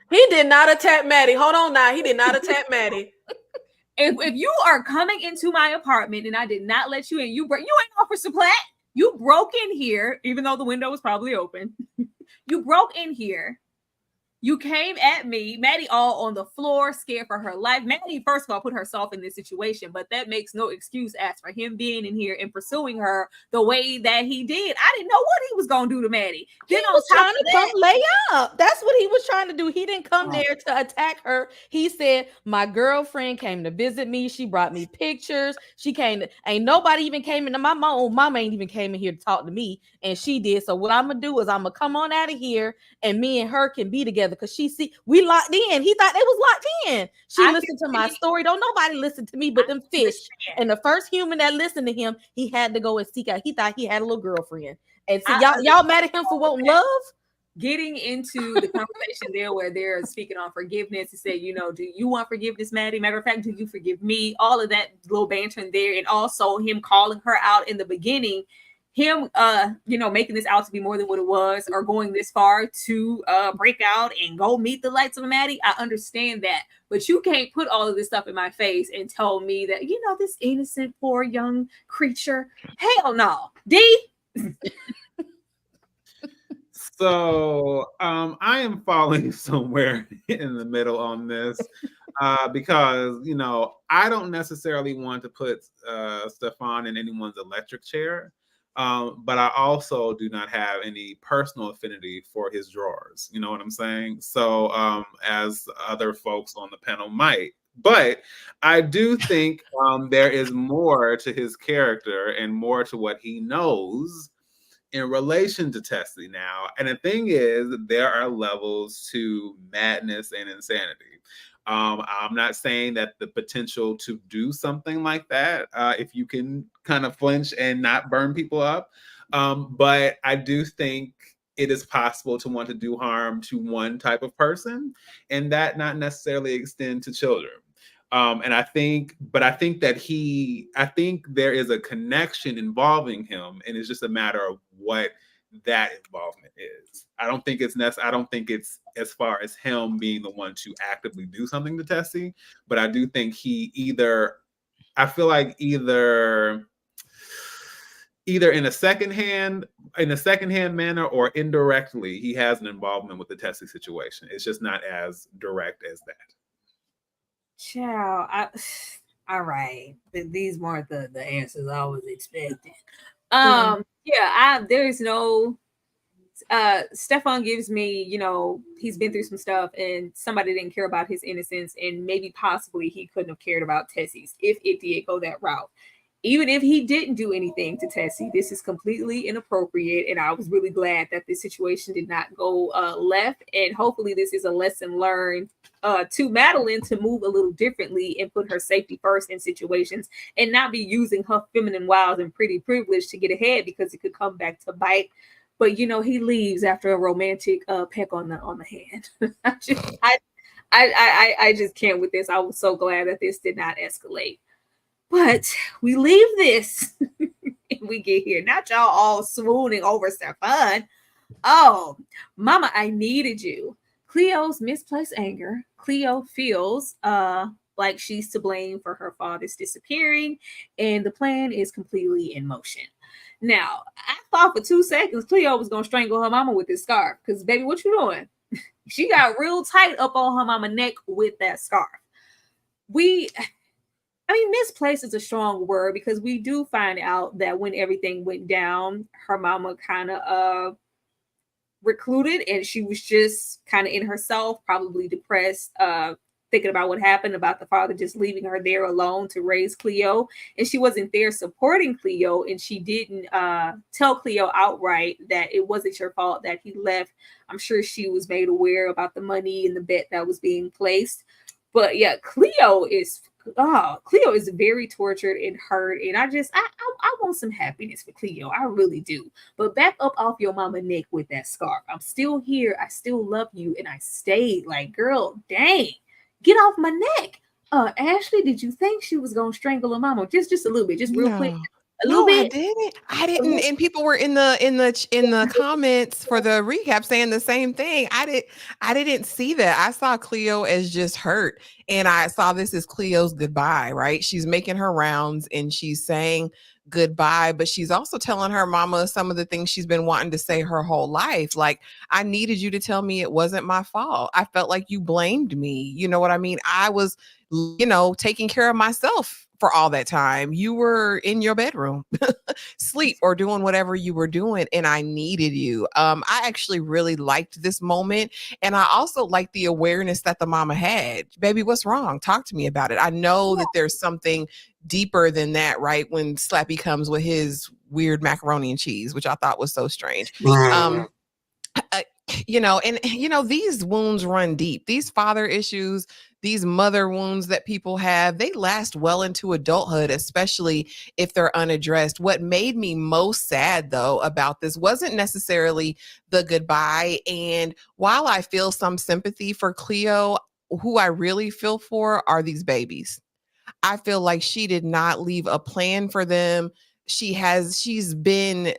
He did not attack Maddie. Hold on now. He did not attack Maddie. If you are coming into my apartment and I did not let you in, you ain't Officer Platt. You broke in here, even though the window was probably open. You broke in here You came at me, Maddie, all on the floor, scared for her life. Maddie, first of all, put herself in this situation, but that makes no excuse as for him being in here and pursuing her the way that he did. I didn't know what he was going to do to Maddie. Then he was trying to come lay up. That's what he was trying to do. He didn't come there to attack her. He said, my girlfriend came to visit me. She brought me pictures. She came to, ain't nobody even came into my mom. Mama ain't even came in here to talk to me. And she did. So what I'm going to do is I'm going to come on out of here and me and her can be together. Because she see we locked in. He thought they was locked in. She listened to my story. Don't nobody listen to me but them fish. And the first human that listened to him, he had to go and seek out. He thought he had a little girlfriend. And so y'all mad at him for wanting love? Getting into the conversation there where they're speaking on forgiveness and say, you know, do you want forgiveness, Maddie? Matter of fact, do you forgive me? All of that little banter in there, and also him calling her out in the beginning. Him, making this out to be more than what it was, or going this far to break out and go meet the lights of Maddie. I understand that, but you can't put all of this stuff in my face and tell me that, this innocent, poor young creature. Hell no. D. So I am falling somewhere in the middle on this because, I don't necessarily want to put Stefan in anyone's electric chair. But I also do not have any personal affinity for his drawers. You know what I'm saying? So as other folks on the panel might. But I do think there is more to his character and more to what he knows in relation to Tessie now. And the thing is, there are levels to madness and insanity. I'm not saying that the potential to do something like that, if you can kind of flinch and not burn people up. But I do think it is possible to want to do harm to one type of person and that not necessarily extend to children. And I think that there is a connection involving him, and it's just a matter of what that involvement is. I don't think it's as far as him being the one to actively do something to Tessie, but I do think either in a secondhand manner or indirectly, he has an involvement with the Tessie situation. It's just not as direct as that. Child, all right. These weren't the answers I was expecting. There's no Stefan gives me, he's been through some stuff and somebody didn't care about his innocence, and maybe possibly he couldn't have cared about Tessie's if it did go that route. Even if he didn't do anything to Tessie, this is completely inappropriate, and I was really glad that this situation did not go left, and hopefully this is a lesson learned to Madeline to move a little differently and put her safety first in situations and not be using her feminine wiles and pretty privilege to get ahead, because it could come back to bite. But he leaves after a romantic peck on the hand. I just can't with this. I was so glad that this did not escalate. But we leave this and we get here. Not y'all all swooning over Stefan. Oh, Mama, I needed you. Cleo's misplaced anger. Cleo feels like she's to blame for her father's disappearing, and the plan is completely in motion. Now, I thought for 2 seconds Cleo was going to strangle her mama with this scarf, because, baby, what you doing? She got real tight up on her mama neck with that scarf. Misplaced is a strong word, because we do find out that when everything went down, her mama kind of recluded, and she was just kind of in herself, probably depressed, thinking about what happened, about the father just leaving her there alone to raise Cleo. And she wasn't there supporting Cleo, and she didn't tell Cleo outright that it wasn't your fault that he left. I'm sure she was made aware about the money and the bet that was being placed. But yeah, Cleo is very tortured and hurt, and I want some happiness for Cleo. I really do. But back up off your mama neck with that scarf. I'm still here. I still love you, and I stayed. Like, girl, dang, get off my neck. Ashley, did you think she was gonna strangle her mama? Just a little bit, just real quick. A little bit. I didn't. And people were in the comments for the recap saying the same thing. I didn't see that. I saw Cleo as just hurt, and I saw this as Cleo's goodbye. Right? She's making her rounds, and she's saying goodbye, but she's also telling her mama some of the things she's been wanting to say her whole life. Like, I needed you to tell me it wasn't my fault. I felt like you blamed me. You know what I mean? I was, taking care of myself for all that time. You were in your bedroom, sleep or doing whatever you were doing, and I needed you. I actually really liked this moment, and I also liked the awareness that the mama had. Baby, what's wrong? Talk to me about it. I know that there's something deeper than that, right? When Slappy comes with his weird macaroni and cheese, which I thought was so strange. These wounds run deep. These father issues, these mother wounds that people have, they last well into adulthood, especially if they're unaddressed. What made me most sad, though, about this wasn't necessarily the goodbye. And while I feel some sympathy for Cleo, who I really feel for are these babies. I feel like she did not leave a plan for them. She's been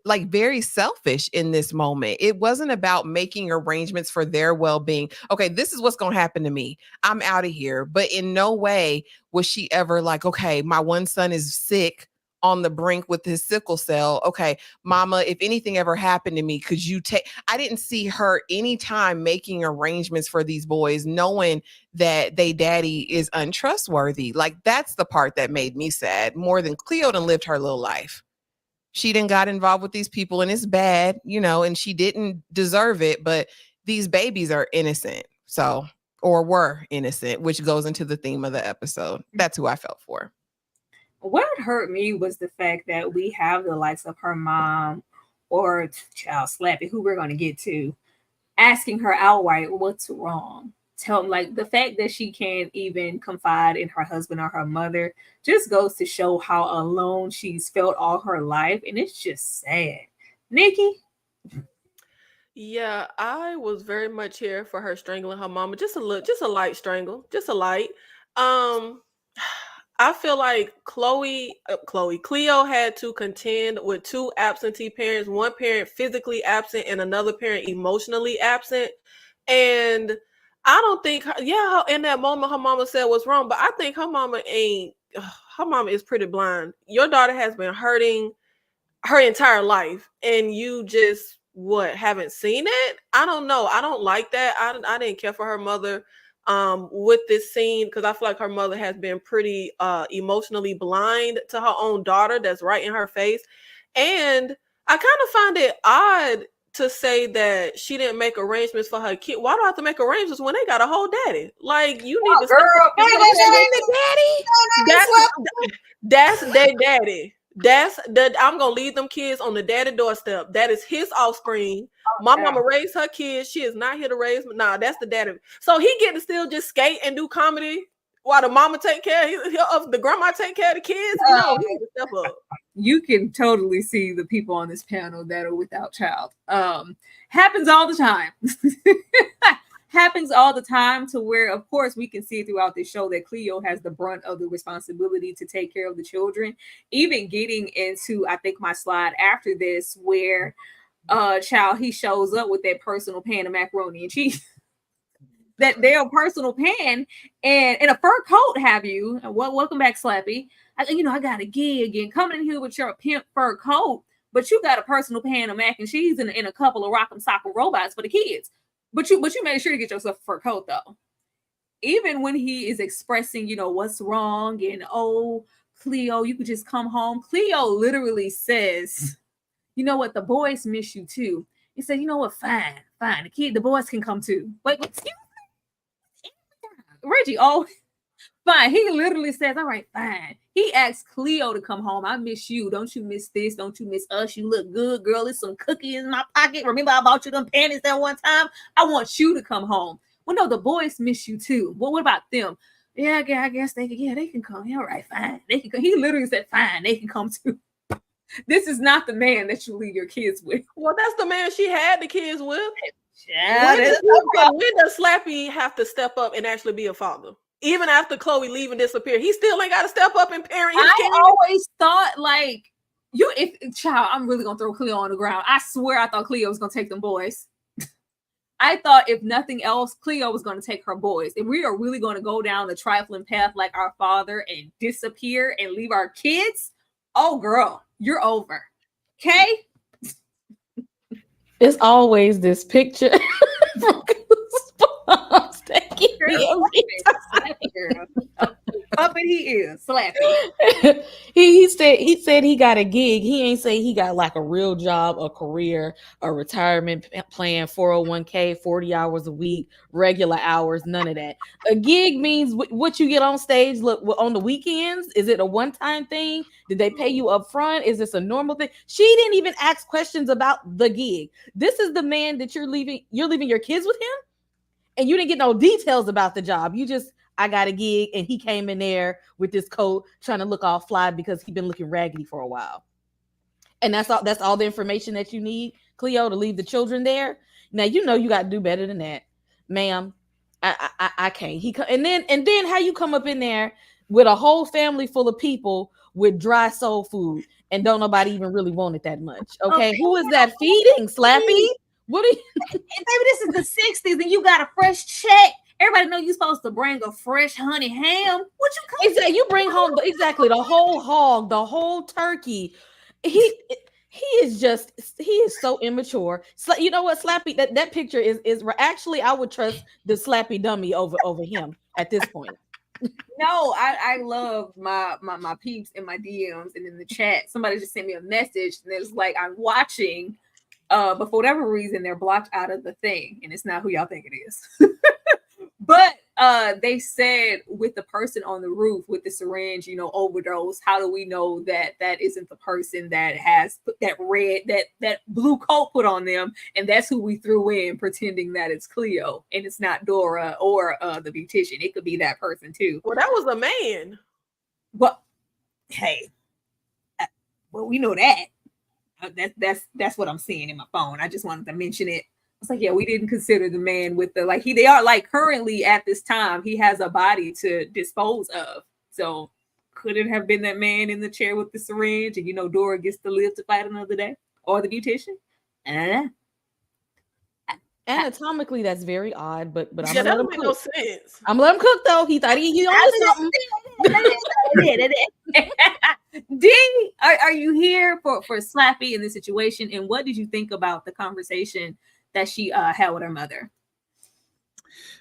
like very selfish in this moment. It wasn't about making arrangements for their well-being. Okay, this is what's going to happen to me. I'm out of here. But in no way was she ever like, okay, my one son is sick on the brink with his sickle cell. Okay, mama, if anything ever happened to me, could you take, I didn't see her anytime making arrangements for these boys, knowing that they daddy is untrustworthy. Like, that's the part that made me sad more than Cleo done lived her little life. She done got involved with these people, and it's bad, and she didn't deserve it, but these babies are innocent. So, or were innocent, which goes into the theme of the episode. That's who I felt for. What hurt me was the fact that we have the likes of her mom or child Slappy, who we're going to get to, asking her outright what's wrong. Tell like the fact that she can't even confide in her husband or her mother just goes to show how alone she's felt all her life, and it's just sad. Nikki? Yeah, I was very much here for her strangling her mama. Just a light strangle, just a light. I feel like Cleo had to contend with two absentee parents, one parent physically absent and another parent emotionally absent. And I don't think, in that moment her mama said what's wrong, but I think her mama is pretty blind. Your daughter has been hurting her entire life, and you just haven't seen it? I don't know. I don't like that. I didn't care for her mother with this scene, because I feel like her mother has been pretty emotionally blind to her own daughter that's right in her face. And I kind of find it odd to say that she didn't make arrangements for her kid. Why do I have to make arrangements when they got a whole daddy? Like, you need to that's their daddy. I'm gonna leave them kids on the daddy doorstep. That is his offspring. My mama raised her kids. She is not here to raise me. Nah, that's the daddy. So he get to still just skate and do comedy while the mama take care of the grandma, take care of the kids. No, he need to step up. You can totally see the people on this panel that are without child. Happens all the time. Happens all the time, to where, of course, we can see throughout the show that Cleo has the brunt of the responsibility to take care of the children. Even getting into, I think, my slide after this, where he shows up with that personal pan of macaroni and cheese. That their personal pan and a fur coat, have you? Welcome back, Slappy. I got a gig and coming in here with your pimp fur coat, but you got a personal pan of mac and cheese and a couple of rock'em sock'em robots for the kids. But you made sure to get yourself a fur coat, though. Even when he is expressing, what's wrong, and Cleo, you could just come home. Cleo literally says, you know what, the boys miss you too. He said, you know what, fine. The boys can come too. Wait, excuse me? Reggie, fine. He literally says, all right, fine. He asked Cleo to come home. I miss you. Don't you miss this? Don't you miss us? You look good, girl. There's some cookies in my pocket. Remember I bought you them panties that one time? I want you to come home. Well, no, the boys miss you too. Well, what about them? Yeah, I guess they can come. Yeah, all right, fine. They can come. He literally said, fine, they can come too. This is not the man that you leave your kids with. Well, that's the man she had the kids with. Yeah, when does Slappy have to step up and actually be a father? Even after Chloe leave and disappear, he still ain't got to step up and parent his kids. I always thought, like, I'm really going to throw Cleo on the ground. I swear I thought Cleo was going to take them boys. I thought, if nothing else, Cleo was going to take her boys. If we are really going to go down the trifling path like our father and disappear and leave our kids, Oh, girl, you're over. Okay? It's always this picture from Goosebumps that keep me every time. Puppet he is, Slappy. he said he got a gig. He ain't say he got like a real job, a career, a retirement plan, 401k, 40 hours a week, regular hours, none of that. A gig means what you get on stage on the weekends. Is it a one-time thing? Did they pay you up front? Is this a normal thing? She didn't even ask questions about the gig. This is the man that you're leaving your kids with him, and you didn't get no details about the job. You just, I got a gig, and he came in there with this coat trying to look all fly because he'd been looking raggedy for a while. And that's all the information that you need, Cleo, to leave the children there. Now you know you got to do better than that, ma'am. I can't. And then how you come up in there with a whole family full of people with dry soul food and don't nobody even really want it that much. Okay. Who is that feeding, Slappy? What are you? Baby, this is the 60s and you got a fresh check. Everybody know you're supposed to bring a fresh honey ham. What you come exactly? You bring home exactly the whole hog, the whole turkey. He is so immature. So, you know what, Slappy? That picture is actually, I would trust the Slappy dummy over him at this point. No, I love my peeps in my DMs and in the chat. Somebody just sent me a message and it was like, I'm watching, but for whatever reason they're blocked out of the thing, and it's not who y'all think it is. But they said with the person on the roof with the syringe, overdose, how do we know that that isn't the person that has put that blue coat put on them, and that's who we threw in pretending that it's Cleo and it's not Dora or the beautician. It could be that person too. Well, that was a man. Well, hey, well, we know that. That's what I'm seeing in my phone. I just wanted to mention it. It's like, yeah, we didn't consider the man with the they are like currently at this time, he has a body to dispose of. So could it have been that man in the chair with the syringe and Dora gets to live to fight another day? Or the beautician? Anatomically, that's very odd, but I'm yeah, gonna let him make cook. no sense. I'm gonna let him cook though. He thought he on something. D, are you here for Slappy in this situation? And what did you think about the conversation that she had with her mother?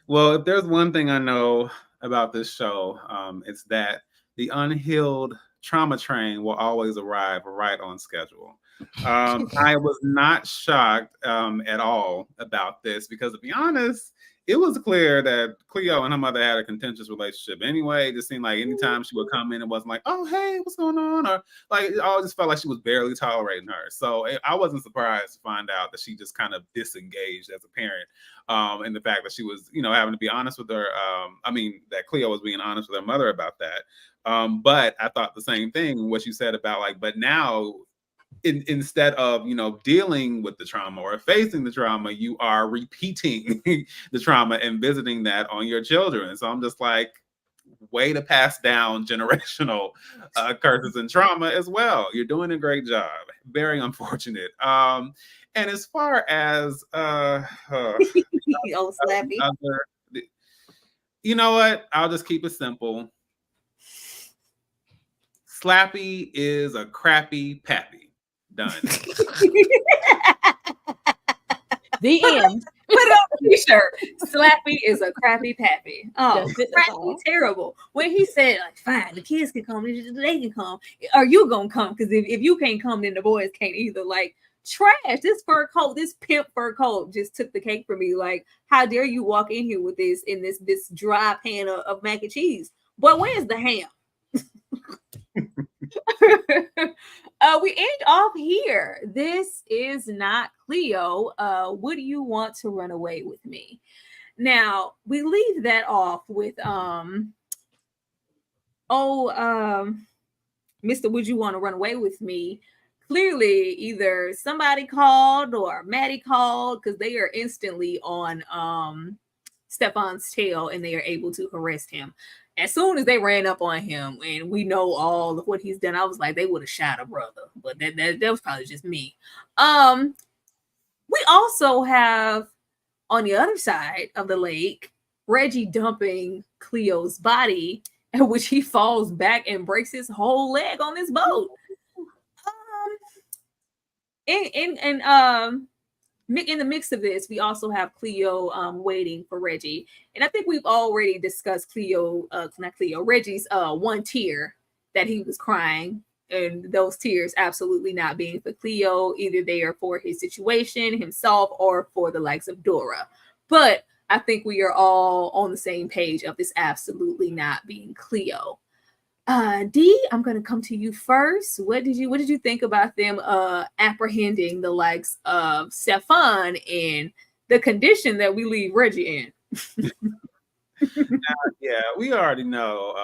Well, if there's one thing I know about this show, it's that the unhealed trauma train will always arrive right on schedule. I was not shocked at all about this because, to be honest, it was clear that Cleo and her mother had a contentious relationship anyway. It just seemed like anytime she would come in, it wasn't like, oh, hey, what's going on? Or like, it all just felt like she was barely tolerating her. So I wasn't surprised to find out that she just kind of disengaged as a parent. And the fact that she was, having to be honest with her. That Cleo was being honest with her mother about that. But I thought the same thing, what you said about but now, instead of dealing with the trauma or facing the trauma, you are repeating the trauma and visiting that on your children. So I'm just like, way to pass down generational curses and trauma as well. You're doing a great job. Very unfortunate. And as far as Slappy. You know what? I'll just keep it simple. Slappy is a crappy pappy. Done. The end. Put it on a t-shirt. Slappy is a crappy pappy. Oh, crappy, terrible. When he said, fine, the kids can come, they can come. Are you gonna come? Because if you can't come, then the boys can't either. Trash. This fur coat, this pimp fur coat just took the cake for me. How dare you walk in here with this in this dry pan of mac and cheese? Boy, where's the ham? We end off here. This is not Cleo. Would you want to run away with me? Now we leave that off with Mr. Would you want to run away with me? Clearly, either somebody called or Maddie called because they are instantly on Stefan's tail and they are able to harass him. As soon as they ran up on him, and we know all of what he's done, I was like, they would have shot a brother, but that was probably just me. We also have on the other side of the lake, Reggie dumping Cleo's body, in which he falls back and breaks his whole leg on this boat. In the mix of this, we also have Cleo waiting for Reggie. And I think we've already discussed Reggie's one tear that he was crying. And those tears absolutely not being for Cleo. Either they are for his situation, himself, or for the likes of Dora. But I think we are all on the same page of this absolutely not being Cleo. D, I'm gonna come to you first. What did you think about them apprehending the likes of Stefan in the condition that we leave Reggie in? Yeah, we already know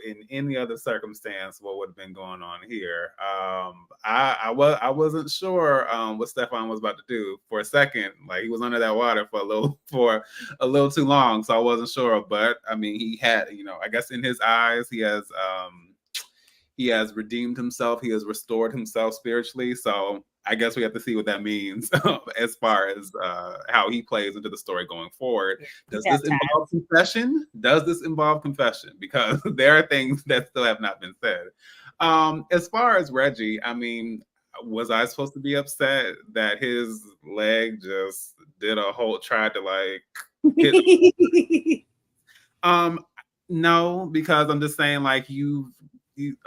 in any other circumstance what would have been going on here. I wasn't sure what Stefan was about to do for a second. Like he was under that water for a little too long, so I wasn't sure. But I mean, he had, I guess in his eyes, he has redeemed himself. He has restored himself spiritually. So I guess we have to see what that means as far as how he plays into the story going forward. Does this involve confession? Because there are things that still have not been said. As far as Reggie, I mean, was I supposed to be upset that his leg just tried to like hit no, because I'm just saying, like, you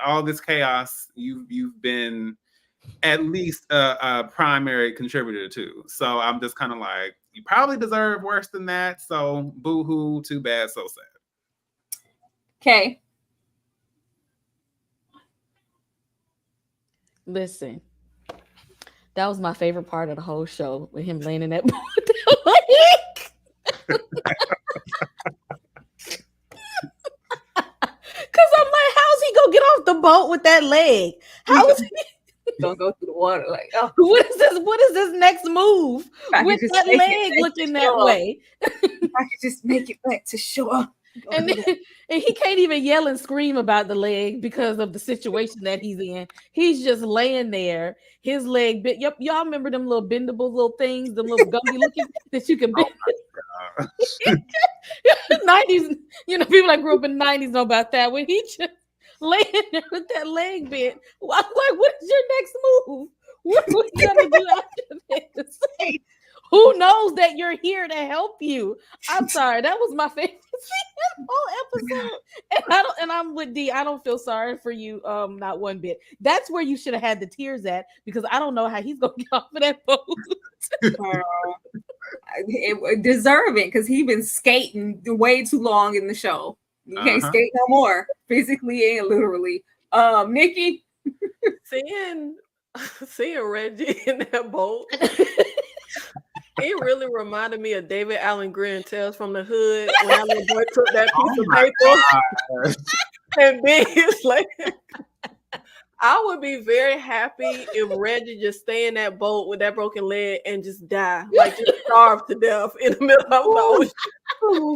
all this chaos, you've been at least a primary contributor to. So I'm just kind of like, you probably deserve worse than that. So boo-hoo, too bad, so sad. Okay. Listen, that was my favorite part of the whole show, with him laying in that boat. Because I'm like, how's he gonna get off the boat with that leg? How is he don't go through the water? Like, oh, what is this next move with that leg looking that way? I could just make it back to shore. And he can't even yell and scream about the leg because of the situation that he's in. He's just laying there, his leg bit. Yep, y'all remember them little bendable little things, the little gummy looking that you can bend. 90s, people that grew up in the 90s know about that. When he just laying there with that leg bent, I'm like, what is your next move? What are we gonna do after this? Who knows that you're here to help you? I'm sorry, that was my favorite scene in the whole episode. And I'm with D. I don't feel sorry for you, not one bit. That's where you should have had the tears at, because I don't know how he's gonna get off of that boat. Deserving, because he's been skating way too long in the show. You can't skate no more, physically and literally. Nikki, seeing Reggie in that boat. It really reminded me of David Allen Greer, Tales from the Hood, when that little boy took that piece of paper and then he's like, I would be very happy if Reggie just stay in that boat with that broken leg and just die, like just starve to death in the middle of the ocean.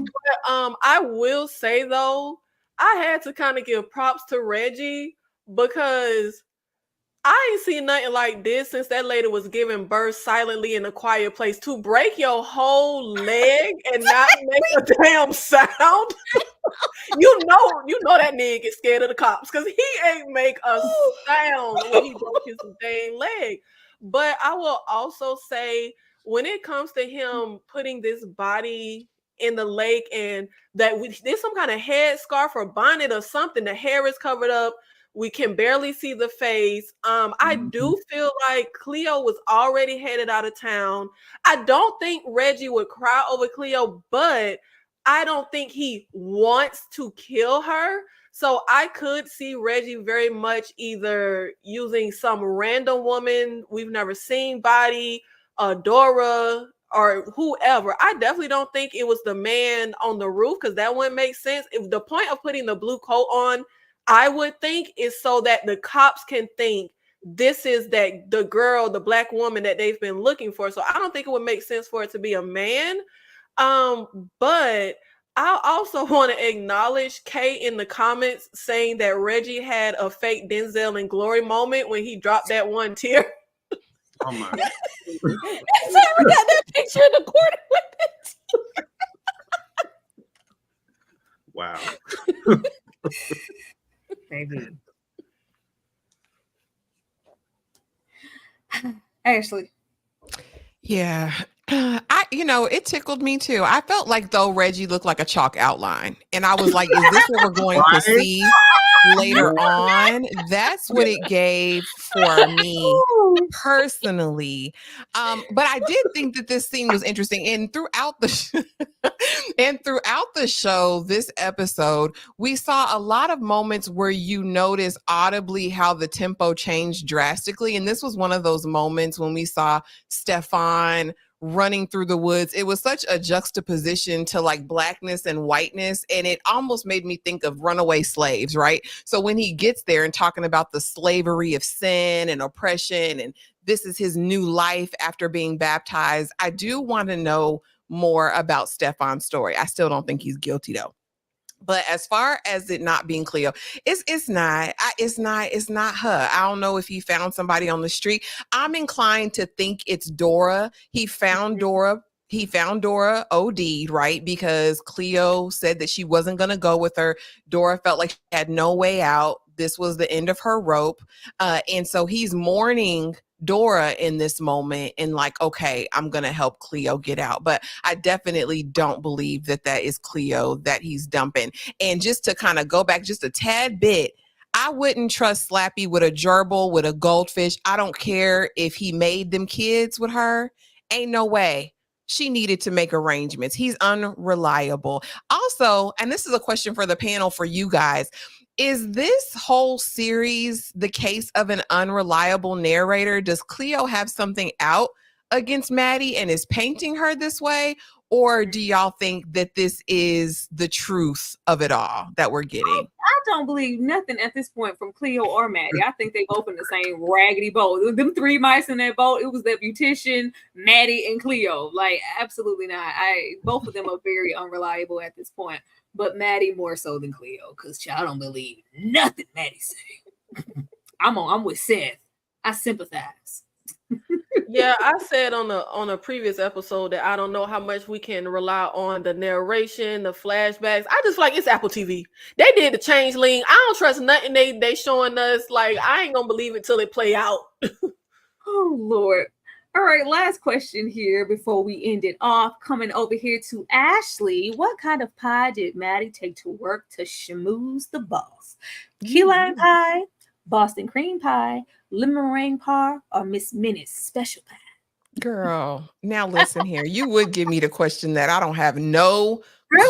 But I will say though, I had to kind of give props to Reggie, because I ain't seen nothing like this since that lady was giving birth silently in a quiet place. To break your whole leg and not make a damn sound. you know that nigga is scared of the cops, because he ain't make a sound when he broke his dang leg. But I will also say, when it comes to him putting this body in the lake, and that there's some kind of head scarf or bonnet or something, the hair is covered up, we can barely see the face. I do feel like Cleo was already headed out of town. I don't think Reggie would cry over Cleo, but I don't think he wants to kill her. So I could see Reggie very much either using some random woman we've never seen body, Dora, or whoever. I definitely don't think it was the man on the roof, because that wouldn't make sense. If the point of putting the blue coat on, I would think, is so that the cops can think this is the girl, the black woman that they've been looking for. So I don't think it would make sense for it to be a man. But I also want to acknowledge Kay in the comments saying that Reggie had a fake Denzel and Glory moment when he dropped that one tear. Oh my! Sarah got that picture in the corner with it. Wow. Maybe. Ashley. Yeah. It tickled me too. I felt like though Reggie looked like a chalk outline. And I was like, is this what we're going to see later on? That's what it gave for me personally. But I did think that this scene was interesting. And throughout the show, this episode, we saw a lot of moments where you notice audibly how the tempo changed drastically. And this was one of those moments when we saw Stefan running through the woods. It was such a juxtaposition to like blackness and whiteness. And it almost made me think of runaway slaves, right? So when he gets there and talking about the slavery of sin and oppression, and this is his new life after being baptized, I do want to know more about Stefan's story. I still don't think he's guilty though. But as far as it not being Cleo, it's not her. I don't know if he found somebody on the street. I'm inclined to think it's Dora. He found Dora OD'd, right? Because Cleo said that she wasn't going to go with her. Dora felt like she had no way out. This was the end of her rope. And so he's mourning Dora in this moment and like, okay, I'm going to help Cleo get out. But I definitely don't believe that is Cleo that he's dumping. And just to kind of go back just a tad bit, I wouldn't trust Slappy with a gerbil, with a goldfish. I don't care if he made them kids with her. Ain't no way. She needed to make arrangements. He's unreliable. Also, and this is a question for the panel for you guys, is this whole series the case of an unreliable narrator? Does Cleo have something out against Maddie and is painting her this way? Or do y'all think that this is the truth of it all that we're getting? I don't believe nothing at this point from Cleo or Maddie. I think they both in the same raggedy boat. Them three mice in that boat, it was that beautician, Maddie, and Cleo. Like, absolutely not. Both of them are very unreliable at this point. But Maddie more so than Cleo, because I don't believe nothing Maddie say. I'm with Seth. I sympathize. Yeah, I said on a previous episode that I don't know how much we can rely on the narration, the flashbacks. I just feel like it's Apple TV. They did the changeling. I don't trust nothing they showing us. Like, I ain't gonna believe it till it play out. Oh Lord. All right, last question here before we end it off. Coming over here to Ashley. What kind of pie did Maddie take to work to schmooze the boss? Key lime pie, Boston cream pie, lemon meringue pie, or Miss Minnie's special pie? Girl, now listen here. You would give me the question that I don't have no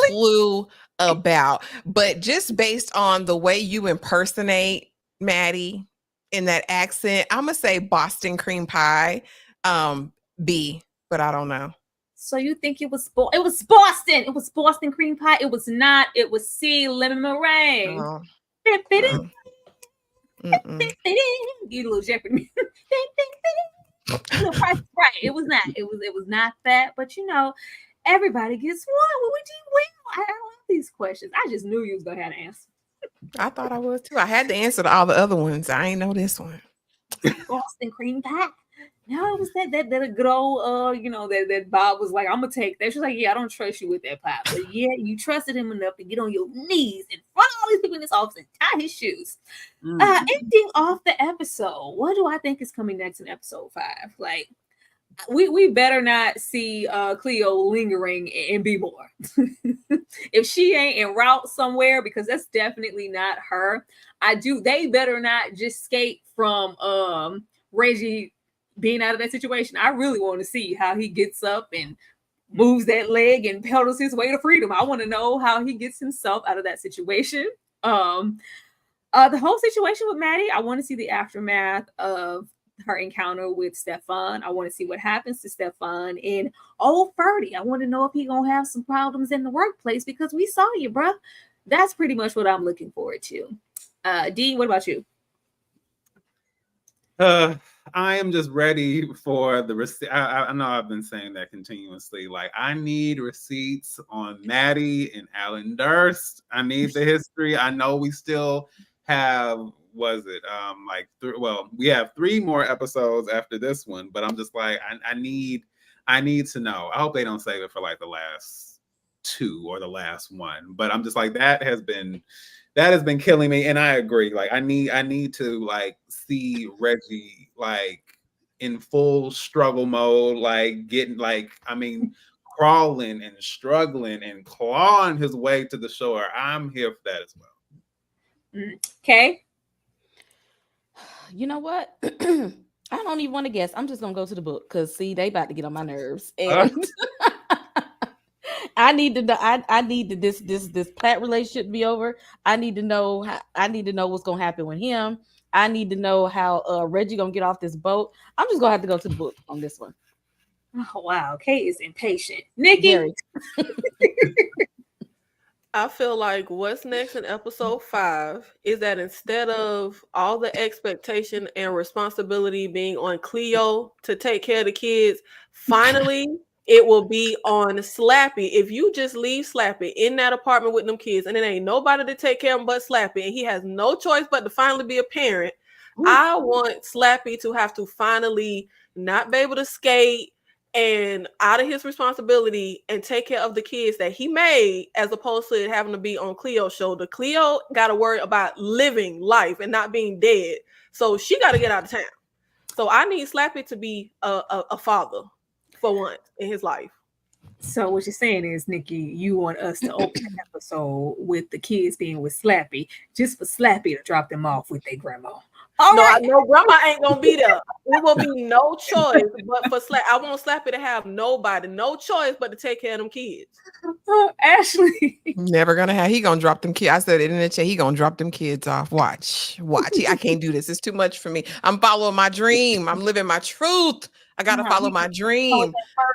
clue about. But just based on the way you impersonate Maddie in that accent, I'm going to say Boston cream pie. B, but I don't know. So you think it was Boston? It was Boston cream pie. It was not. It was C, lemon meringue. Oh. You little Jeopardy. Right. It was not. It was not that. But everybody gets one. Well, we did well. I love these questions. I just knew you was gonna have an answer. I thought I was too. I had to answer to all the other ones. I ain't know this one. Boston cream pie. No, it was that good old that Bob was like, I'm gonna take that. She's like, yeah, I don't trust you with that pie. But yeah, you trusted him enough to get on your knees in front of all these people in this office and tie his shoes. Ending off the episode. What do I think is coming next in episode 5? Like, we better not see Cleo lingering and be more. If she ain't en route somewhere, because that's definitely not her. They better not just skate from Reggie being out of that situation. I really want to see how he gets up and moves that leg and pedals his way to freedom. I want to know how he gets himself out of that situation. The whole situation with Maddie, I want to see the aftermath of her encounter with Stefan. I want to see what happens to Stefan in Old Ferdy. I want to know if he's gonna have some problems in the workplace, because we saw you, bruh. That's pretty much what I'm looking forward to. D, what about you? I am just ready for the receipt. I know I've been saying that continuously. Like, I need receipts on Maddie and Alan Durst. I need the history. I know we still have, we have 3 more episodes after this one, but I'm just like, I need to know. I hope they don't save it for like the last 2 or the last one. But I'm just like, that has been killing me. And I agree. Like, I need to like see Reggie like in full struggle mode, like getting crawling and struggling and clawing his way to the shore, I'm here for that as well. Okay. You know what? I don't even want to guess. I'm just gonna go to the book because see, they about to get on my nerves, and I need to know. I need this Platt relationship to be over. I need to know. I need to know what's gonna happen with him. I need to know how Reggie gonna get off this boat. I'm just gonna have to go to the book on this one. Oh wow, Kate is impatient. Nikki. I feel like what's next in episode 5 is that instead of all the expectation and responsibility being on Cleo to take care of the kids, finally it will be on Slappy. If you just leave Slappy in that apartment with them kids and it ain't nobody to take care of him but Slappy, and he has no choice but to finally be a parent, I want Slappy to have to finally not be able to skate and out of his responsibility and take care of the kids that he made, as opposed to it having to be on Cleo's shoulder. Cleo got to worry about living life and not being dead. So she got to get out of town. So I need Slappy to be a father for once in his life. So what you're saying is, Nikki, you want us to open the episode with the kids being with Slappy, just for Slappy to drop them off with their grandma. I know grandma ain't gonna be there. There will be no choice but for I want Slappy to have no choice but to take care of them kids. Ashley. Never gonna have. He gonna drop them kids. I said it in the chat. He gonna drop them kids off. Watch. I can't do this. It's too much for me. I'm following my dream. I'm living my truth. I gotta follow my dream.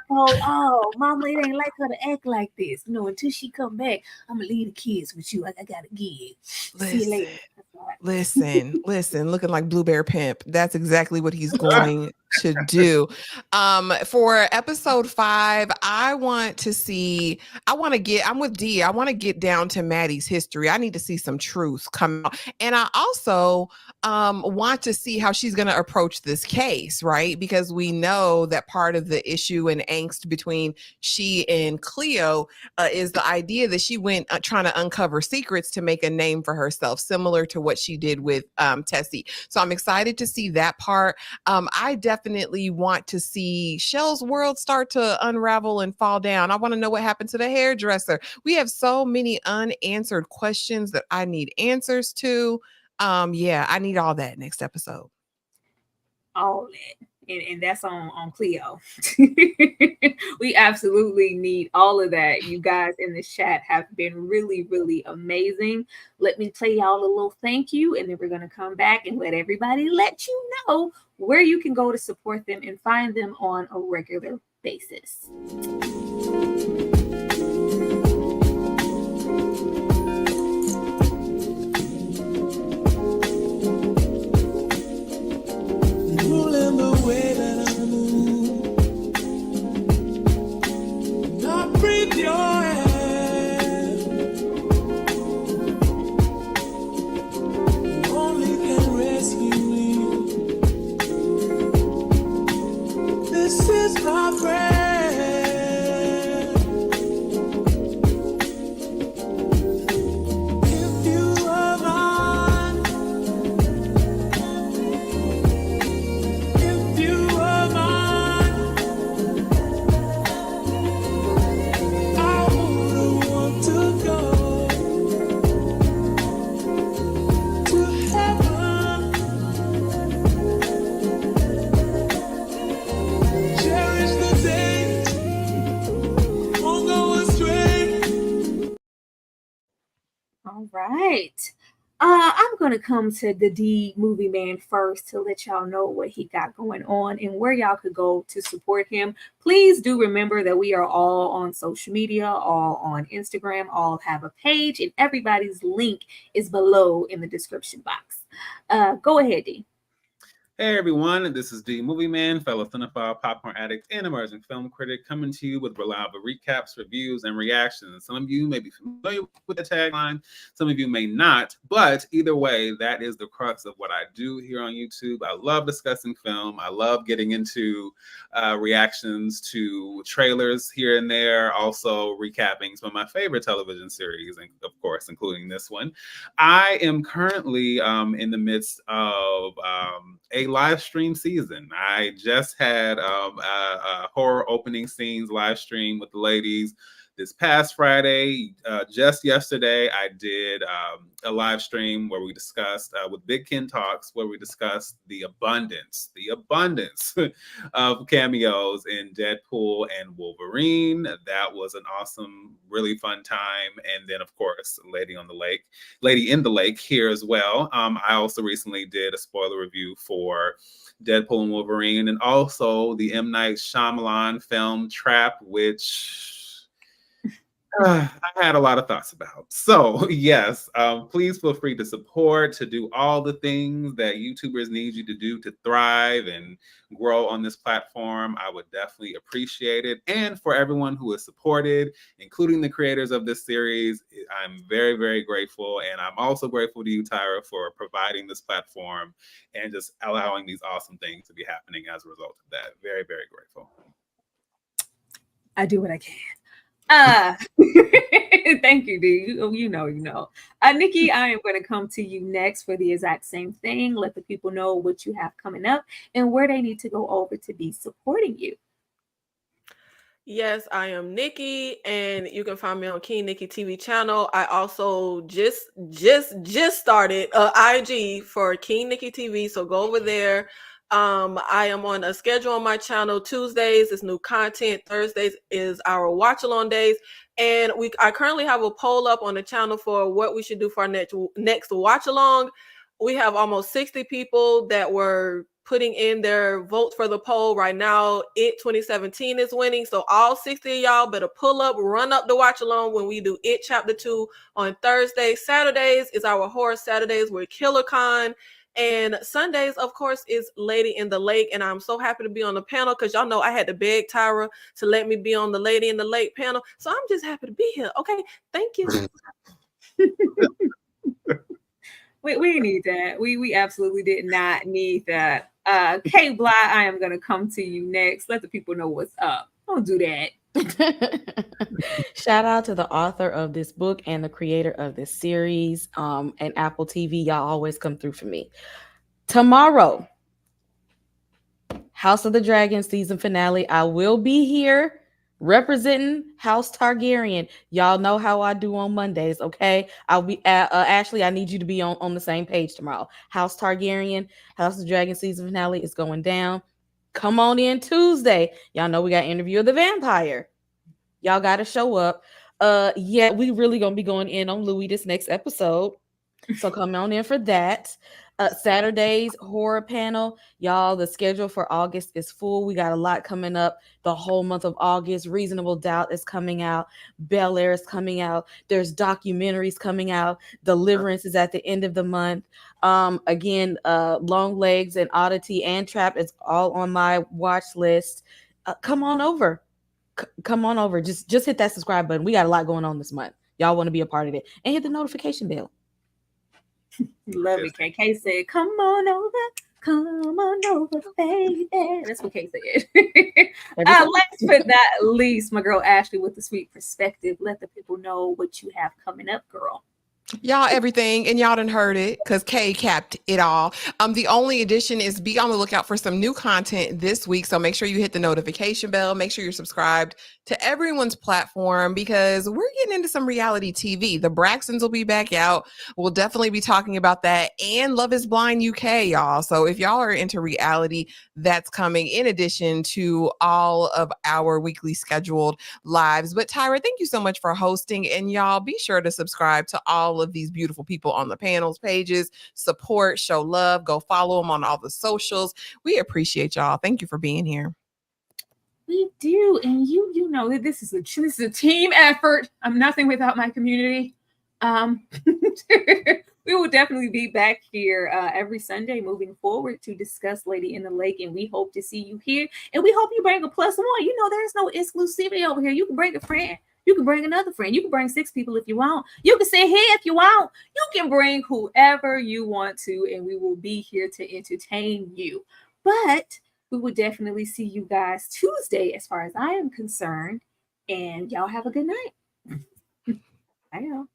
Oh, mama, it ain't like her to act like this. Until she come back, I'm gonna leave the kids with you. I gotta give. See you later. Listen, looking like Blue Bear Pimp. That's exactly what he's going to do. For episode 5, I'm with D. I want to get down to Maddie's history. I need to see some truth come out. And I also want to see how she's going to approach this case, right? Because we know that part of the issue and angst between she and Cleo is the idea that she went trying to uncover secrets to make a name for herself, similar to what she did with Tessie. So I'm excited to see that part. I definitely want to see Shell's world start to unravel and fall down. I want to know what happened to the hairdresser. We have so many unanswered questions that I need answers to. I need all that next episode. All that. And that's on Cleo. We absolutely need all of that. You guys in the chat have been really, really amazing. Let me play y'all a little thank you, and then we're going to come back and let everybody let you know where you can go to support them and find them on a regular basis. This is my prayer. If you are mine, if you are mine, I wouldn't want to go to heaven. Cherish the days, won't go astray. All right. I'm going to come to the D Movie Man first to let y'all know what he got going on and where y'all could go to support him. Please do remember that we are all on social media, all on Instagram, all have a page, and everybody's link is below in the description box. Go ahead, D. Hey everyone, this is D Movie Man, fellow cinephile, popcorn addict, and emerging film critic, coming to you with reliable recaps, reviews, and reactions. Some of you may be familiar with the tagline, some of you may not, but either way, that is the crux of what I do here on YouTube. I love discussing film. I love getting into reactions to trailers here and there, also recapping some of my favorite television series, and of course, including this one. I am currently in the midst of a live stream season. I just had a horror opening scenes live stream with the ladies this past Friday. Just yesterday, I did a live stream where we discussed with Big Ken Talks, where we discussed the abundance of cameos in Deadpool and Wolverine. That was an awesome, really fun time. And then, of course, Lady in the Lake here as well. I also recently did a spoiler review for Deadpool and Wolverine, and also the M. Night Shyamalan film Trap, which I had a lot of thoughts about. So yes, please feel free to support, to do all the things that YouTubers need you to do to thrive and grow on this platform. I would definitely appreciate it. And for everyone who has supported, including the creators of this series, I'm very, very grateful. And I'm also grateful to you, Tyra, for providing this platform and just allowing these awesome things to be happening as a result of that. Very, very grateful. I do what I can. Thank you, D. You know. Nikki, I am going to come to you next for the exact same thing. Let the people know what you have coming up and where they need to go over to be supporting you. Yes, I am Nikki, and you can find me on King Nikki TV channel. I also just started IG for King Nikki TV, so go over there. I am on a schedule on my channel. Tuesdays is new content. Thursdays is our watch along days. And I currently have a poll up on the channel for what we should do for our next watch along. We have almost 60 people that were putting in their votes for the poll. Right now, It 2017 is winning. So all 60 of y'all better pull up, run up the watch along when we do It Chapter 2 on Thursday. Saturdays is our Horror Saturdays with KillerCon. And Sundays, of course, is Lady in the Lake. And I'm so happy to be on the panel because y'all know I had to beg Tyra to let me be on the Lady in the Lake panel. So I'm just happy to be here. Okay, thank you. We need that. We absolutely did not need that. Kay Bly, I am going to come to you next. Let the people know what's up. Don't do that. Shout out to the author of this book and the creator of this series, and Apple TV. Y'all always come through for me. Tomorrow, House of the Dragon season finale. I will be here representing House Targaryen. Y'all know how I do on Mondays, okay? I'll be Ashley, I need you to be on the same page tomorrow. House Targaryen, House of the Dragon season finale is going down. Come on in Tuesday. Y'all know we got Interview of the Vampire. Y'all got to show up. Yeah, we really gonna be going in on Louis this next episode. So come on in for that. Saturday's horror panel. Y'all, the schedule for August is full. We got a lot coming up the whole month of August. Reasonable Doubt is coming out. Bel Air is coming out. There's documentaries coming out. Deliverance is at the end of the month. Again, Long Legs and Oddity and Trap is all on my watch list. Come on over. Come on over. Just hit that subscribe button. We got a lot going on this month. Y'all want to be a part of it. And hit the notification bell. Love it. KK said, come on over, baby. That's what K said. Last but not least, my girl Ashley with the sweet perspective. Let the people know what you have coming up, girl. Y'all, everything, and y'all done heard it because Kay capped it all. The only addition is be on the lookout for some new content this week. So make sure you hit the notification bell. Make sure you're subscribed to everyone's platform because we're getting into some reality TV. The Braxtons will be back out. We'll definitely be talking about that, and Love is Blind UK, y'all. So if y'all are into reality, that's coming in addition to all of our weekly scheduled lives. But Tyra, thank you so much for hosting, and y'all be sure to subscribe to all of these beautiful people on the panels pages. Support, show love, go follow them on all the socials. We appreciate y'all. Thank you for being here. We do, and you know that this is a team effort. I'm nothing without my community. We will definitely be back here every Sunday moving forward to discuss Lady in the Lake, and we hope to see you here. And we hope you bring a +1. You know, there's no exclusivity over here. You can bring a friend. You can bring another friend. You can bring 6 people if you want. You can sit here if you want. You can bring whoever you want to, and we will be here to entertain you. But we will definitely see you guys Tuesday as far as I am concerned. And y'all have a good night. I know.